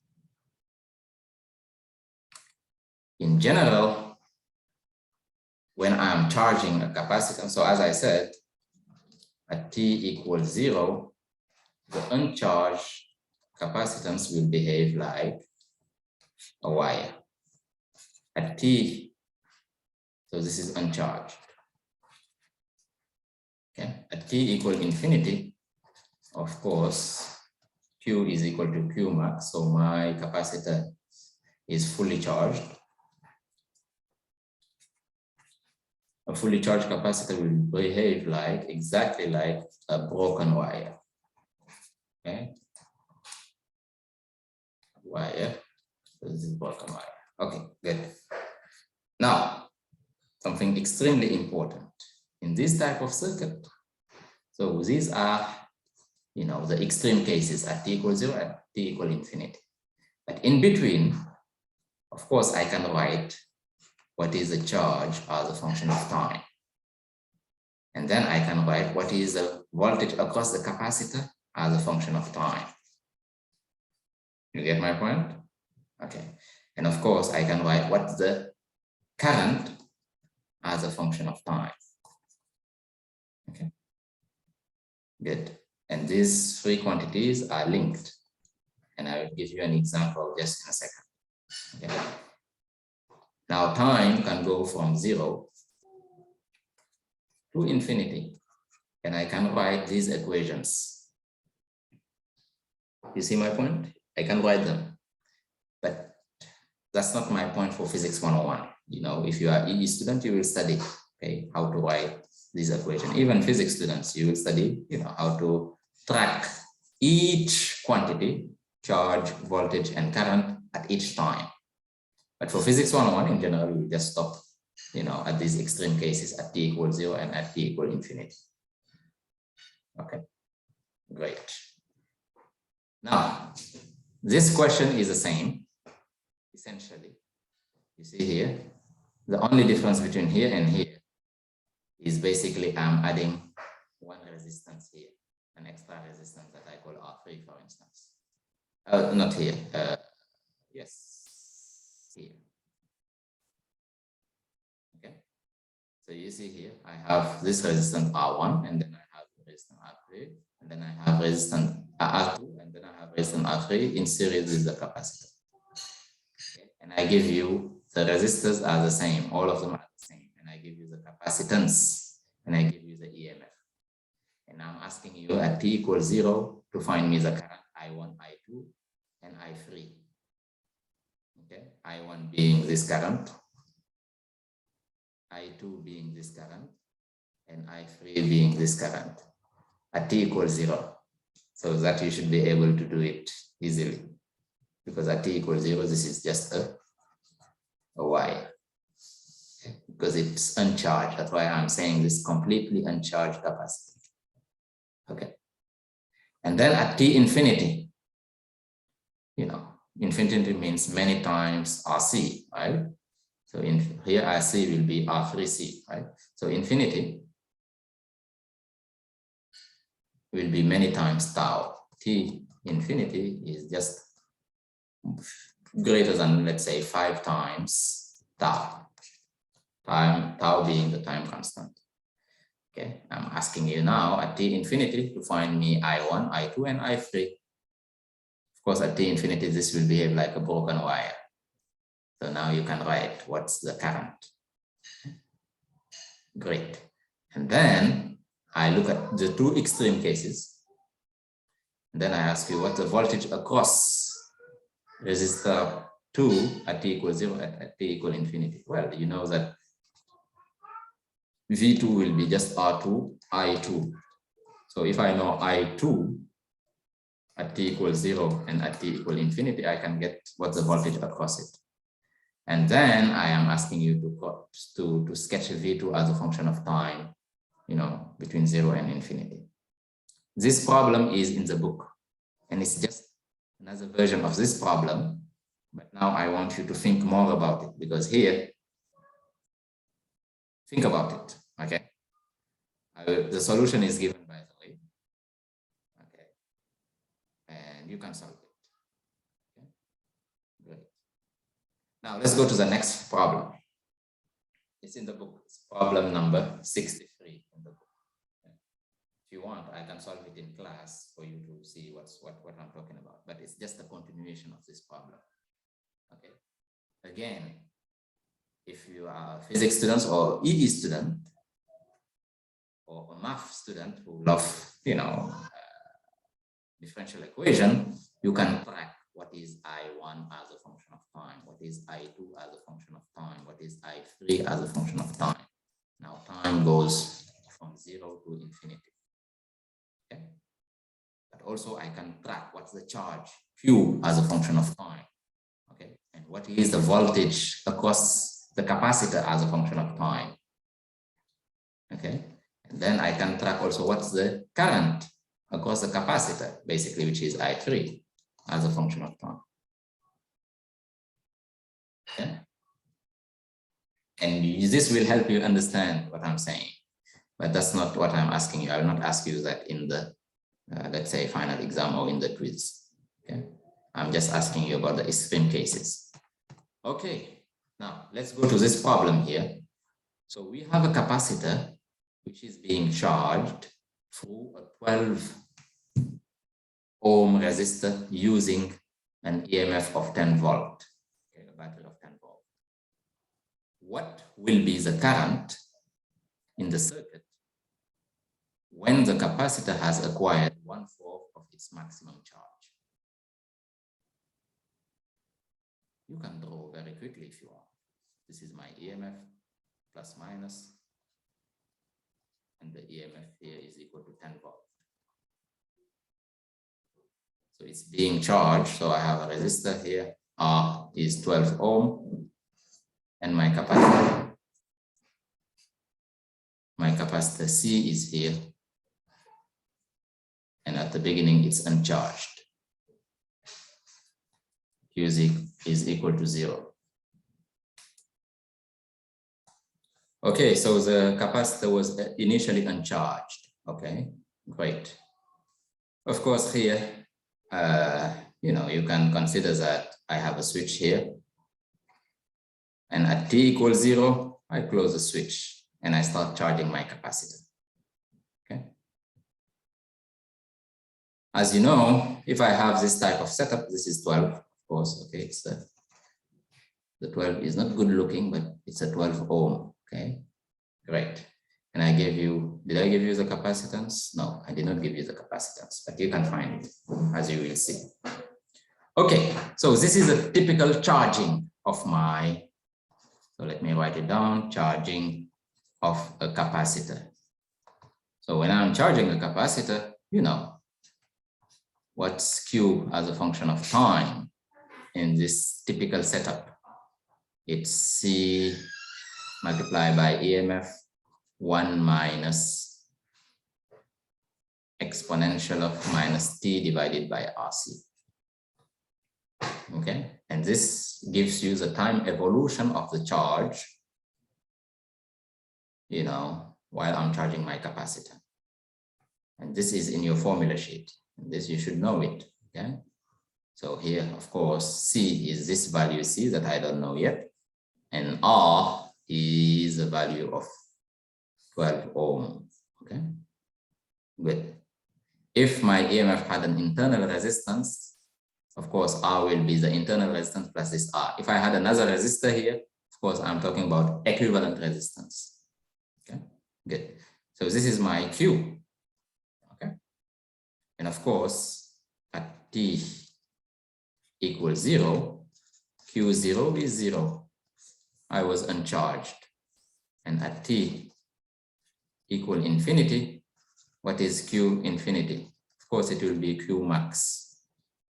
In general, when I'm charging a capacitance, so as I said, at t equals 0, the uncharged capacitance will behave like a wire. At t, so this is uncharged. Okay, at t equal infinity, of course, Q is equal to Q max, so my capacitor is fully charged. A fully charged capacitor will behave like exactly like a broken wire. Okay, wire. So this is broken wire. Okay, good. Now, something extremely important in this type of circuit. So these are, you know, the extreme cases at t equals 0 and t equal infinity. But in between, of course, I can write what is the charge as a function of time. And then I can write what is the voltage across the capacitor as a function of time. You get my point? Okay. And of course, I can write what's the current as a function of time. Okay. Good. And these three quantities are linked. And I will give you an example just in a second. Okay. Now time can go from 0 to infinity. And I can write these equations. You see my point? I can write them. But that's not my point for Physics 101. You know, if you are EE student, you will study, okay, how to write these equations. Even physics students, you will study, you know, how to track each quantity, charge, voltage, and current at each time. But for Physics 101 in general, we just stop, you know, at these extreme cases at t equals 0 and at t equals infinity. Okay, great. Now, this question is the same, essentially. You see here, the only difference between here and here is basically I'm adding one resistance here, an extra resistance that I call R3, for instance. Not here, yes, here. Okay, so you see here, I have this resistance R1, and then I have resistance R3, and then I have resistance R2, and then I have resistance R3 in series with the capacitor. Okay. And I give you the resistors are the same, all of them are the same, and I give you the capacitance, and I give you the EMF. And I'm asking you at t equals 0 to find me the current I1, I2, and I3. Okay, I1 being this current, I2 being this current, and I3 being this current at t equals 0. So that you should be able to do it easily, because at t equals 0, this is just a wire, because it's uncharged. That's why I'm saying this completely uncharged capacity. Okay. And then at t infinity, you know, infinity means many times RC, right? So in here RC will be R3C, right? So infinity will be many times tau. T infinity is just greater than, let's say, 5 times tau. Tau being the time constant. Okay, I'm asking you now at t infinity to find me I1, I2, and I3. Of course, at t infinity, this will behave like a broken wire. So now you can write what's the current. Great. And then I look at the two extreme cases. And then I ask you what the voltage across resistor 2 at t equals 0 at t equals infinity. Well, you know that V2 will be just R2, I2. So if I know I2 at t equals 0 and at t equals infinity, I can get what's the voltage across it. And then I am asking you to sketch V2 as a function of time, you know, between 0 and infinity. This problem is in the book, and it's just another version of this problem. But now I want you to think more about it, because here, think about it, okay? The solution is given, by the way, okay? And you can solve it, okay? Great. Now let's go to the next problem. It's in the book. It's problem number 63 in the book. Okay? If you want, I can solve it in class for you to see what I'm talking about, but it's just a continuation of this problem, okay? Again, if you are a physics student or EE student or a math student who love, you know, differential equation, you can track what is I1 as a function of time, what is I2 as a function of time, what is I3 as a function of time. Now time goes from 0 to infinity. Okay? But also I can track what's the charge Q as a function of time. Okay, and what is the voltage across the capacitor as a function of time. Okay, and then I can track also what's the current across the capacitor, basically, which is I3 as a function of time. Okay, And this will help you understand what I'm saying. But that's not what I'm asking you. I will not ask you that in the, let's say, final exam or in the quiz. Okay, I'm just asking you about the extreme cases. Okay, now let's go to this problem here. So we have a capacitor which is being charged through a 12 ohm resistor using an EMF of 10 volt, okay, a battery of 10 volt. What will be the current in the circuit when the capacitor has acquired 1/4 of its maximum charge? You can draw very quickly if you want. This is my EMF plus minus, and the EMF here is equal to 10 volt. So it's being charged. So I have a resistor here. R is 12 ohm, and my capacitor C is here. And at the beginning, it's uncharged. Q is equal to 0. Okay, so the capacitor was initially uncharged. Okay, great. Of course, here, you can consider that I have a switch here. And at t equals 0, I close the switch and I start charging my capacitor. Okay. As you know, if I have this type of setup, this is 12, of course. Okay, it's the 12 is not good looking, but it's a 12 ohm. Okay, great. And I gave you, did I give you the capacitance? No, I did not give you the capacitance, but you can find it, as you will see. Okay, so this is a typical charging of my, so let me write it down, charging of a capacitor. So when I'm charging a capacitor, you know, what's Q as a function of time in this typical setup? It's C multiplied by EMF 1 minus exponential of minus T divided by RC. Okay, and this gives you the time evolution of the charge, you know, while I'm charging my capacitor. And this is in your formula sheet. This you should know it. Okay, so here, of course, C is this value C that I don't know yet, and R is the value of 12 ohm. Okay, good. If my EMF had an internal resistance, of course, R will be the internal resistance plus this R. If I had another resistor here, of course, I'm talking about equivalent resistance. Okay, good. So this is my Q. Okay, and of course, at T equals 0, Q0 is 0. I was uncharged. And at T equal infinity, what is Q infinity? Of course, it will be Q max.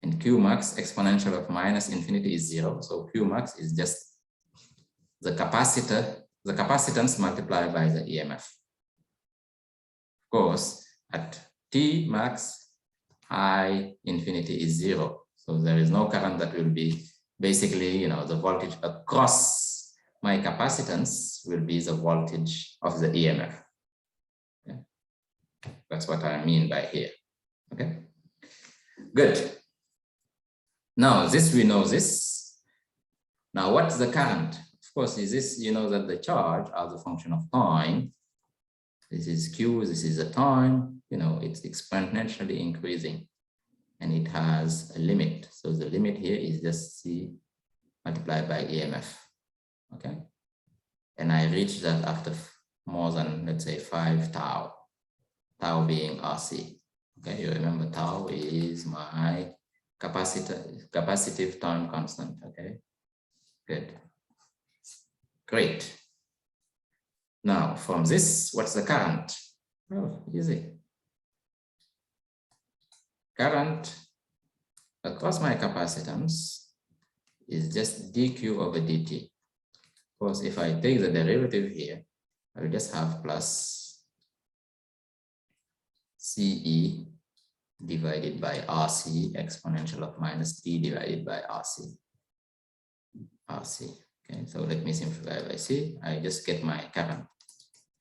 And Q max exponential of minus infinity is 0. So Q max is just the capacitor, the capacitance multiplied by the EMF. Of course, at T max, I infinity is 0. So there is no current that will be basically, you know, the voltage across my capacitance will be the voltage of the EMF. Okay. That's what I mean by here. Okay, good. Now this, we know this. Now what's the current? Of course, is this, you know, that the charge as a function of time. This is Q, this is the time, you know, it's exponentially increasing and it has a limit. So the limit here is just C multiplied by EMF. Okay, and I reach that after more than, let's say, 5 tau, tau being RC. Okay, you remember tau is my capacitive time constant. Okay, good, great. Now from this, what's the current? Oh, easy. Current across my capacitance is just dq over dt. Of course, if I take the derivative here, I will just have plus CE divided by RC exponential of minus T divided by RC. Okay, so let me simplify by C. I just get my current.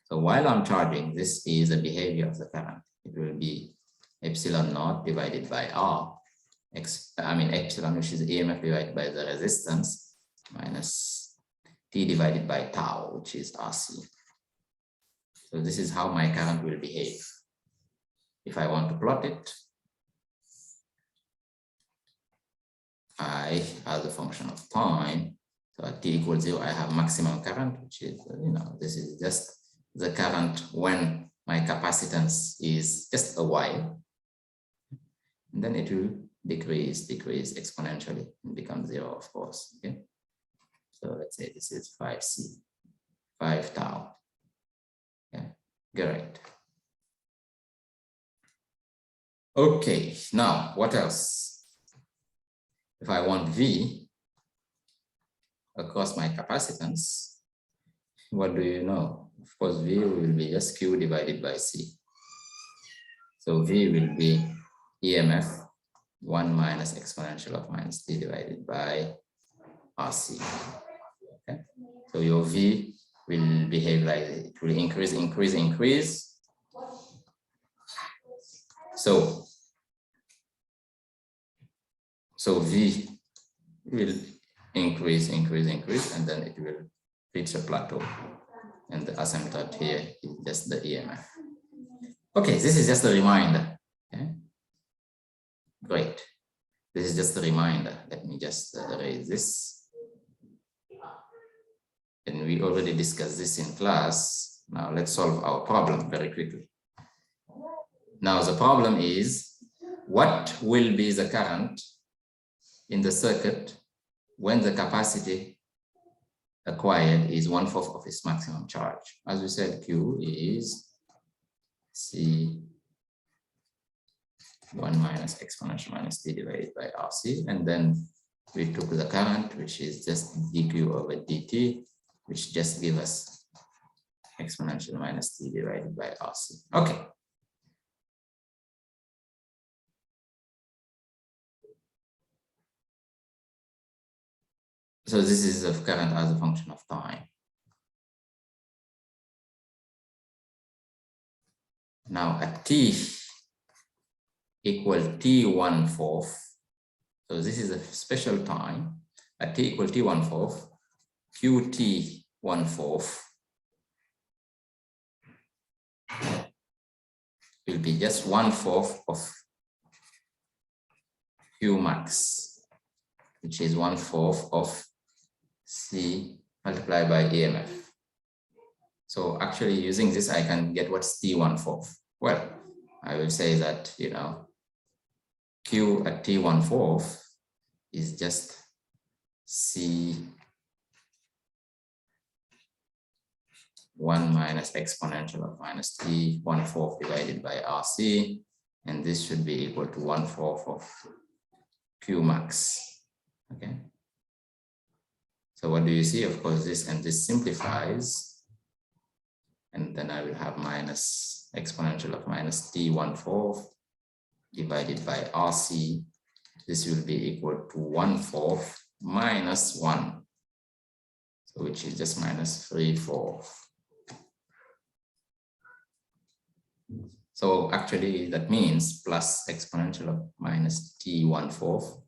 So while I'm charging, this is the behavior of the current. It will be epsilon naught divided by R. Epsilon, which is EMF divided by the resistance, minus T divided by tau, which is RC. So this is how my current will behave. If I want to plot it, I, as a function of time, so at t equals 0, I have maximum current, which is, this is just the current when my capacitance is just a while. And then it will decrease exponentially and become 0, of course. Okay. So let's say this is 5C, 5 tau. Yeah, great. Okay, now what else? If I want V across my capacitance, what do you know? Of course, V will be just Q divided by C. So V will be EMF 1 minus exponential of minus T divided by RC. Okay. So your V will behave like it will increase. So V will increase, and then it will reach a plateau. And the asymptote here is just the EMF. Okay, this is just a reminder. Okay. Great. This is just a reminder. Let me just erase this. And we already discussed this in class. Now let's solve our problem very quickly. Now the problem is, what will be the current in the circuit when the capacity acquired is 1/4 of its maximum charge? As we said, Q is C 1 minus exponential minus T divided by RC. And then we took the current, which is just dQ over dt, which just gives us exponential minus T divided by RC. Okay. So this is of current as a function of time. Now at T equal T1/4, so this is a special time. At T equal T1/4, QT1/4 will be just 1/4 of Q max, which is 1/4 of C multiplied by EMF. So actually using this, I can get what's T1/4. Well, I will say that, Q at T1/4 is just C 1 minus exponential of minus T1/4 divided by RC. And this should be equal to 1/4 of Q max. Okay. So what do you see? Of course, this and this simplifies. And then I will have minus exponential of minus T1/4 divided by RC. This will be equal to 1/4 minus 1. So which is just minus 3/4. So actually that means plus exponential of minus T1/4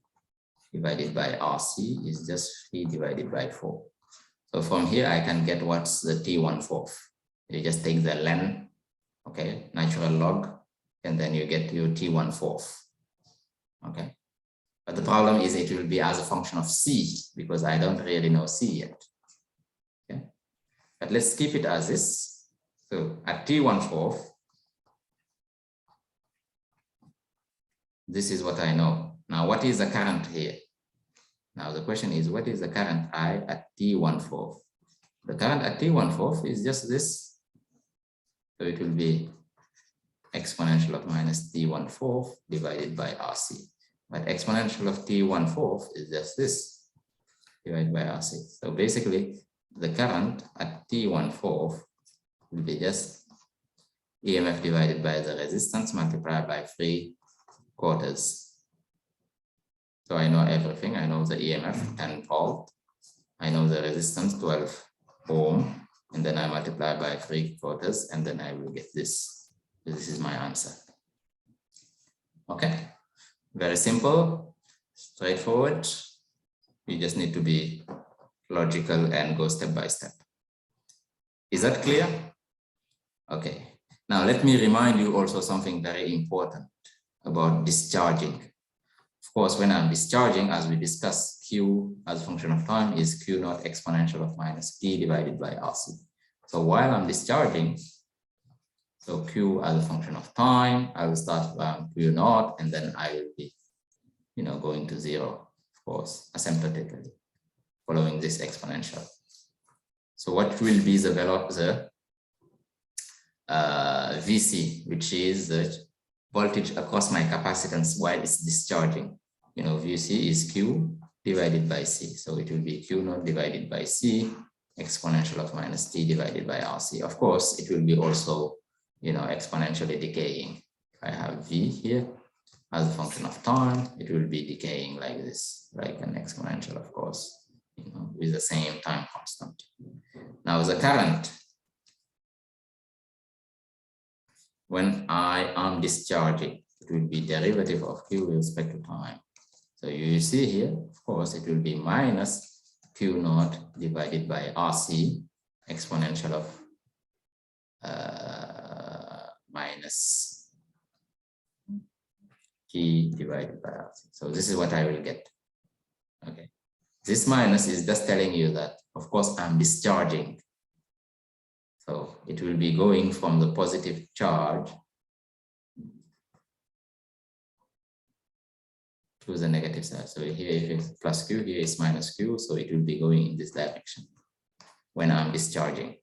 divided by RC is just 3 divided by 4. So from here I can get what's the T1/4. You just take the ln, okay, natural log, and then you get your T1/4. Okay. But the problem is it will be as a function of C, because I don't really know C yet. Okay. But let's keep it as this. So at T1/4, this is what I know. Now, what is the current here? Now, the question is, what is the current I at T1/4? The current at T1/4 is just this. So it will be exponential of minus T1/4 divided by RC. But exponential of T1/4 is just this divided by RC. So basically, the current at T1/4 will be just EMF divided by the resistance multiplied by 3/4. So I know everything. I know the EMF 10 volt, I know the resistance 12 ohm, and then I multiply by 3/4, and then I will get this. This is my answer. Okay, very simple, straightforward. You just need to be logical and go step by step. Is that clear? Okay. Now let me remind you also something very important about discharging. Of course, when I'm discharging, as we discussed, Q as a function of time is Q naught exponential of minus T divided by RC. So while I'm discharging, so Q as a function of time, I will start from Q naught, and then I will be, going to 0, of course, asymptotically, following this exponential. So what will be the VC, which is the voltage across my capacitance while it's discharging? VC is Q divided by C. So it will be Q naught divided by C exponential of minus T divided by RC. Of course, it will be also, exponentially decaying. If I have V here as a function of time, it will be decaying like this, like an exponential, of course, with the same time constant. Now the current, when I am discharging, it will be derivative of Q with respect to time. So you see here, of course, it will be minus Q naught divided by RC exponential of minus T divided by RC. So this is what I will get. Okay. This minus is just telling you that, of course, I'm discharging. So it will be going from the positive charge to the negative side. So here is plus Q, here is minus Q. So it will be going in this direction when I'm discharging.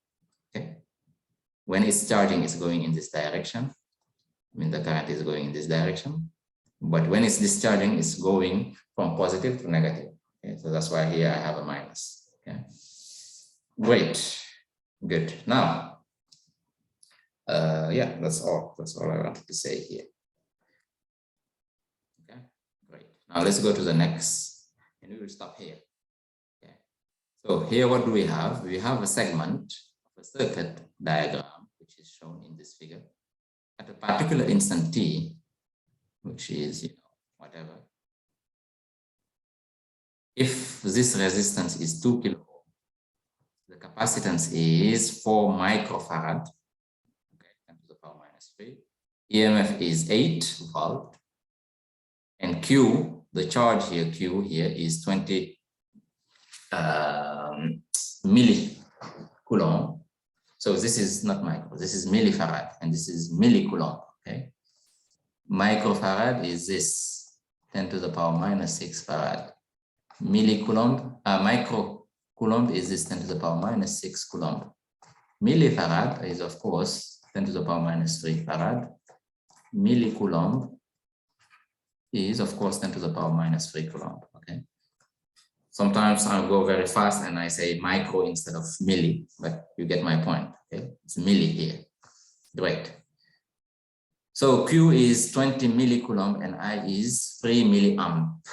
Okay. When it's charging, it's going in this direction. I mean, the current is going in this direction. But when it's discharging, it's going from positive to negative. Okay. So that's why here I have a minus. Okay. Great. Good. Now, yeah, that's all. That's all I wanted to say here. Okay, great. Now let's go to the next, and we will stop here. Okay. So here, what do we have? We have a segment of a circuit diagram, which is shown in this figure. At a particular instant t, which is whatever. If this resistance is 2 kilo ohm, the capacitance is 4 microfarad, okay, 10 to the power minus 3. EMF is 8 volt, and Q, the charge here, Q here is 20 millicoulomb. So this is not micro, this is millifarad, and this is millicoulomb. Okay, microfarad is this 10 to the power minus 6 farad. Millicoulomb, microcoulomb is this 10 to the power minus 6 coulomb. Millifarad is, of course, 10 to the power minus 3 farad. Millicoulomb is, of course, 10 to the power minus 3 coulomb. Okay. Sometimes I'll go very fast and I say micro instead of milli, but you get my point. Okay, it's milli here. Great. So Q is 20 millicoulomb and I is 3 milliamp.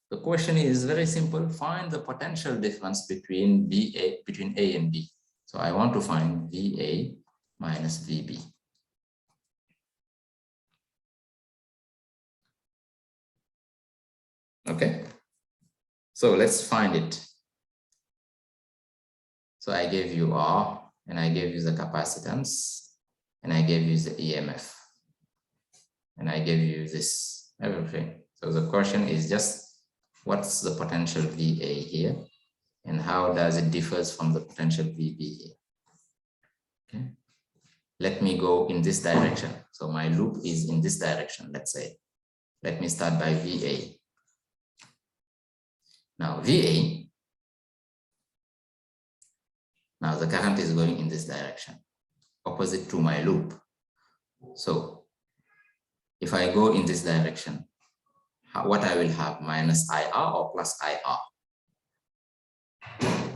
The question is very simple. Find the potential difference between A and B. So I want to find VA minus VB. Okay. So let's find it. So I gave you R, and I gave you the capacitance, and I gave you the EMF, and I gave you this, everything. So the question is just, what's the potential VA here, and how does it differ from the potential VB here? Okay. Let me go in this direction. So my loop is in this direction, let's say. Let me start by VA. Now VA, now the current is going in this direction, opposite to my loop. So if I go in this direction, what I will have, minus IR or plus IR.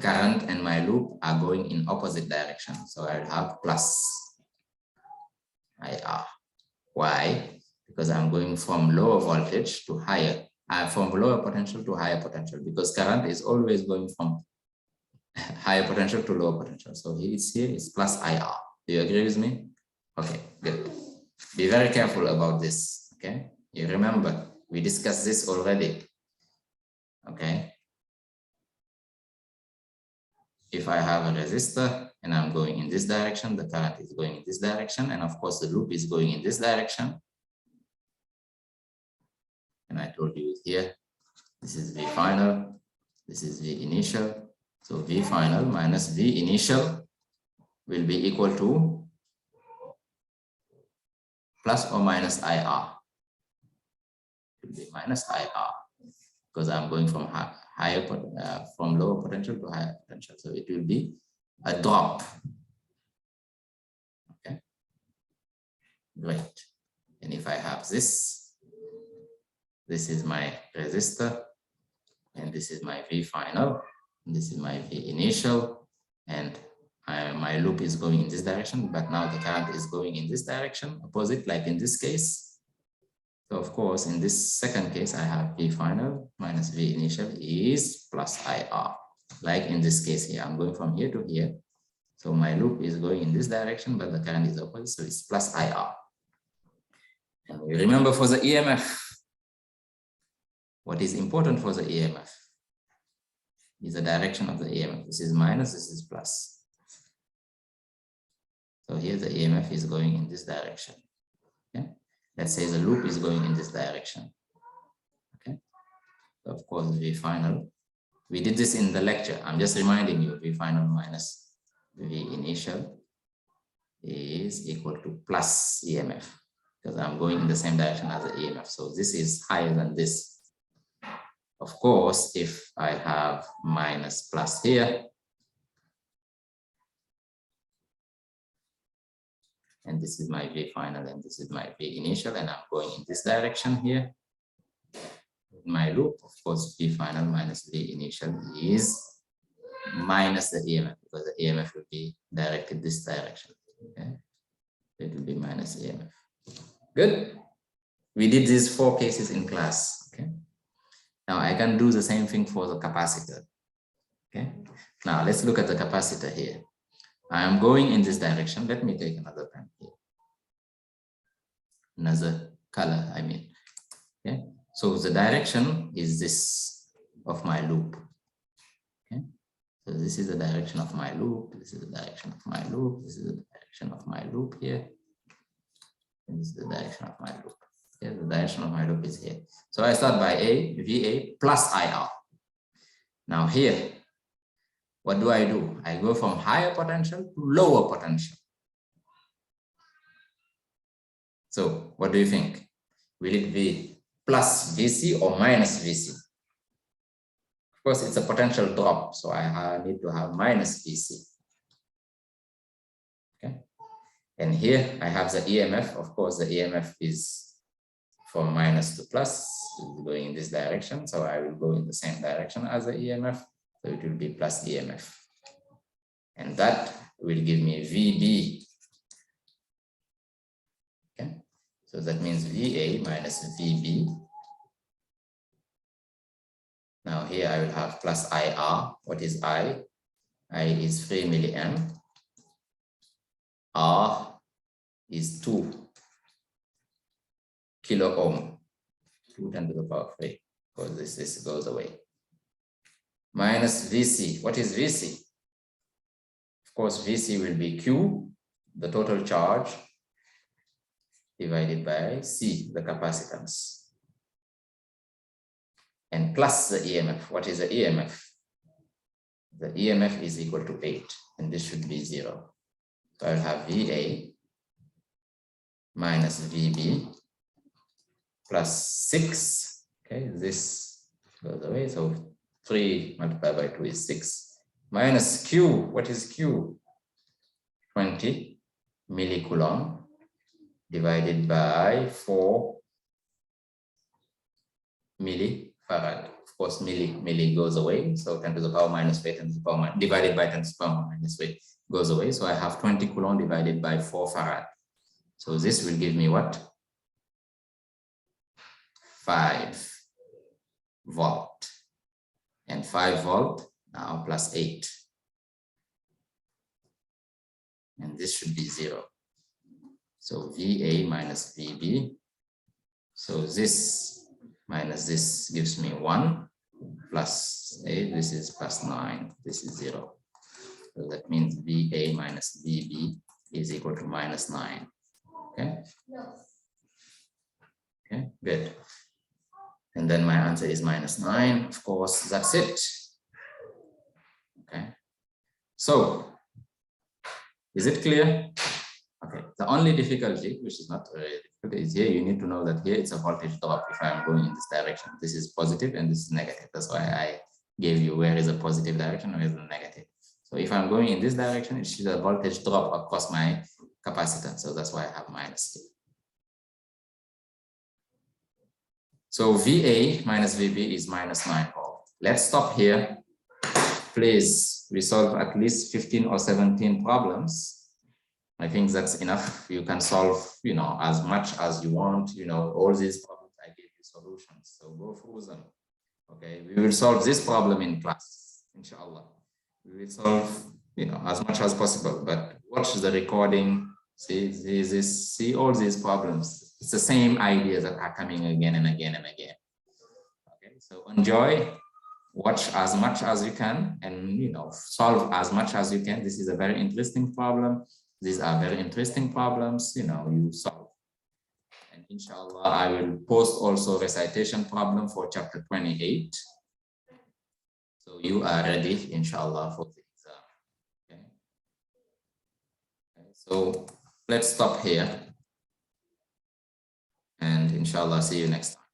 Current and my loop are going in opposite direction. So I will have plus IR. Why? Because I'm going from lower voltage to higher, from lower potential to higher potential, because current is always going from higher potential to lower potential. So here it's plus IR. Do you agree with me? Okay, good. Be very careful about this. Okay, you remember we discussed this already. Okay, if I have a resistor and I'm going in this direction, the current is going in this direction, and of course the loop is going in this direction. And I told you here, this is V final, this is V initial. So V final minus V initial will be equal to plus or minus IR. It will be minus IR because I'm going from from lower potential to higher potential. So it will be a drop. Okay, great. And if I have this is my resistor, and this is my V final, and this is my V initial, and my loop is going in this direction, but now the current is going in this direction, opposite, like in this case. So of course, in this second case, I have V final minus V initial is plus IR. Like in this case here, I'm going from here to here. So my loop is going in this direction, but the current is opposite, so it's plus IR. And we remember for the EMF, what is important for the EMF is the direction of the EMF. This is minus, this is plus. So here the EMF is going in this direction. Okay? Let's say the loop is going in this direction. Okay. So of course, V final. We did this in the lecture. I'm just reminding you, V final minus V initial is equal to plus EMF because I'm going in the same direction as the EMF. So this is higher than this. Of course, if I have minus plus here, and this is my V final and this is my V initial, and I'm going in this direction here. My loop, of course, V final minus V initial is minus the EMF because the EMF will be directed this direction. Okay, it will be minus EMF. Good. We did these 4 cases in class. Okay. Now I can do the same thing for the capacitor. Okay. Now let's look at the capacitor here. I am going in this direction. Let me take another pen here. Another color, I mean. Okay. So the direction is this of my loop. Okay. So this is the direction of my loop. This is the direction of my loop. This is the direction of my loop here. And this is the direction of my loop. Okay. The direction of my loop is here. So I start by VA plus IR. Now here, what do? I go from higher potential to lower potential. So what do you think? Will it be plus VC or minus VC? Of course, it's a potential drop, so I need to have minus VC. Okay. And here I have the EMF. Of course, the EMF is from minus to plus, going in this direction. So I will go in the same direction as the EMF. So it will be plus EMF. And that will give me VB. Okay. So that means VA minus VB. Now here I will have plus IR. What is I? I is 3 milliamp. R is 2 kilo ohm. 2 10 to the power 3, because this goes away. Minus VC. What is VC? Of course, VC will be Q, the total charge, divided by C, the capacitance. And plus the EMF. What is the EMF? The EMF is equal to 8, and this should be 0. So I'll have VA minus VB plus 6. Okay, this goes away. So 3 multiplied by 2 is 6. Minus Q. What is Q? 20 millicoulomb divided by 4 millifarad. Of course, milli goes away. So 10 to the power minus 3, 10 to the power divided by 10 to the power minus 3 goes away. So I have 20 coulomb divided by 4 farad. So this will give me what? 5 volt. And 5 volt now plus 8. and this should be 0. So VA minus VB. So this minus this gives me 1 plus 8. This is plus 9. This is 0. So that means VA minus VB is equal to minus 9. Okay. Okay, good. And then my answer is minus 9. Of course, that's it. Okay. So, is it clear? Okay. The only difficulty, which is not very difficult, is here you need to know that here it's a voltage drop if I'm going in this direction. This is positive and this is negative. That's why I gave you where is a positive direction, where is the negative. So if I'm going in this direction, it should a voltage drop across my capacitance. So that's why I have minus here. So VA minus VB is minus 9 volt. Let's stop here. Please resolve at least 15 or 17 problems. I think that's enough. You can solve, as much as you want, all these problems, I gave you solutions. So go through them. Okay, we will solve this problem in class, inshallah. We will solve, as much as possible, but watch the recording, see all these problems. It's the same ideas that are coming again and again and again. Okay, so enjoy, watch as much as you can, and solve as much as you can. This is a very interesting problem. These are very interesting problems, you solve. And inshallah, I will post also recitation problem for chapter 28. So you are ready, inshallah, for the exam. Okay. So let's stop here. And inshallah, see you next time.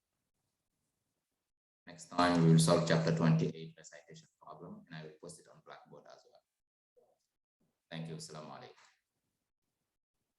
Next time, we will solve chapter 28 recitation problem, and I will post it on Blackboard as well. Thank you. Assalamu alaikum.